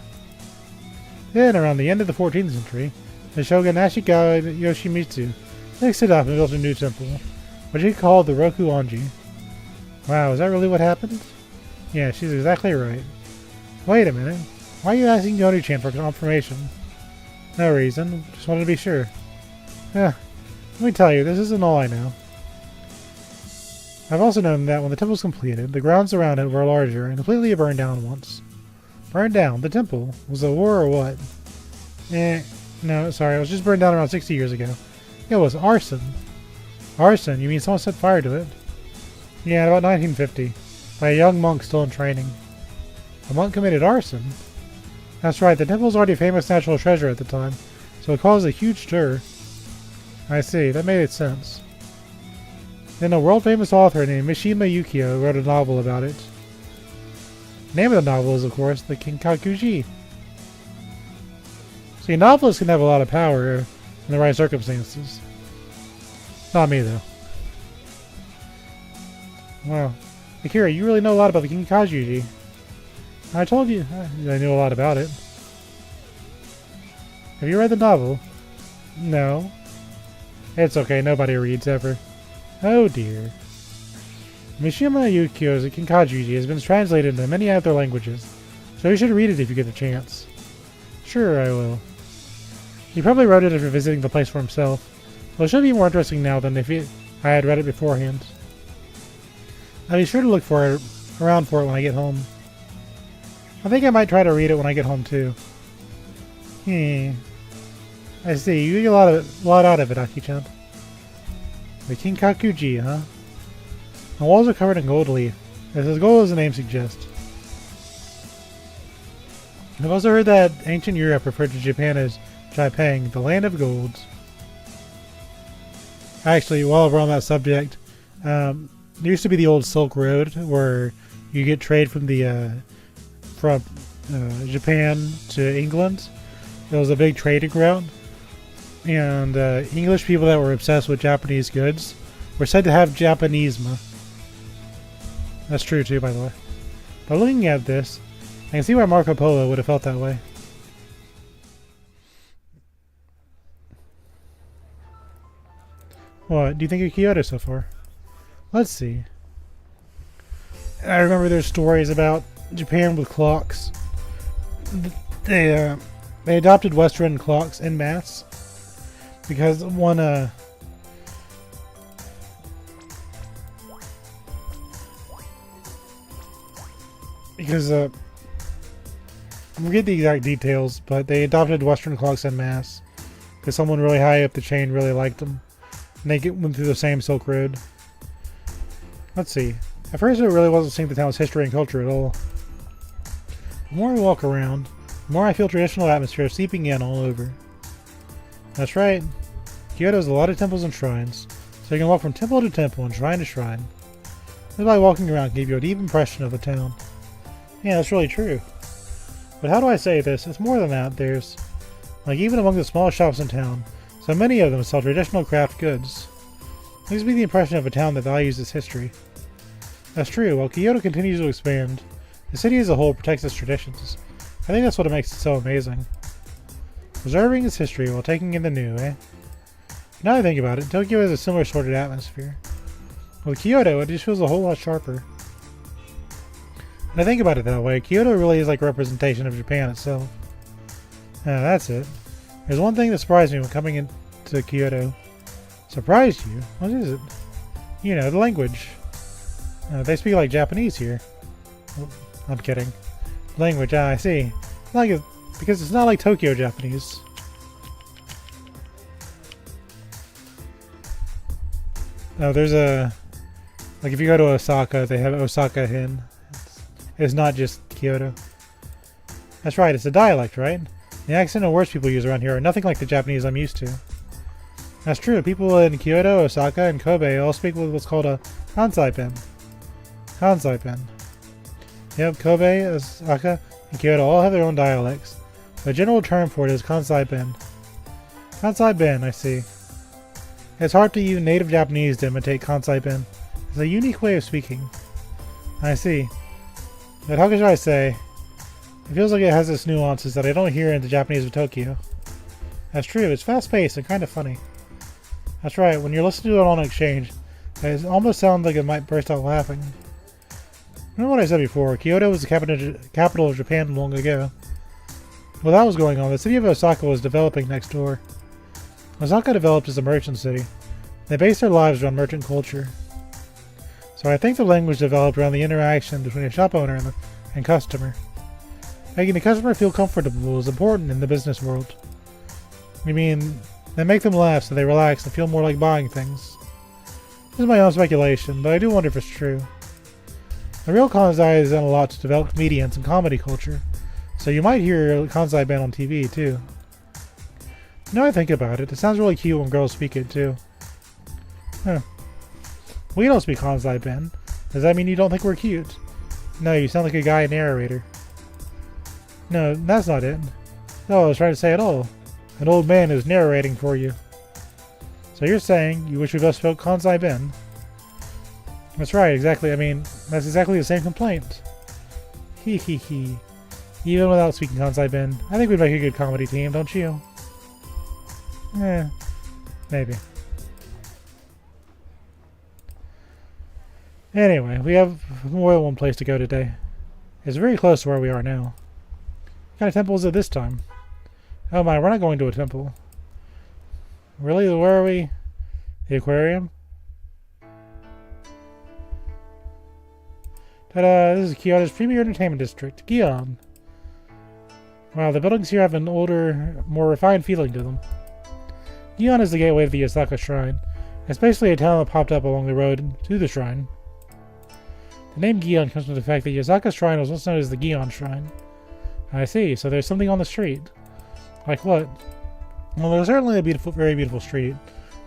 Then, around the end of the 14th century, the shogun Ashikaga Yoshimitsu fixed it up and built a new temple, which he called the Roku Onji. Wow, is that really what happened? Yeah, she's exactly right. Wait a minute. Why are you asking Yoni-chan for confirmation? No reason. Just wanted to be sure. Let me tell you, this isn't all I know. I've also known that when the temple was completed, the grounds around it were larger and completely burned down once. Burned down? The temple? Was it a war or what? No, sorry, it was just burned down around 60 years ago. It was arson. Arson? You mean someone set fire to it? Yeah, about 1950. By a young monk still in training. A monk committed arson? That's right, the temple was already a famous natural treasure at the time, so it caused a huge stir. I see, that made sense. Then a world-famous author named Mishima Yukio wrote a novel about it. The name of the novel is, of course, the Kinkakuji. See, novelists can have a lot of power in the right circumstances. Not me, though. Wow. Akira, you really know a lot about the Kinkakuji. I told you I knew a lot about it. Have you read the novel? No. It's okay, nobody reads ever. Oh dear. Mishima Yukio's Kinkajuji has been translated into many other languages, so you should read it if you get the chance. Sure, I will. He probably wrote it after visiting the place for himself, so it should be more interesting now than if I had read it beforehand. I'll be sure to look around for it when I get home. I think I might try to read it when I get home too. I see, you get a lot out of it, Aki-chan. The Kinkakuji, huh? The walls are covered in gold leaf, as gold as the name suggests. I've also heard that ancient Europe referred to Japan as Jaipang, the land of golds. Actually, while we're on that subject, there used to be the old Silk Road, where you get trade from Japan to England. It was a big trading route, and English people that were obsessed with Japanese goods were said to have Japanisma. That's true too, by the way. But looking at this, I can see why Marco Polo would have felt that way. What do you think of Kyoto so far? Let's see. I remember there's stories about Japan with clocks. They adopted Western clocks en masse because one I forget the exact details, but they adopted Western clocks en masse because someone really high up the chain really liked them, and they went through the same Silk Road. Let's see. At first, it really wasn't seeing the town's history and culture at all. The more I walk around, the more I feel traditional atmosphere seeping in all over. That's right. Kyoto has a lot of temples and shrines, so you can walk from temple to temple and shrine to shrine. Just by walking around can give you a deep impression of the town. Yeah, that's really true. But how do I say this? It's more than that. There's, like, even among the small shops in town, so many of them sell traditional craft goods. It gives me the impression of a town that values its history. That's true. While Kyoto continues to expand, the city as a whole protects its traditions. I think that's what makes it so amazing. Preserving its history while taking in the new, eh? Now that I think about it, Tokyo has a similar sort of atmosphere. With Kyoto, it just feels a whole lot sharper. When I think about it that way, Kyoto really is like a representation of Japan itself. That's it. There's one thing that surprised me when coming into Kyoto. Surprised you? What is it? You know, the language. They speak like Japanese here. Oh, I'm kidding. Language, I see. Because it's not like Tokyo Japanese. No, there's like if you go to Osaka, they have Osaka Hin. It's not just Kyoto. That's right, it's a dialect, right? The accent and words people use around here are nothing like the Japanese I'm used to. That's true, people in Kyoto, Osaka, and Kobe all speak with what's called a Kansai pen. Kansai pen. Yep, Kobe, Osaka, and Kyoto all have their own dialects. The general term for it is Kansai Ben. Kansai Ben, I see. It's hard to use native Japanese to imitate Kansai Ben. It's a unique way of speaking. I see. But how could I say? It feels like it has its nuances that I don't hear in the Japanese of Tokyo. That's true, it's fast-paced and kind of funny. That's right, when you're listening to it on exchange, it almost sounds like it might burst out laughing. Remember what I said before, Kyoto was the capital of Japan long ago. While that was going on, the city of Osaka was developing next door. Osaka developed as a merchant city. They based their lives around merchant culture. So I think the language developed around the interaction between a shop owner and customer. Making the customer feel comfortable is important in the business world. I mean, they make them laugh so they relax and feel more like buying things. This is my own speculation, but I do wonder if it's true. The real Kansai has done a lot to develop comedians and comedy culture, so you might hear Kansai Ben on TV too. Now I think about it, it sounds really cute when girls speak it too. Huh. We don't speak Kansai Ben. Does that mean you don't think we're cute? No, you sound like a guy narrator. No, that's not it. No, I was trying to say it all. An old man is narrating for you. So you're saying you wish we both spoke Kansai Ben? That's right, exactly. I mean, that's exactly the same complaint. Hee hee hee. Even without speaking Kansai Ben, I think we'd make a good comedy team, don't you? Maybe. Anyway, we have more than one place to go today. It's very close to where we are now. What kind of temple is it this time? Oh my, we're not going to a temple. Really? Where are we? The aquarium? Ta-da! This is Kyoto's premier entertainment district, Gion. Wow, the buildings here have an older, more refined feeling to them. Gion is the gateway to the Osaka Shrine. It's basically a town that popped up along the road to the shrine. The name Gion comes from the fact that the Osaka Shrine was once known as the Gion Shrine. I see, so there's something on the street. Like what? Well, there's certainly a beautiful, very beautiful street.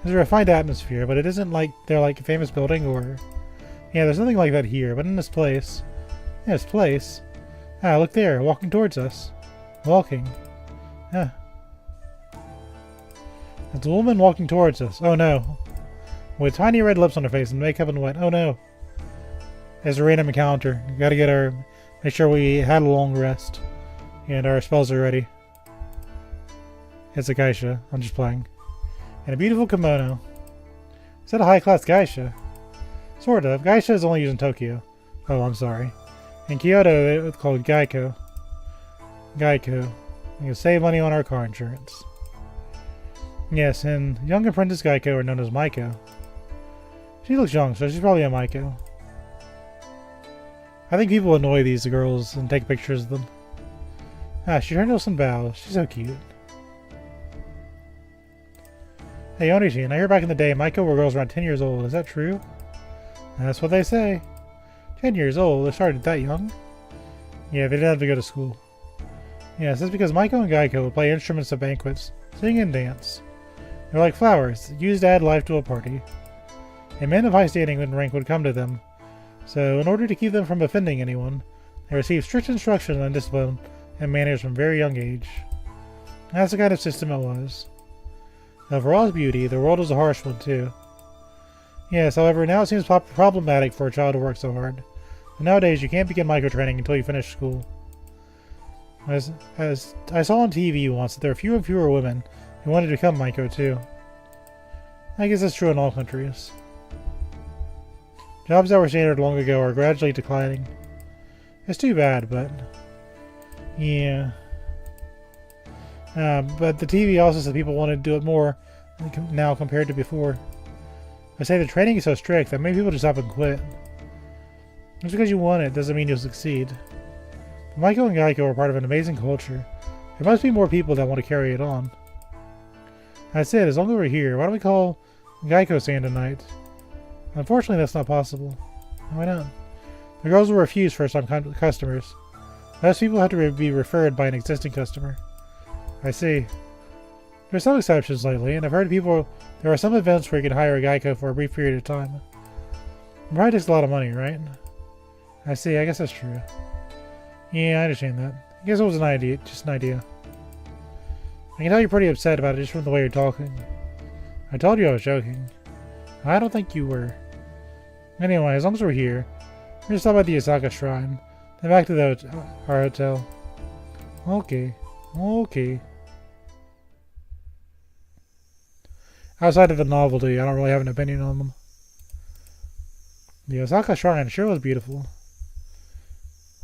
There's a refined atmosphere, but it isn't like they're like a famous building or... Yeah, there's nothing like that here, but in this place... Yeah, this place... Ah, look there, walking towards us. Walking. Ah. It's a woman walking towards us. Oh no. With tiny red lips on her face and makeup and wet. Oh no. It's a random encounter. We gotta get our... Make sure we had a long rest. And our spells are ready. It's a geisha. I'm just playing. And a beautiful kimono. Is that a high-class geisha? Sort of. Geisha is only used in Tokyo. Oh, I'm sorry. In Kyoto, it's called Geico. Geico. We can save money on our car insurance. Yes, and young apprentice Geico are known as Maiko. She looks young, so she's probably a Maiko. I think people annoy these girls and take pictures of them. Ah, she turned to us and bows. She's so cute. Hey, Onishi, I hear back in the day Maiko were girls around 10 years old. Is that true? That's what they say. 10 years old? They started that young? Yeah, they didn't have to go to school. Yes, that's because Maiko and Geico would play instruments at banquets, sing and dance. They're like flowers, used to add life to a party. A man of high standing and rank would come to them, so in order to keep them from offending anyone, they received strict instruction on discipline and manners from a very young age. That's the kind of system it was. Now, for all its beauty, the world was a harsh one too. Yes, however, now it seems problematic for a child to work so hard. But nowadays, you can't begin microtraining until you finish school. As I saw on TV once that there are fewer and fewer women who wanted to become Maiko too. I guess that's true in all countries. Jobs that were standard long ago are gradually declining. It's too bad, but... Yeah. But the TV also said people want to do it more now compared to before. I say the training is so strict that many people just up and quit. Just because you want it doesn't mean you'll succeed. But Maiko and Geico are part of an amazing culture. There must be more people that want to carry it on. I said, as long as we're here, why don't we call Geico-san tonight? Unfortunately, that's not possible. Why not? The girls will refuse first-time customers. Most people have to be referred by an existing customer. I see. There's some exceptions lately, and I've heard there are some events where you can hire a Geico for a brief period of time. It probably takes a lot of money, right? I see, I guess that's true. Yeah, I understand that. I guess it was an idea, just an idea. I can tell you're pretty upset about it just from the way you're talking. I told you I was joking. I don't think you were. Anyway, as long as we're here, we're gonna stop at the Osaka Shrine, then back to our hotel. Okay. Okay. Outside of the novelty, I don't really have an opinion on them. The Osaka Shrine sure was beautiful.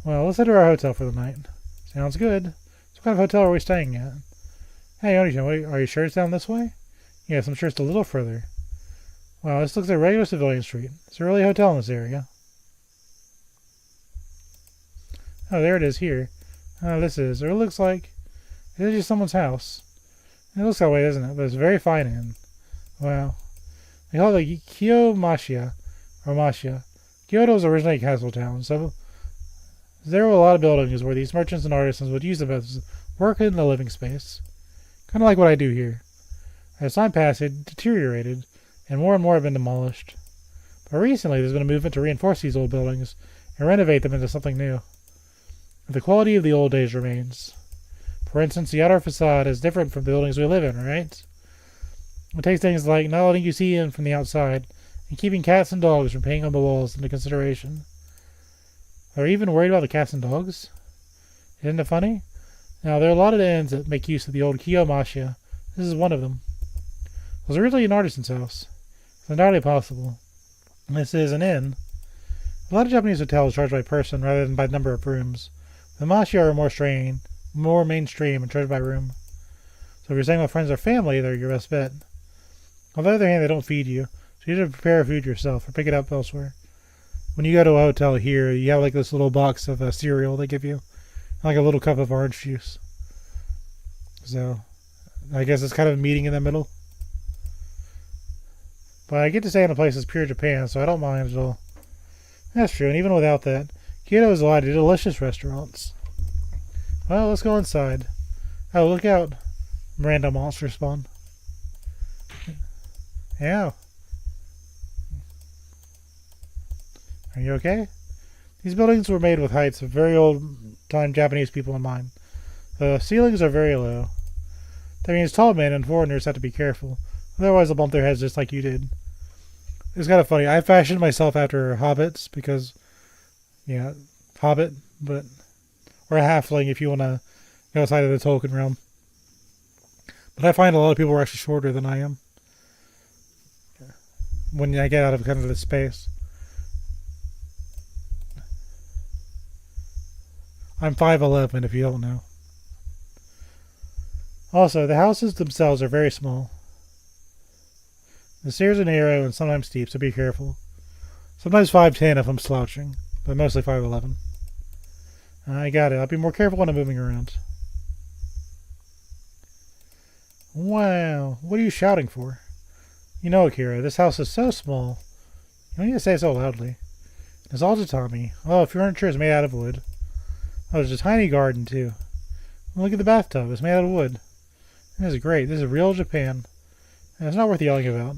Well, let's head to our hotel for the night. Sounds good. So what kind of hotel are we staying at? Hey, Onishin, are you sure it's down this way? Yes, I'm sure it's a little further. Wow, this looks like a regular civilian street. Is there really a hotel in this area? Oh, there it is here. Oh, this is. Or it looks like... Is it just someone's house? It looks that way, doesn't it? But it's very fine in. Wow. They call it the Kiyomashia, or Mashia. Kyoto was originally a castle town, so there were a lot of buildings where these merchants and artisans would use them as work in the living space. Kind of like what I do here. As time passed, it deteriorated, and more have been demolished. But recently, there's been a movement to reinforce these old buildings and renovate them into something new. The quality of the old days remains. For instance, the outer facade is different from the buildings we live in, right? It takes things like not letting you see in from the outside, and keeping cats and dogs from peeing on the walls into consideration. Are you even worried about the cats and dogs? Isn't it funny? Now, there are a lot of inns that make use of the old Kiyomashia. This is one of them. It was originally an artisan's house. It's entirely possible. This is an inn. A lot of Japanese hotels charge by person rather than by number of rooms. The mashi are more mainstream and charge by room. So if you're staying with friends or family, they're your best bet. On the other hand, they don't feed you, so you have to prepare food yourself or pick it up elsewhere. When you go to a hotel here, you have like this little box of cereal they give you, and like a little cup of orange juice. So, I guess it's kind of a meeting in the middle. But I get to stay in a place that's pure Japan, so I don't mind at all. That's true, and even without that, Kyoto has a lot of delicious restaurants. Well, let's go inside. Oh, look out. Random monster spawn. Yeah. Are you okay? These buildings were made with heights of very old-time Japanese people in mind. The ceilings are very low. That means tall men and foreigners have to be careful. Otherwise they'll bump their heads just like you did. It's kind of funny. I fashioned myself after hobbits because, yeah, hobbit, but, or a halfling if you want to go outside of the Tolkien realm. But I find a lot of people are actually shorter than I am when I get out of kind of this space. I'm 5'11", if you don't know. Also, the houses themselves are very small. The stairs are narrow and sometimes steep, so be careful. Sometimes 5'10" if I'm slouching, but mostly 5'11". I got it. I'll be more careful when I'm moving around. Wow, what are you shouting for? You know, Akira, this house is so small. You don't need to say it so loudly. It's all tatami. Oh, furniture is made out of wood. Oh, there's a tiny garden, too. Look at the bathtub. It's made out of wood. This is great. This is real Japan. And it's not worth yelling about.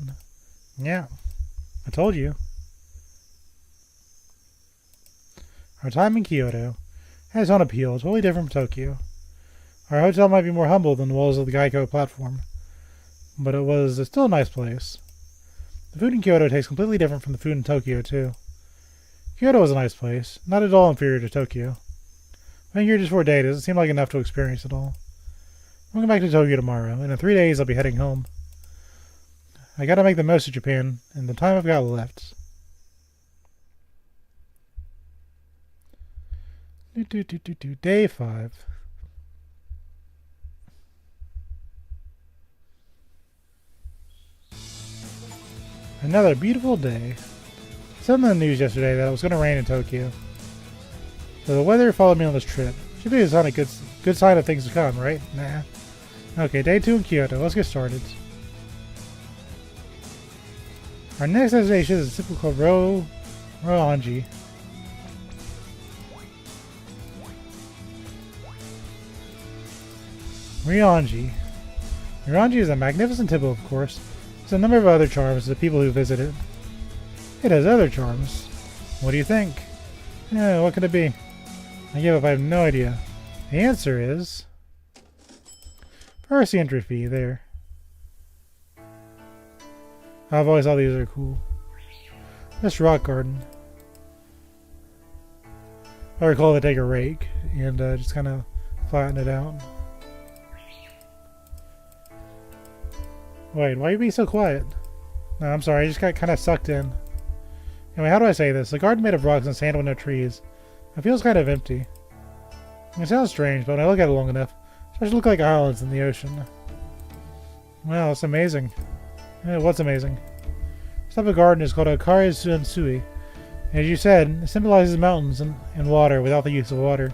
Yeah, I told you. Our time in Kyoto has on appeal. It's totally different from Tokyo. Our hotel might be more humble than the walls of the Geico platform, but it's still a nice place. The food in Kyoto tastes completely different from the food in Tokyo, too. Kyoto is a nice place, not at all inferior to Tokyo. Being here just for a day doesn't seem like enough to experience it all. I'm going back to Tokyo tomorrow, and in 3 days I'll be heading home. I gotta make the most of Japan, and the time I've got left. Day 5. Another beautiful day. Said in the news yesterday that it was going to rain in Tokyo. So the weather followed me on this trip. Should be a good sign of things to come, right? Nah. Okay, day 2 in Kyoto. Let's get started. Our next destination is a temple called Ryoanji. Ryoanji is a magnificent temple, of course. There's a number of other charms to the people who visit it. It has other charms. What do you think? What could it be? I give up, I have no idea. The answer is... first, the entry fee, there. I've always thought these are cool. This rock garden. I recall they take a rake and just kind of flatten it out. Wait, why are you being so quiet? No, I'm sorry, I just got kind of sucked in. Anyway, how do I say this? A garden made of rocks and sand with no trees. It feels kind of empty. It sounds strange, but when I look at it long enough, it starts to look like islands in the ocean. Wow, it's amazing. Yeah, what's amazing? This type of garden is called a Kare-sunsui. As you said, it symbolizes mountains and water without the use of water.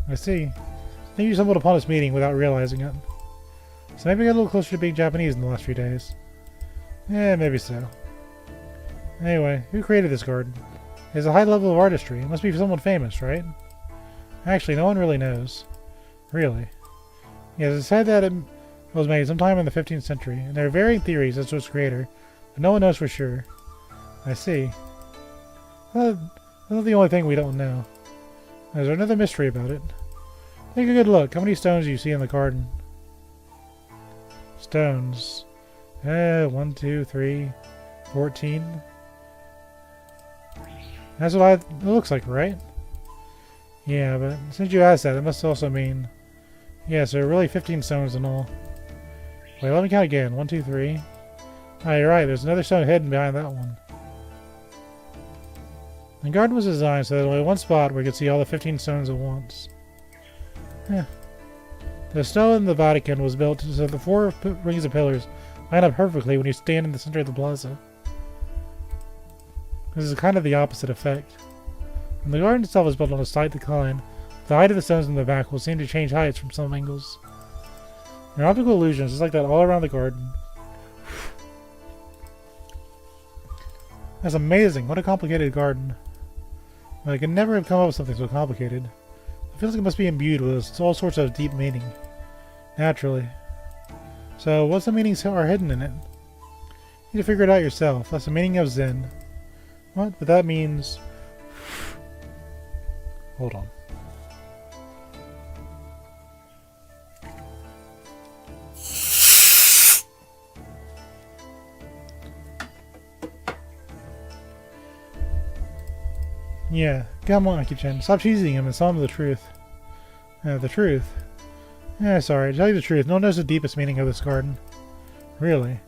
I see. I think you stumbled upon this meeting without realizing it. So maybe I got a little closer to being Japanese in the last few days. Yeah, maybe so. Anyway, who created this garden? It has a high level of artistry. It must be someone famous, right? Actually, no one really knows. Really. Yes, it's said that it was made sometime in the 15th century, and there are varying theories as to its creator, but no one knows for sure. I see. Well, that's not the only thing we don't know. There's another mystery about it. Take a good look. How many stones do you see in the garden? Stones. 1, 2, 3, 14. That's what it looks like, right? Yeah, but since you asked that, it must also mean... yeah, so really 15 stones in all. Wait, let me count again. 1, 2, 3. Ah, you're right. There's another stone hidden behind that one. The garden was designed so there's only one spot where you could see all the 15 stones at once. Huh. The stone in the Vatican was built so the 4 rings of pillars line up perfectly when you stand in the center of the plaza. This is kind of the opposite effect. When the garden itself is built on a slight decline, the height of the stones in the back will seem to change heights from some angles. An optical illusion is just like that all around the garden. That's amazing. What a complicated garden. I could never have come up with something so complicated. It feels like it must be imbued with all sorts of deep meaning. Naturally. So, what's the meanings are hidden in it? You need to figure it out yourself. That's the meaning of Zen. What? But that means... Hold on. Yeah, come on, Aki-chan. Stop teasing him and tell him the truth. The truth? Yeah, sorry. To tell you the truth, no one knows the deepest meaning of this garden. Really?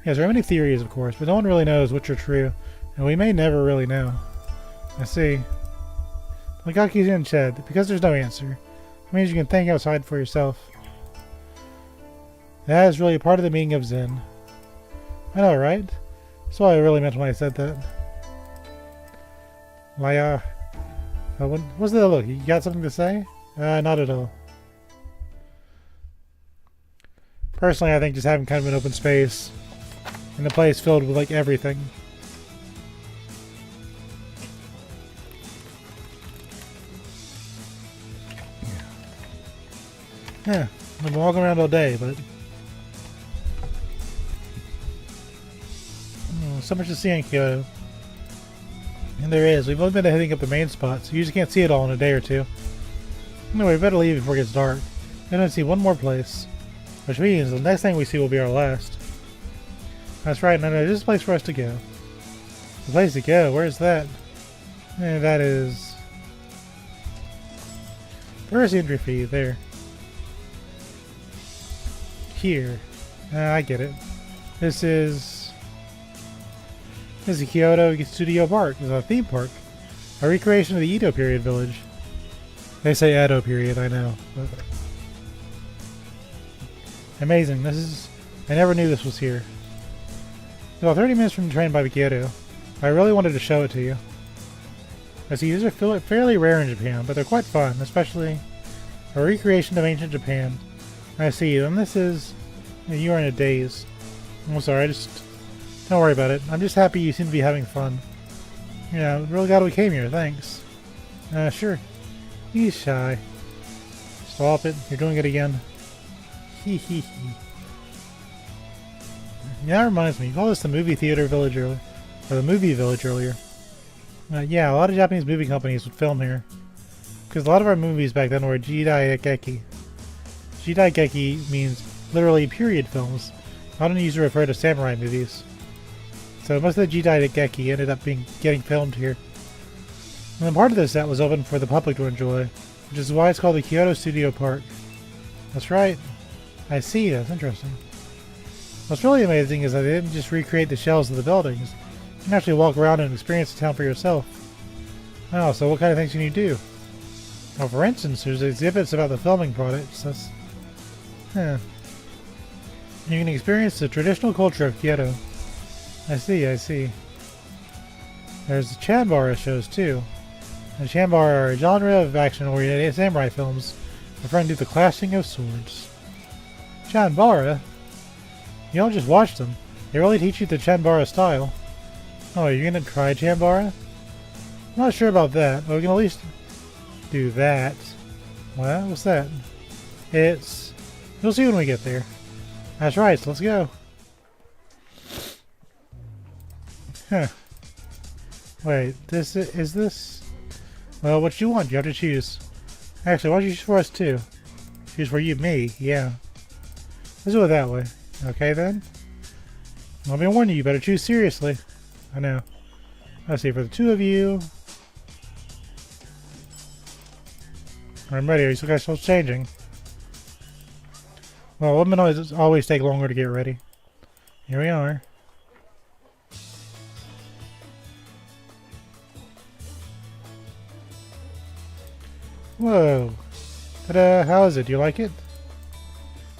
Yes, there are many theories, of course, but no one really knows which are true, and we may never really know. I see. Like Aki-chan said, because there's no answer, it means you can think outside for yourself. That is really part of the meaning of Zen. I know, right? That's what I really meant when I said that. What's that look? You got something to say? Not at all. Personally, I think just having kind of an open space and a place filled with like everything. Yeah, I've been walking around all day, but so much to see in Kyoto. And there is. We've only been hitting up the main spots, so you just can't see it all in a day or two. Anyway, we better leave before it gets dark. Then I see one more place. Which means the next thing we see will be our last. That's right, no, this is a place for us to go. The place to go? Where's that? That is... Where's the entry fee? There. Here. I get it. This is Kyoto Studio Park. It's a theme park. A recreation of the Edo period village. They say Edo period, I know. But... Amazing. I never knew this was here. It's about 30 minutes from the train by Kyoto. I really wanted to show it to you. I see these are fairly rare in Japan, but they're quite fun, especially a recreation of ancient Japan. I see, and this is... You are in a daze. I'm sorry, don't worry about it. I'm just happy you seem to be having fun. Yeah, really glad we came here, thanks. Sure. He's shy. Stop it, you're doing it again. Hee hee hee. Yeah, that reminds me, you called this the movie theater village earlier. Or the movie village earlier. Yeah, a lot of Japanese movie companies would film here. Because a lot of our movies back then were jidaigeki. Jidaigeki means literally period films. Not used to refer to samurai movies. So most of the jidaigeki ended up getting filmed here. And then part of this set was open for the public to enjoy, which is why it's called the Kyoto Studio Park. That's right. I see, that's interesting. What's really amazing is that they didn't just recreate the shells of the buildings. You can actually walk around and experience the town for yourself. Oh, so what kind of things can you do? Well, for instance, there's exhibits about the filming products. You can experience the traditional culture of Kyoto. I see. There's the Chanbara shows too. The Chanbara are a genre of action-oriented samurai films referring to the clashing of swords. Chanbara? You don't just watch them. They really teach you the Chanbara style. Oh, you're gonna try Chanbara? I'm not sure about that, but we can at least do that. Well, what's that? You'll see when we get there. That's right, so let's go. Huh. Wait, is this? Well, what you want? You have to choose. Actually, why don't you choose for us too? Choose for you, me, yeah. Let's do it that way. Okay then? Let me warn you, you better choose seriously. I know. Let's see, for the two of you... I'm ready, are you guys still changing? Well, women always take longer to get ready. Here we are. Whoa. But, how is it? Do you like it?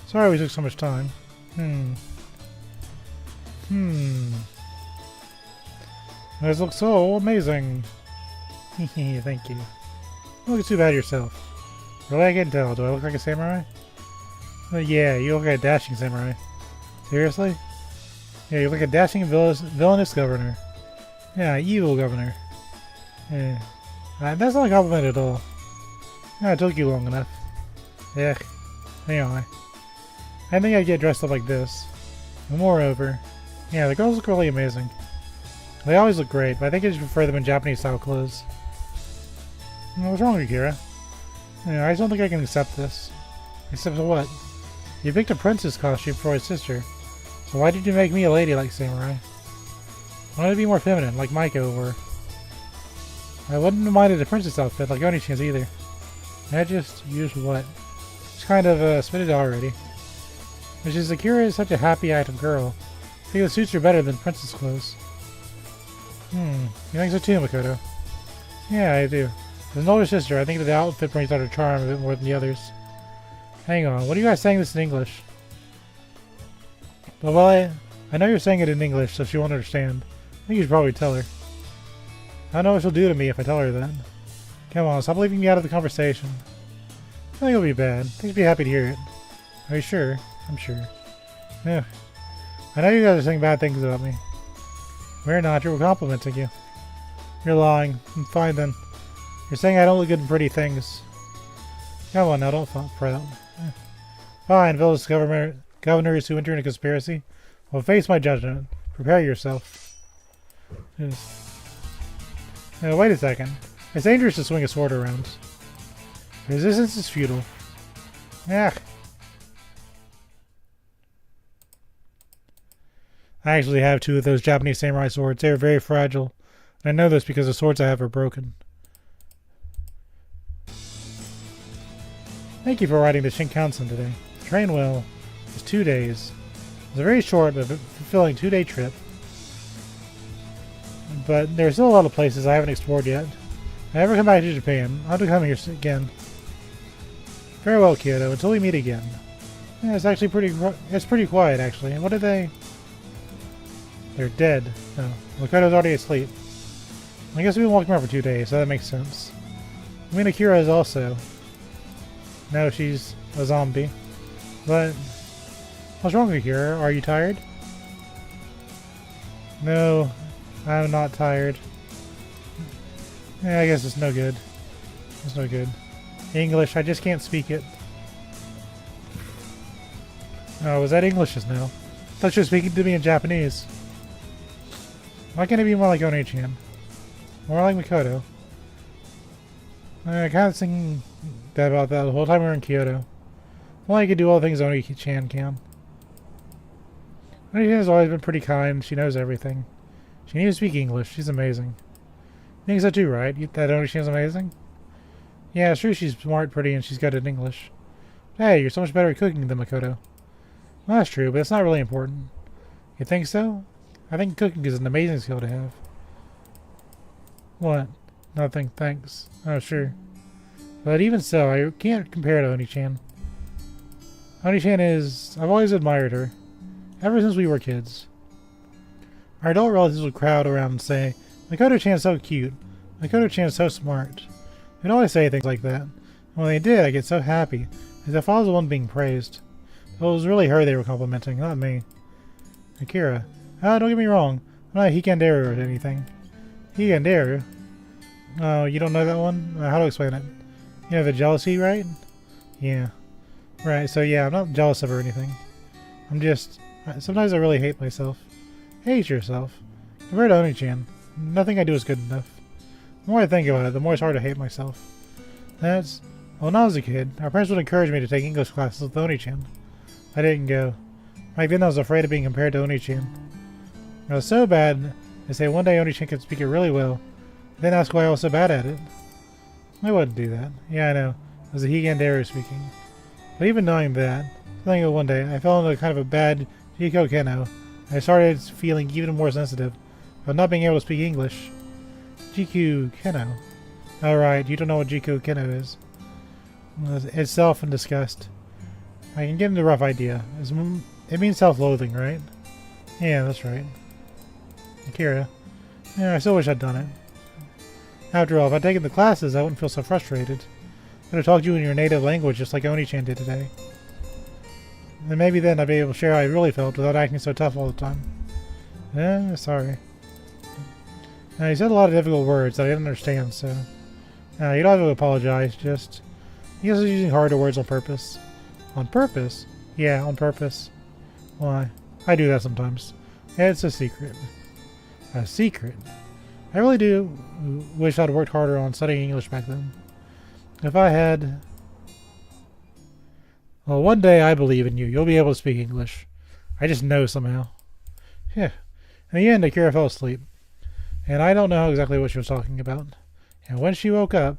Sorry we took so much time. This looks so amazing. Thank you. You look too bad yourself. Really, I can tell. Do I look like a samurai? Well, yeah, you look like a dashing samurai. Seriously? Yeah, you look like a dashing villainous governor. Yeah, evil governor. Yeah. That's not a compliment at all. Yeah, it took you long enough. Yeah. Anyway. I think I'd get dressed up like this. And moreover, yeah, the girls look really amazing. They always look great, but I think I just prefer them in Japanese-style clothes. What's wrong with you, Kira? Yeah, I just don't think I can accept this. Accept what? You picked a princess costume for his sister. So why did you make me a lady like Samurai? I wanted to be more feminine, like Maiko were. I wouldn't have minded a princess outfit like Oni-chan's either. I just used what? It's kind of spit it already. Which is Akira is such a happy, active girl. I think the suits are better than princess clothes. You think so too, Makoto? Yeah, I do. As an older sister, I think that the outfit brings out her charm a bit more than the others. Hang on, what are you guys saying this in English? Well, I know you're saying it in English, so she won't understand. I think you should probably tell her. I don't know what she'll do to me if I tell her that. Come on, stop leaving me out of the conversation. I think it'll be bad. I think she'll be happy to hear it. Are you sure? I'm sure. Yeah. I know you guys are saying bad things about me. We're not. You're complimenting you. You're lying. Fine then. You're saying I don't look good in pretty things. Come on now, don't fall proud. Fine, villainous governors who enter in a conspiracy. Well, face my judgment. Prepare yourself. Now, wait a second. It's dangerous to swing a sword around. Resistance is futile. Ah. I actually have two of those Japanese samurai swords. They are very fragile. And I know this because the swords I have are broken. Thank you for riding the Shinkansen today. Train well. It's 2 days. It's a very short but fulfilling 2-day trip. But there's still a lot of places I haven't explored yet. If I ever come back to Japan, I'll have to come here again. Farewell, Kyoto. Until we meet again. Yeah, it's actually pretty quiet, actually. And what did they... They're dead. No. Makoto's already asleep. I guess we've been walking around for 2 days, so that makes sense. I mean, Akira is also... No, she's a zombie. But... What's wrong with Akira? Are you tired? No, I'm not tired. Yeah, I guess it's no good. It's no good. English, I just can't speak it. Oh, was that English just now? I thought you were speaking to me in Japanese. Why can't it be more like Oni-chan? More like Makoto. I kind of thinking about that the whole time we were in Kyoto. Well, I could do all the things Oni-chan can. Oni-chan has always been pretty kind. She knows everything. She can even speak English. She's amazing. You think so too, right? That Oni-chan's amazing? Yeah, it's true she's smart, pretty, and she's good at English. Hey, you're so much better at cooking than Makoto. Well, that's true, but it's not really important. You think so? I think cooking is an amazing skill to have. What? Nothing, thanks. Oh, sure. But even so, I can't compare to Oni-chan. Oni-chan is... I've always admired her. Ever since we were kids. Our adult relatives would crowd around and say, Makoto-chan's so cute. Makoto-chan's so smart. They'd always say things like that. And when they did, I get so happy, as if I was the one being praised. But it was really her they were complimenting, not me. Akira. Don't get me wrong. I'm not Hikanderu or anything. Hikanderu? Oh, you don't know that one? How to explain it? You know the jealousy, right? Yeah. Right, so yeah, I'm not jealous of her or anything. I'm just... Sometimes I really hate myself. Hate yourself? Compared to Oni-chan, nothing I do is good enough. The more I think about it, the more it's hard to hate myself. That's... Well, when I was a kid, our parents would encourage me to take English classes with Oni-chan. I didn't go. Back then I was afraid of being compared to Oni-chan. It was so bad, they say one day Oni-chan could speak it really well, then ask why I was so bad at it. I wouldn't do that. Yeah, I know. It was a Hikanderu speaking. But even knowing that, something that one day I fell into kind of a bad Jiko Keno. I started feeling even more sensitive about not being able to speak English. Jiku Keno. Alright, you don't know what Jiku Keno is. Itself and disgust. I can get into a rough idea. It means self-loathing, right? Yeah, that's right. Akira. Yeah, I still wish I'd done it. After all, if I'd taken the classes, I wouldn't feel so frustrated. I could have talked to you in your native language just like Oni-chan did today. And maybe then I'd be able to share how I really felt without acting so tough all the time. Sorry. You said a lot of difficult words that I didn't understand, so... you don't have to apologize, just... You guys are using harder words on purpose. On purpose? Yeah, on purpose. Why? I do that sometimes. It's a secret. A secret? I really do wish I'd worked harder on studying English back then. If I had... Well, one day I believe in you. You'll be able to speak English. I just know somehow. Yeah. In the end, Akira fell asleep. And I don't know exactly what she was talking about. And when she woke up...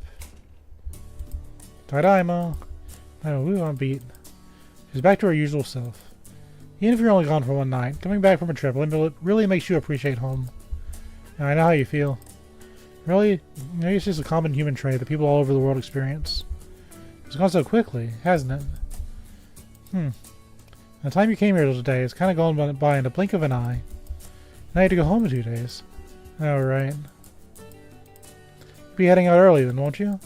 Tadaima! We on beat. She's back to her usual self. Even if you're only gone for one night, coming back from a trip really makes you appreciate home. And I know how you feel. Really, it's just a common human trait that people all over the world experience. It's gone so quickly, hasn't it? The time you came here today has kind of gone by in the blink of an eye. Now you have to go home in 2 days. Oh, right. You'll be heading out early then, won't you?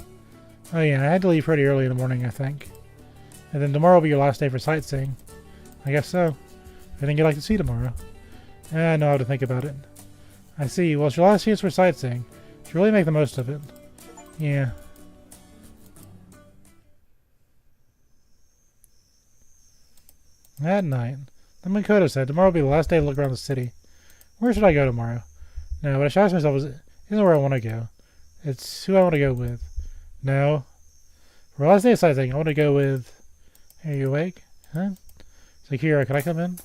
Oh yeah, I had to leave pretty early in the morning, I think. And then tomorrow will be your last day for sightseeing. I guess so. Anything you'd like to see tomorrow? I know how to think about it. I see. Well, it's your last chance for sightseeing. You should really make the most of it. Yeah. That night, then Makoto said, tomorrow will be the last day to look around the city. Where should I go tomorrow? No, what I should ask myself is, isn't where I want to go. It's who I want to go with. No. For the last day of sightseeing, I want to go with... Are you awake? Huh? Akira, can I come in?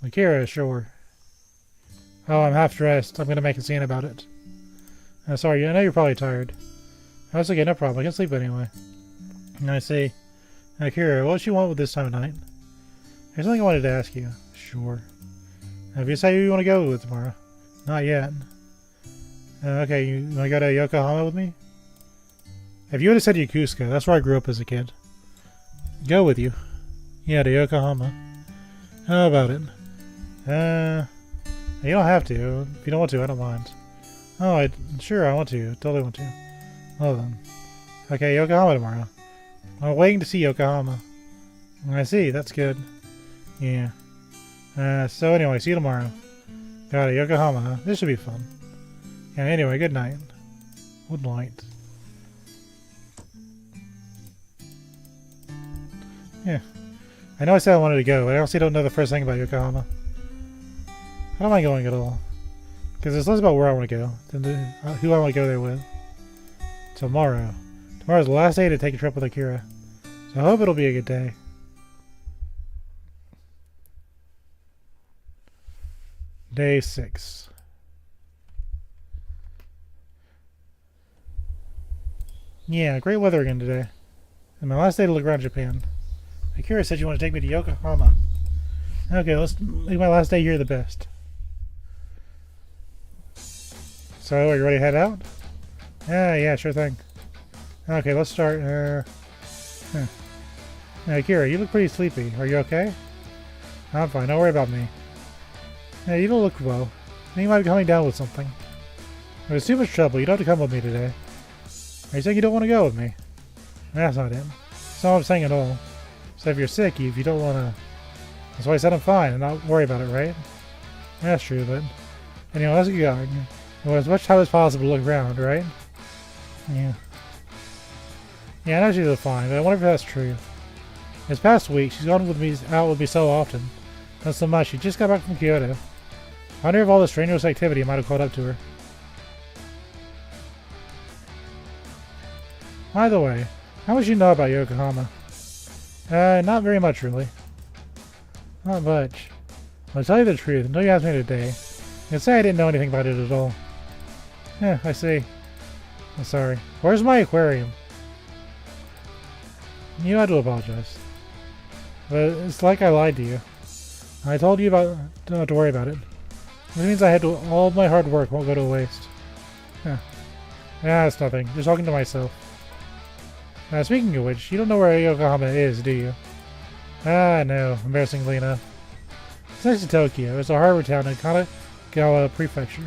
Akira, sure. Oh, I'm half dressed. I'm going to make a scene about it. Sorry, I know you're probably tired. That's okay, no problem. I can sleep anyway. I see. Akira, what do you want with this time of night? There's something I wanted to ask you. Sure. Have you decided who you want to go with tomorrow? Not yet. Okay, you want to go to Yokohama with me? If you would have said Yokosuka, that's where I grew up as a kid. Go with you. Yeah, to Yokohama. How about it? You don't have to. If you don't want to, I don't mind. Oh, sure, I want to. Totally want to. Well then. Okay, Yokohama tomorrow. I'm waiting to see Yokohama. I see, that's good. Yeah. So anyway, see you tomorrow. Got it, Yokohama, huh? This should be fun. Yeah, anyway, good night. Good night. Yeah. I know I said I wanted to go, but I honestly don't know the first thing about Yokohama. I don't mind going at all. Because it's less about where I want to go than who I want to go there with. Tomorrow. Tomorrow's the last day to take a trip with Akira. So I hope it'll be a good day. Day 6. Yeah, great weather again today. And my last day to look around Japan. Akira said you want to take me to Yokohama. Okay, let's make my last day here the best. So, are you ready to head out? Yeah, sure thing. Okay, let's start. Akira, you look pretty sleepy. Are you okay? I'm fine. Don't worry about me. You don't look well. I think you might be coming down with something. If there's too much trouble, you don't have to come with me today. Are you saying you don't want to go with me? That's not it. That's not what I'm saying at all. So if you're sick, if you don't want to... That's why I said I'm fine and not worry about it, right? That's true, but... Anyway, let's get going. You want as much time as possible to look around, right? Yeah. Yeah, I know she's fine, but I wonder if that's true. This past week, she's gone out with me so often. Not so much, she just got back from Kyoto. I wonder if all the strenuous activity might have caught up to her. By the way, how much do you know about Yokohama? Not very much, really. Not much. I'll tell you the truth, until you asked me today, I can say I didn't know anything about it at all. Yeah, I see. I'm sorry. Where's my aquarium? You had to apologize. But it's like I lied to you. I told you about not to worry about it. This means all my hard work won't go to waste. Yeah, it's nothing. Just talking to myself. Speaking of which, you don't know where Yokohama is, do you? Ah, no, embarrassingly enough. It's next to Tokyo. It's a harbor town in Kanagawa Prefecture.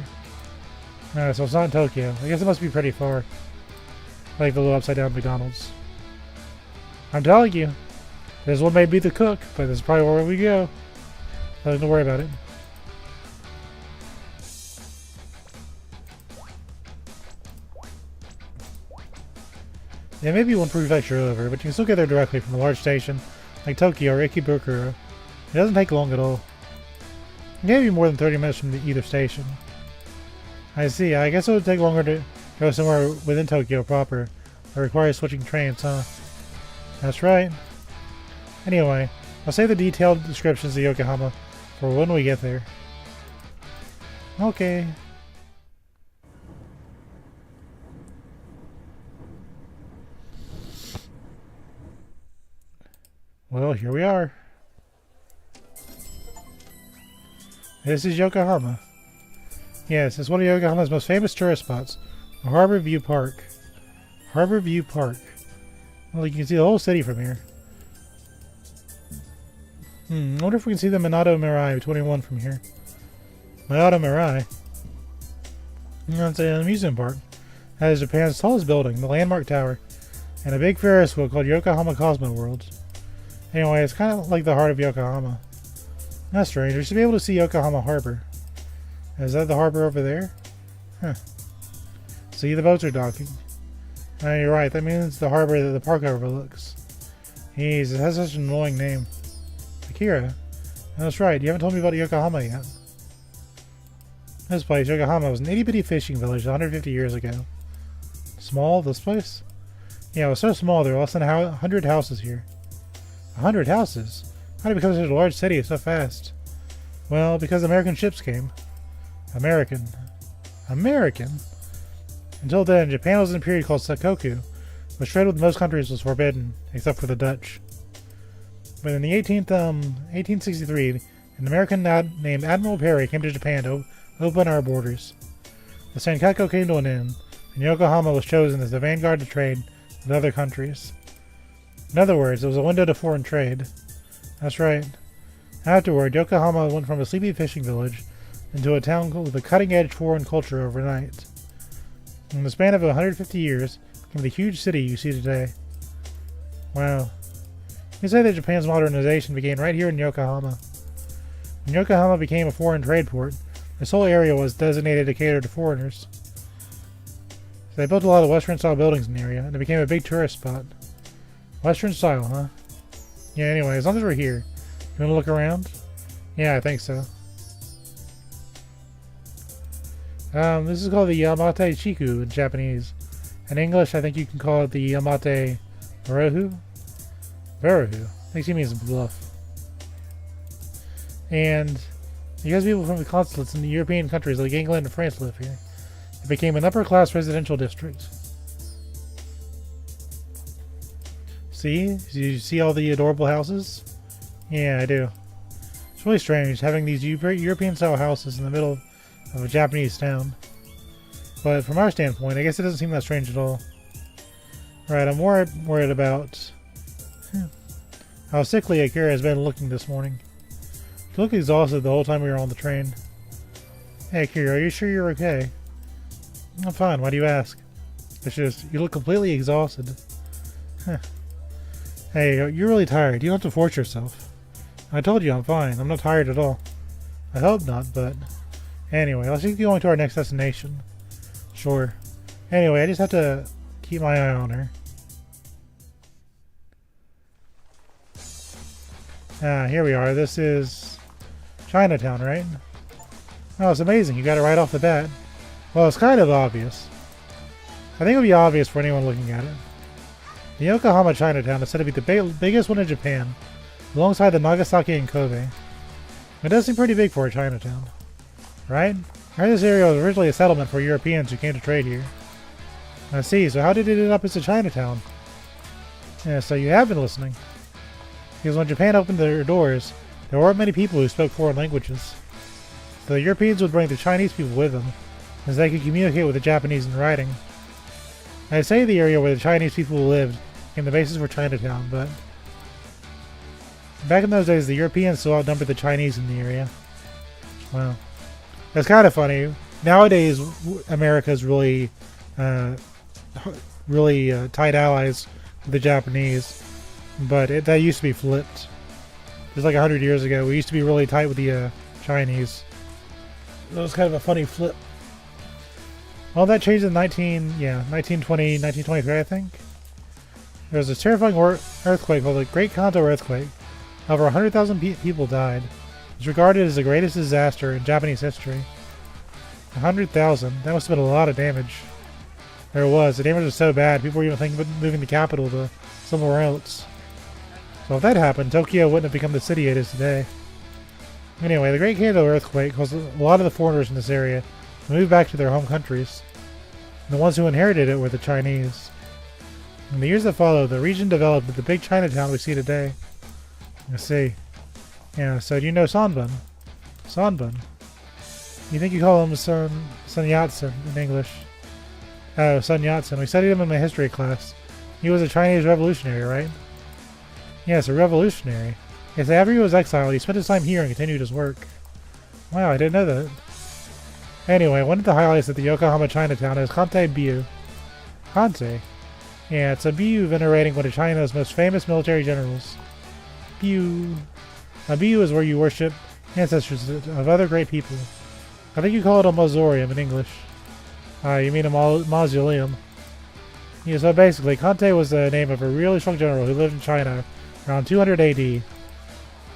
No, so it's not in Tokyo. I guess it must be pretty far. Like the little upside-down McDonald's. I'm telling you, this one may be the cook, but this is probably where we go. Nothing to worry about it. Yeah, maybe one prefecture over, but you can still get there directly from a large station like Tokyo or Ikebukuro. It doesn't take long at all. Maybe more than 30 minutes from either station. I see. I guess it would take longer to go somewhere within Tokyo proper. It requires switching trains, huh? That's right. Anyway, I'll save the detailed descriptions of Yokohama for when we get there. Okay. Well, here we are. This is Yokohama. Yes, it's one of Yokohama's most famous tourist spots, the Harbor View Park. Harbor View Park. Well, you can see the whole city from here. I wonder if we can see the Minato Mirai 21 from here. Minato Mirai? That's an amusement park. That is Japan's tallest building, the landmark tower, and a big Ferris wheel called Yokohama Cosmo World. Anyway, it's kind of like the heart of Yokohama. That's strange. We should be able to see Yokohama Harbor. Is that the harbor over there? Huh. See, the boats are docking. You're right. That means the harbor that the park overlooks. Jeez, it has such an annoying name. Akira. That's right. You haven't told me about Yokohama yet. This place, Yokohama, was an itty-bitty fishing village 150 years ago. Small, this place? Yeah, it was so small there were less than 100 houses here. 100 houses? How did it become such a large city so fast? Well, because American ships came. American. Until then, Japan was in a period called Sakoku, which trade with most countries was forbidden, except for the Dutch. But in the 1863, an American named Admiral Perry came to Japan to open our borders. The Senkaku came to an end, and Yokohama was chosen as the vanguard to trade with other countries. In other words, it was a window to foreign trade. That's right. Afterward, Yokohama went from a sleepy fishing village into a town with a cutting-edge foreign culture overnight. In the span of 150 years, it became the huge city you see today. Wow. You can say that Japan's modernization began right here in Yokohama. When Yokohama became a foreign trade port, this whole area was designated to cater to foreigners. So they built a lot of Western-style buildings in the area, and it became a big tourist spot. Western style, huh? Yeah, anyway, as long as we're here. You want to look around? Yeah, I think so. This is called the Yamate Chiku in Japanese. In English, I think you can call it the Yamate Varuhu. Varuhu. I think she means bluff. And because people from the consulates in the European countries like England and France live here, it became an upper-class residential district. See? Do you see all the adorable houses? Yeah, I do. It's really strange having these European-style houses in the middle of a Japanese town. But from our standpoint, I guess it doesn't seem that strange at all. Right, I'm more worried about how sickly Akira has been looking this morning. She looked exhausted the whole time we were on the train. Hey Akira, are you sure you're okay? I'm fine, why do you ask? It's just, you look completely exhausted. Huh. Hey, you're really tired. You don't have to force yourself. I told you I'm fine. I'm not tired at all. I hope not, but... Anyway, let's keep going to our next destination. Sure. Anyway, I just have to keep my eye on her. Here we are. This is Chinatown, right? Oh, it's amazing. You got it right off the bat. Well, it's kind of obvious. I think it would be obvious for anyone looking at it. The Yokohama Chinatown is said to be the biggest one in Japan, alongside the Nagasaki and Kobe. It does seem pretty big for a Chinatown. Right? I heard this area was originally a settlement for Europeans who came to trade here. I see, so how did it end up as a Chinatown? Yeah, so you have been listening. Because when Japan opened their doors, there weren't many people who spoke foreign languages. So the Europeans would bring the Chinese people with them, as they could communicate with the Japanese in writing. I say the area where the Chinese people lived became the basis for Chinatown, but back in those days, the Europeans still outnumbered the Chinese in the area. Wow. That's kind of funny. Nowadays, America's really, tight allies with the Japanese, but that used to be flipped. Just like 100 years ago, we used to be really tight with the Chinese. That was kind of a funny flip. All that changed in 1920, 1923, I think. There was a terrifying earthquake called the Great Kanto Earthquake. Over 100,000 people died. It was regarded as the greatest disaster in Japanese history. 100,000. That must have been a lot of damage. There was. The damage was so bad, people were even thinking about moving the capital to somewhere else. So if that happened, Tokyo wouldn't have become the city it is today. Anyway, the Great Kanto Earthquake caused a lot of the foreigners in this area to move back to their home countries. And the ones who inherited it were the Chinese. In the years that followed, the region developed into the big Chinatown we see today. I see. Yeah, so do you know Sanbun? Sanbun. You think you call him Sun Yat-sen in English? Oh, Sun Yat-sen. We studied him in my history class. He was a Chinese revolutionary, right? Yes, a revolutionary. Yes, after he was exiled, he spent his time here and continued his work. Wow, I didn't know that. Anyway, one of the highlights of the Yokohama Chinatown is Kante Biu. Kante? Yeah, it's a Biu venerating one of China's most famous military generals. Biu. A Biu is where you worship ancestors of other great people. I think you call it a mausoleum in English. You mean a mausoleum. Yeah, so basically, Kante was the name of a really strong general who lived in China around 200 AD. He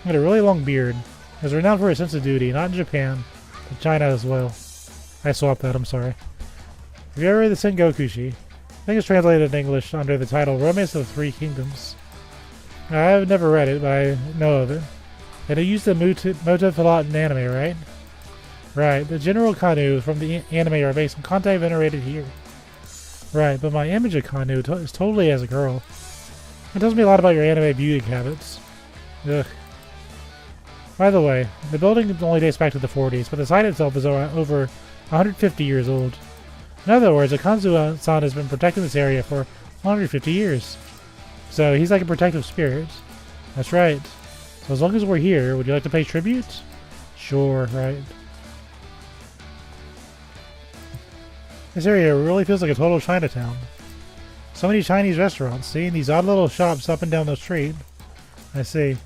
had a really long beard. He was renowned for his sense of duty, not in Japan, but China as well. I swapped that, I'm sorry. Have you ever read the Sengokushi? I think it's translated in English under the title Romance of the Three Kingdoms. I've never read it, but I know of it. And it used the motif a lot in anime, right? Right, the general Kanu from the anime are based on Kante venerated here. Right, but my image of Kanu is totally as a girl. It tells me a lot about your anime viewing habits. Ugh. By the way, the building only dates back to the 40s, but the site itself is over 150 years old. In other words, a Kanzu-san has been protecting this area for 150 years. So he's like a protective spirit. That's right. So as long as we're here, would you like to pay tribute? Sure, right. This area really feels like a total Chinatown. So many Chinese restaurants, see? These odd little shops up and down the street. I see.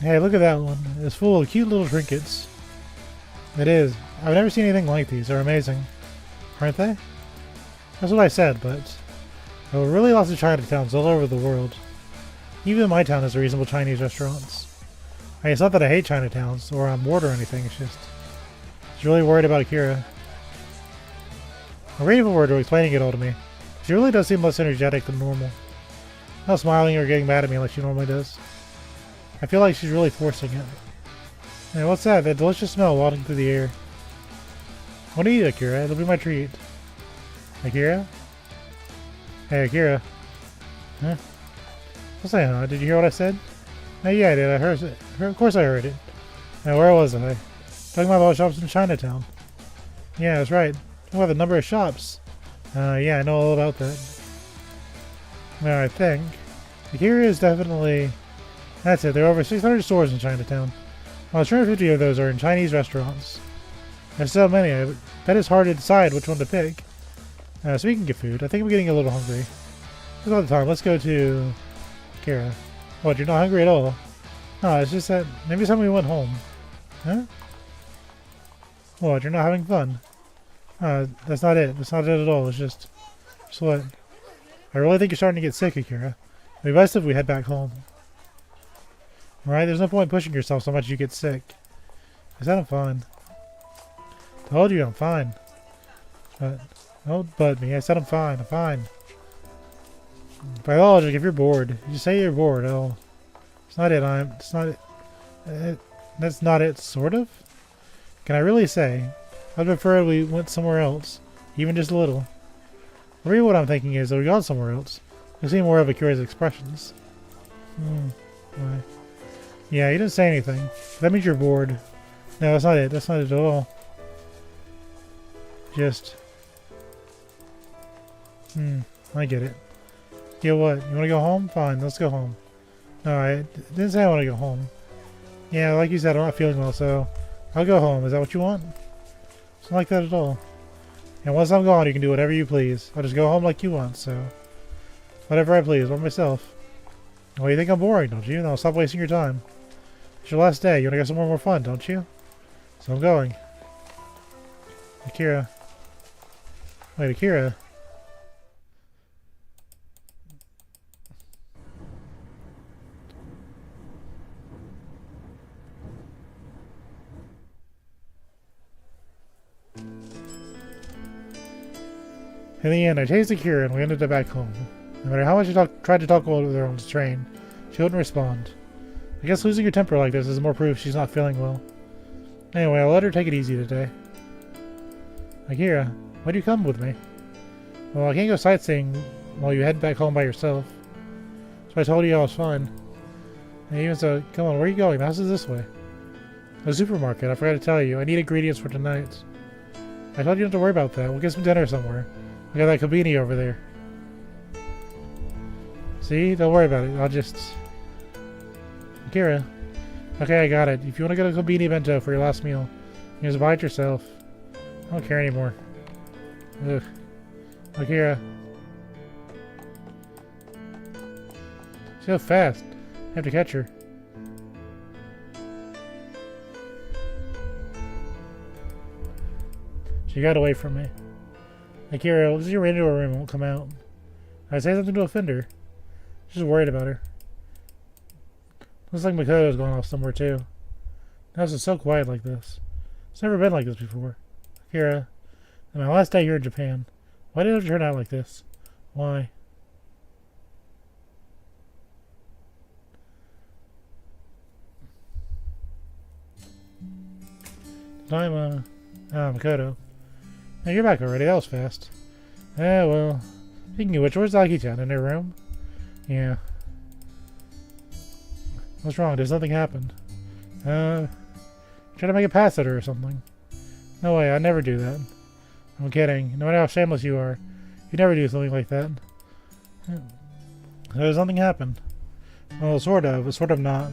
Hey, look at that one. It's full of cute little trinkets. It is. I've never seen anything like these. They're amazing. Aren't they? That's what I said, but there are really lots of Chinatowns all over the world. Even my town has reasonable Chinese restaurants. Hey, it's not that I hate Chinatowns or I'm bored or anything, it's just I was really worried about Akira. I'm grateful for her explaining it all to me. She really does seem less energetic than normal. Not smiling or getting mad at me like she normally does. I feel like she's really forcing it. Hey, what's that? That delicious smell wafting through the air. What do you eat, Akira? It'll be my treat. Akira? Hey, Akira. Huh? I'll say huh. Did you hear what I said? Oh, yeah, I did. I heard it. Of course I heard it. Now, where was I? Talking about all the shops in Chinatown. Yeah, that's right. Talking about the number of shops. Yeah, I know all about that. Well, I think. Akira is definitely... That's it. There are over 600 stores in Chinatown. Well, 250 of those are in Chinese restaurants. There's so many. I bet it's hard to decide which one to pick. Speaking of food, I think I'm getting a little hungry. There's all the time. Let's go to Akira. What, you're not hungry at all? No, it's just that maybe somebody went home. Huh? What, you're not having fun? That's not it. That's not it at all. It's just what? I really think you're starting to get sick, Akira. It'd be best if we head back home. Alright, there's no point pushing yourself so much you get sick. I said I'm fine. Told you I'm fine. But don't butt me. I said I'm fine. I'm fine. By logic, if you're bored, you say you're bored. Oh, it's not it. It's not it. That's not it. Sort of. Can I really say? I'd prefer we went somewhere else, even just a little. Maybe what I'm thinking is that we got somewhere else. We see more of Akira's expressions. Why? Yeah, you didn't say anything. That means you're bored. No, that's not it. That's not it at all. Just... I get it. Yeah, what? You want to go home? Fine, let's go home. No, I didn't say I want to go home. Yeah, like you said, I'm not feeling well, so I'll go home. Is that what you want? It's not like that at all. And once I'm gone, you can do whatever you please. I'll just go home like you want, so... Whatever I please, by myself. Well, you think I'm boring, don't you? Now stop wasting your time. It's your last day. You want to go somewhere more fun, don't you? So I'm going. Akira. Wait, Akira. In the end, I chased Akira and we ended up back home. No matter how much I tried to talk with her on the train, she wouldn't respond. I guess losing your temper like this is more proof she's not feeling well. Anyway, I'll let her take it easy today. Akira, why'd you come with me? Well, I can't go sightseeing while you head back home by yourself. So I told you I was fine. And even so, come on, where are you going? The house is this way. The supermarket, I forgot to tell you. I need ingredients for tonight. I told you not to worry about that. We'll get some dinner somewhere. We got that kabini over there. See? Don't worry about it. I'll just... Akira. Okay, I got it. If you want to get a kabini bento for your last meal, you just buy it yourself. I don't care anymore. Ugh. Akira. She's so fast. I have to catch her. She got away from me. Akira, looks like you're into her room and won't come out. I say something to offend her. She's just worried about her. Looks like Makoto's going off somewhere too. The house is so quiet like this. It's never been like this before. Akira, on my last day here in Japan, why did it turn out like this? Why? Makoto. Now you're back already. That was fast. Well. Speaking of which, where's Aki-chan? In her room? Yeah. What's wrong? Did something happen? Try to make a pass at her or something. No way, I'd never do that. I'm kidding. No matter how shameless you are, you'd never do something like that. So something happened. Well, sort of, but sort of not.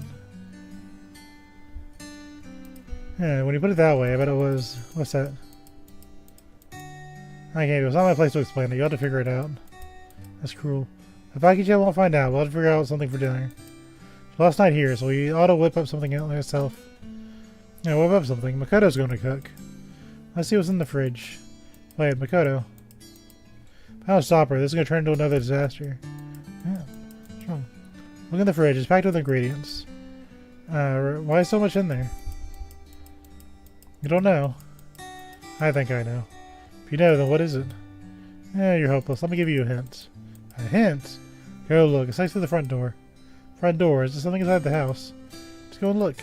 Yeah, when you put it that way, I bet it was... What's that? I can't. It's not my place to explain it. You'll have to figure it out. That's cruel. If Aki-chan won't find out, we'll have to figure out something for dinner. Last night here, so we ought to whip up something ourselves. Yeah, whip up something. Makoto's going to cook. Let's see what's in the fridge. Wait, Makoto. I'll stop her. This is going to turn into another disaster. Yeah. What's wrong? Look in the fridge. It's packed with ingredients. Why is so much in there? You don't know? I think I know. If you know, then what is it? You're hopeless. Let me give you a hint. A hint? Go look. It's next to the front door. Front door. Is there something inside the house? Let's go and look.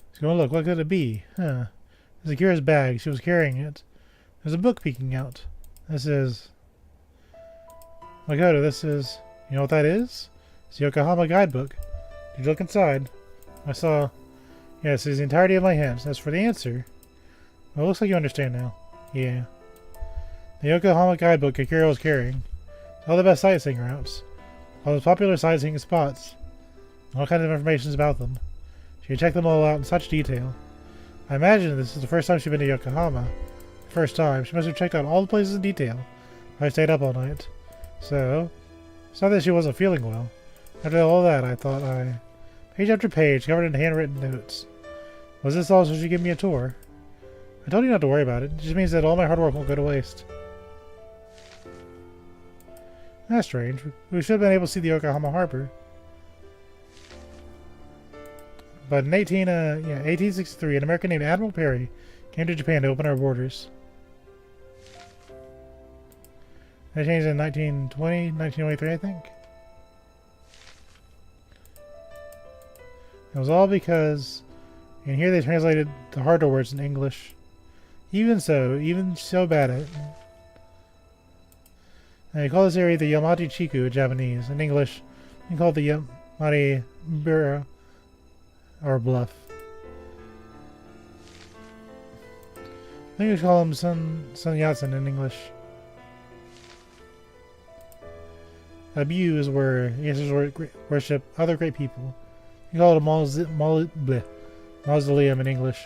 Let's go and look. What could it be? Huh. This is Akira's bag. She was carrying it. There's a book peeking out. This is... Makoto, this is... You know what that is? It's the Yokohama guidebook. Did you look inside? I saw... Yes, it's the entirety of my hints. As for the answer... Well, it looks like you understand now. Yeah. The Yokohama guidebook Akira was carrying. All the best sightseeing routes. All the popular sightseeing spots. All kinds of information about them. She had checked them all out in such detail. I imagine this is the first time she's been to Yokohama. The first time. She must have checked out all the places in detail. I stayed up all night. So, it's not that she wasn't feeling well. After all that, I thought page after page, covered in handwritten notes. Was this all so she'd give me a tour? I told you not to worry about it. It just means that all my hard work won't go to waste. That's strange. We should have been able to see the Yokohama harbor. But in 1863, an American named Admiral Perry came to Japan to open our borders. That changed in 1920, 1923, I think. It was all because in here they translated the harder words in English. Even so bad at it. They call this area the Yamate Chiku in Japanese. In English, you can call it the Yamate Bura, or Bluff. I think we call them Sun Yatsen in English. abuse where ancestors worship other great people. You call it a mausoleum in English.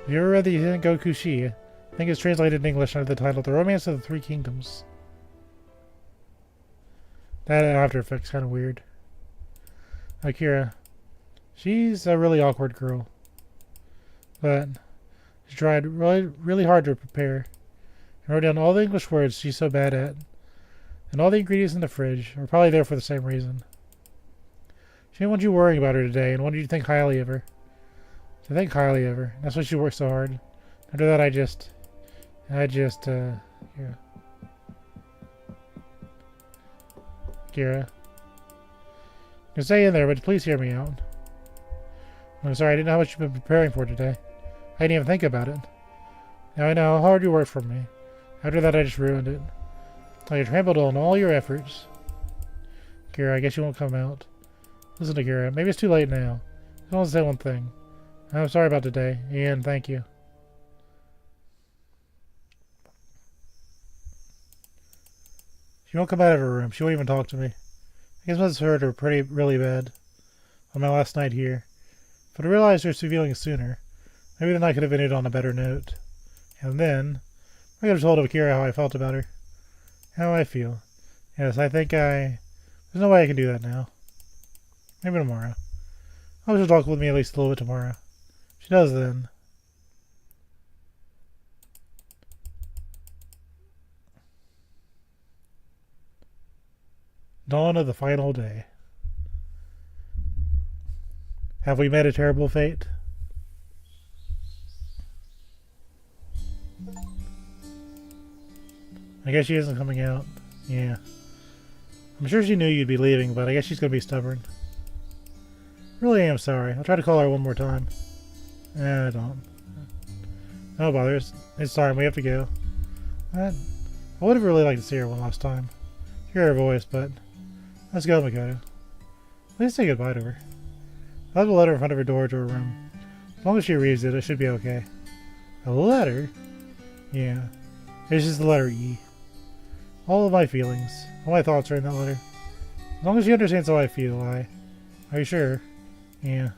Have you ever read the Goku Shi? I think it's translated in English under the title The Romance of the Three Kingdoms. That After Effects kind of weird. Akira. She's a really awkward girl. But she tried really hard to prepare. And wrote down all the English words she's so bad at. And all the ingredients in the fridge are probably there for the same reason. She didn't want you worrying about her today and wanted you to think highly of her. To think highly of her. That's why she worked so hard. After that, yeah. Kira. You can stay in there, but please hear me out. I'm sorry, I didn't know how much you've been preparing for today. I didn't even think about it. Now I know how hard you worked for me. After that, I just ruined it. I trampled on all your efforts. Kira, I guess you won't come out. Listen to Kira, maybe it's too late now. I want to say one thing. I'm sorry about today, and thank you. She won't come out of her room. She won't even talk to me. I guess I must have hurt her really bad on my last night here. But I realized her feelings sooner. Maybe the night could have ended on a better note. And then, I could have told Akira how I felt about her. How I feel. Yes, there's no way I can do that now. Maybe tomorrow. I hope she'll talk with me at least a little bit tomorrow. If she does then. Dawn of the final day. Have we met a terrible fate? I guess she isn't coming out. Yeah. I'm sure she knew you'd be leaving, but I guess she's going to be stubborn. Really am sorry. I'll try to call her one more time. I don't. No bother. It's time. We have to go. I would have really liked to see her one last time. Hear her voice, but let's go, Makoto. Please say goodbye to her. I'll have a letter in front of her door to her room. As long as she reads it, it should be okay. A letter? Yeah. It's just the letter E. All of my feelings, all my thoughts are in that letter. As long as she understands how I feel, Are you sure? Yeah.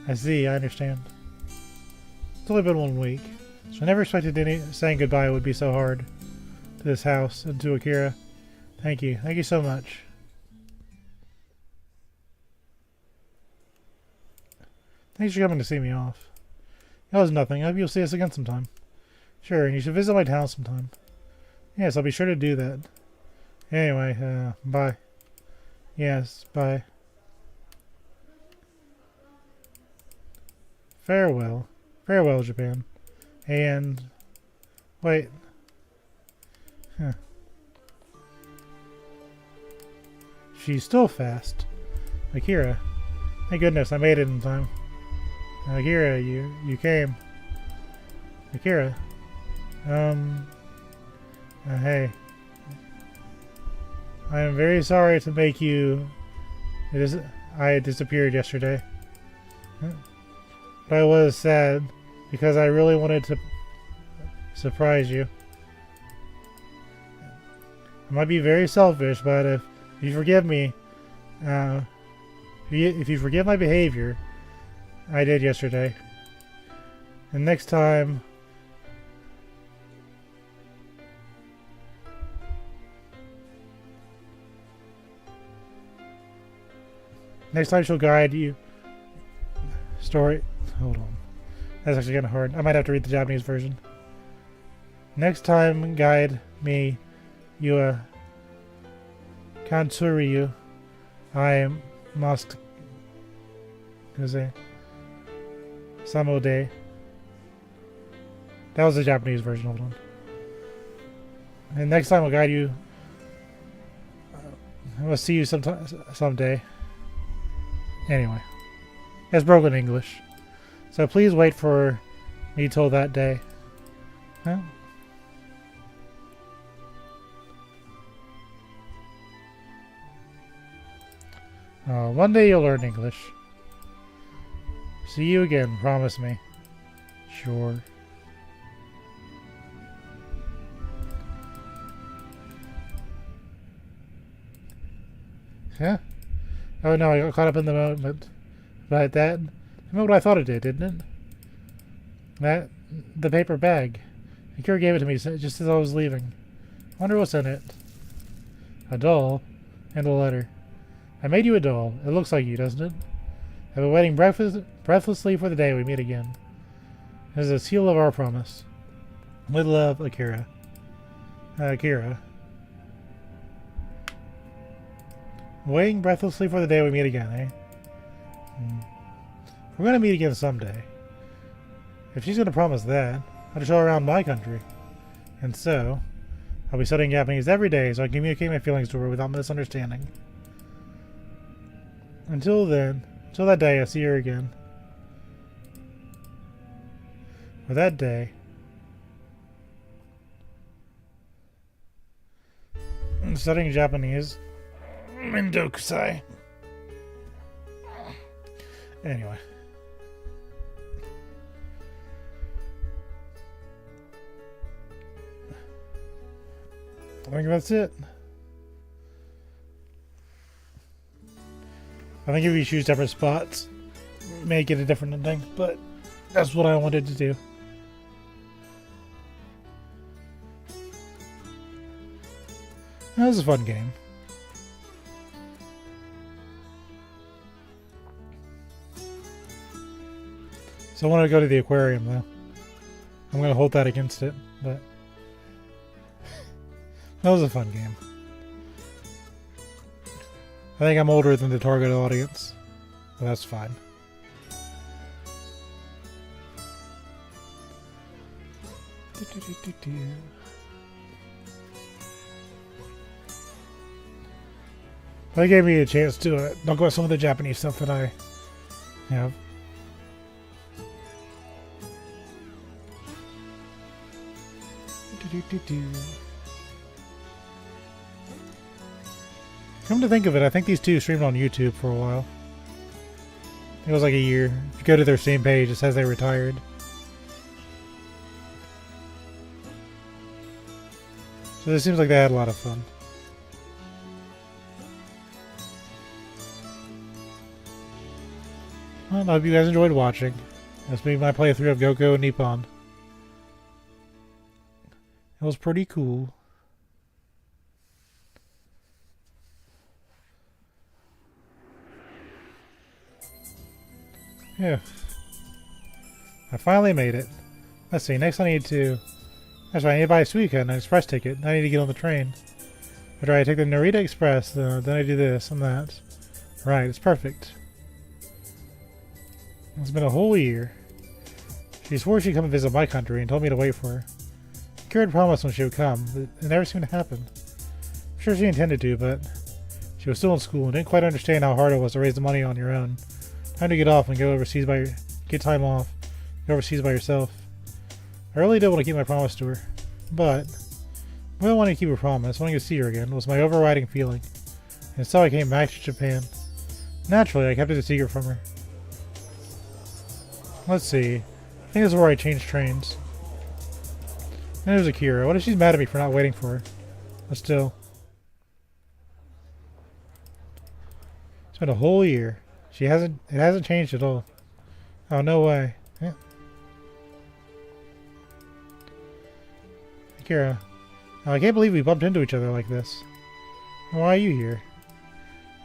I see, I understand. It's only been 1 week, so I never expected saying goodbye would be so hard. To this house, and to Akira. Thank you. Thank you so much. Thanks for coming to see me off. That was nothing. I hope you'll see us again sometime. Sure, and you should visit my town sometime. Yes, I'll be sure to do that. Anyway, bye. Yes, bye. Farewell. Farewell, Japan. And... wait. Huh. She's still fast. Akira. Thank goodness, I made it in time. Akira, you came. Akira. Hey. I am very sorry to make you... I disappeared yesterday. But I was sad because I really wanted to surprise you. I might be very selfish, but if you forgive me, if you forgive my behavior, I did yesterday. And next time... next time she'll guide you... Story... Hold on. That's actually kind of hard. I might have to read the Japanese version. Next time, guide me, you, Kansuryu. I must... Samode. That was the Japanese version, hold on. And next time I'll guide you. I will see you someday. Anyway. It's broken English. So please wait for me till that day. Huh? One day you'll learn English. See you again, promise me. Sure. Huh? Oh no, I got caught up in the moment. But that... I know what I thought it did, didn't it? The paper bag. Akira gave it to me just as I was leaving. I wonder what's in it. A doll. And a letter. I made you a doll. It looks like you, doesn't it? I've been waiting breathlessly for the day we meet again. It is a seal of our promise. With love, Akira. Akira. Waiting breathlessly for the day we meet again, eh? We're going to meet again someday. If she's going to promise that, I'll show her around my country. And so, I'll be studying Japanese every day so I can communicate my feelings to her without misunderstanding. Until then, until that day, I'll see her again. For that day, I'm studying Japanese in Dokusai. Anyway. I think that's it. I think if you choose different spots, make it a different ending, but that's what I wanted to do. That was a fun game. So I want to go to the aquarium, though. I'm going to hold that against it, but... that was a fun game. I think I'm older than the target audience, but that's fine. That gave me a chance to talk about some of the Japanese stuff that I have. Come to think of it, I think these two streamed on YouTube for a while. It was like a year. If you go to their Steam page, it says they retired. So it seems like they had a lot of fun. Well, I hope you guys enjoyed watching. That's been my playthrough of Goko and Nippon. It was pretty cool. Yeah. I finally made it. Let's see, next I need to... That's right, I need to buy a Suica and an express ticket. I need to get on the train. After I take the Narita Express, then I do this and that. Right, it's perfect. It's been a whole year. She swore she'd come and visit my country and told me to wait for her. Akira had promised when she would come, but it never seemed to happen. I'm sure she intended to, but she was still in school and didn't quite understand how hard it was to raise the money on your own. Time to get off and go overseas get time off, go overseas by yourself. I really did want to keep my promise to her, but when I wanted to keep a promise, wanting to see her again was my overriding feeling, and so I came back to Japan. Naturally, I kept it a secret from her. Let's see. I think this is where I changed trains. And there's Akira. What if she's mad at me for not waiting for her? But still. It's been a whole year. It hasn't changed at all. Oh, no way. Yeah. Akira. Oh, I can't believe we bumped into each other like this. Why are you here?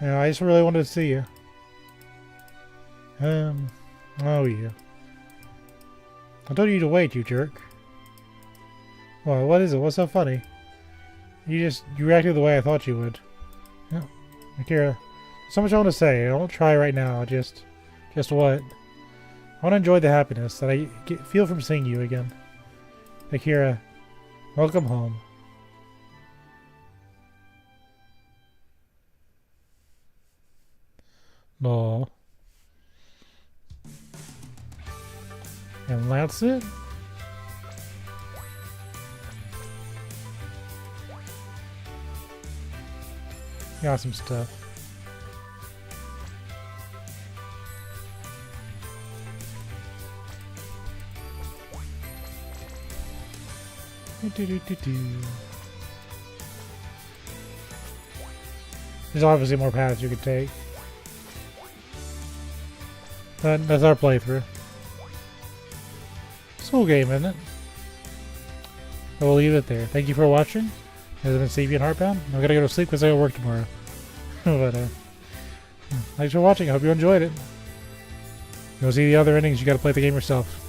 I just really wanted to see you. Oh, you. I told you to wait, you jerk. Well, what is it? What's so funny? You reacted the way I thought you would. Yeah. Akira, there's so much I want to say. I won't try right now. Just what? I want to enjoy the happiness that I feel from seeing you again. Akira, welcome home. Aww. And that's it. Got some stuff. There's obviously more paths you could take. But that's our playthrough. School game, isn't it? I will leave it there. Thank you for watching. This has been Stevie and Heartbound. I'm gonna go to sleep because I gotta work tomorrow. But thanks for watching. I hope you enjoyed it. Go see the other endings. You gotta play the game yourself.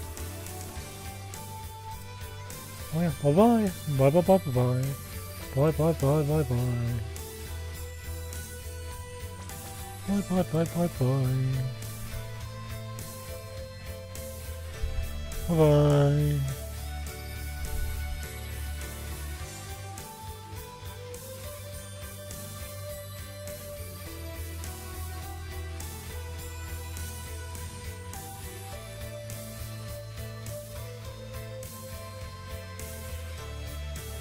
Oh yeah. Bye bye. Bye bye bye bye bye. Bye bye bye bye bye. Bye bye bye bye bye. Bye bye.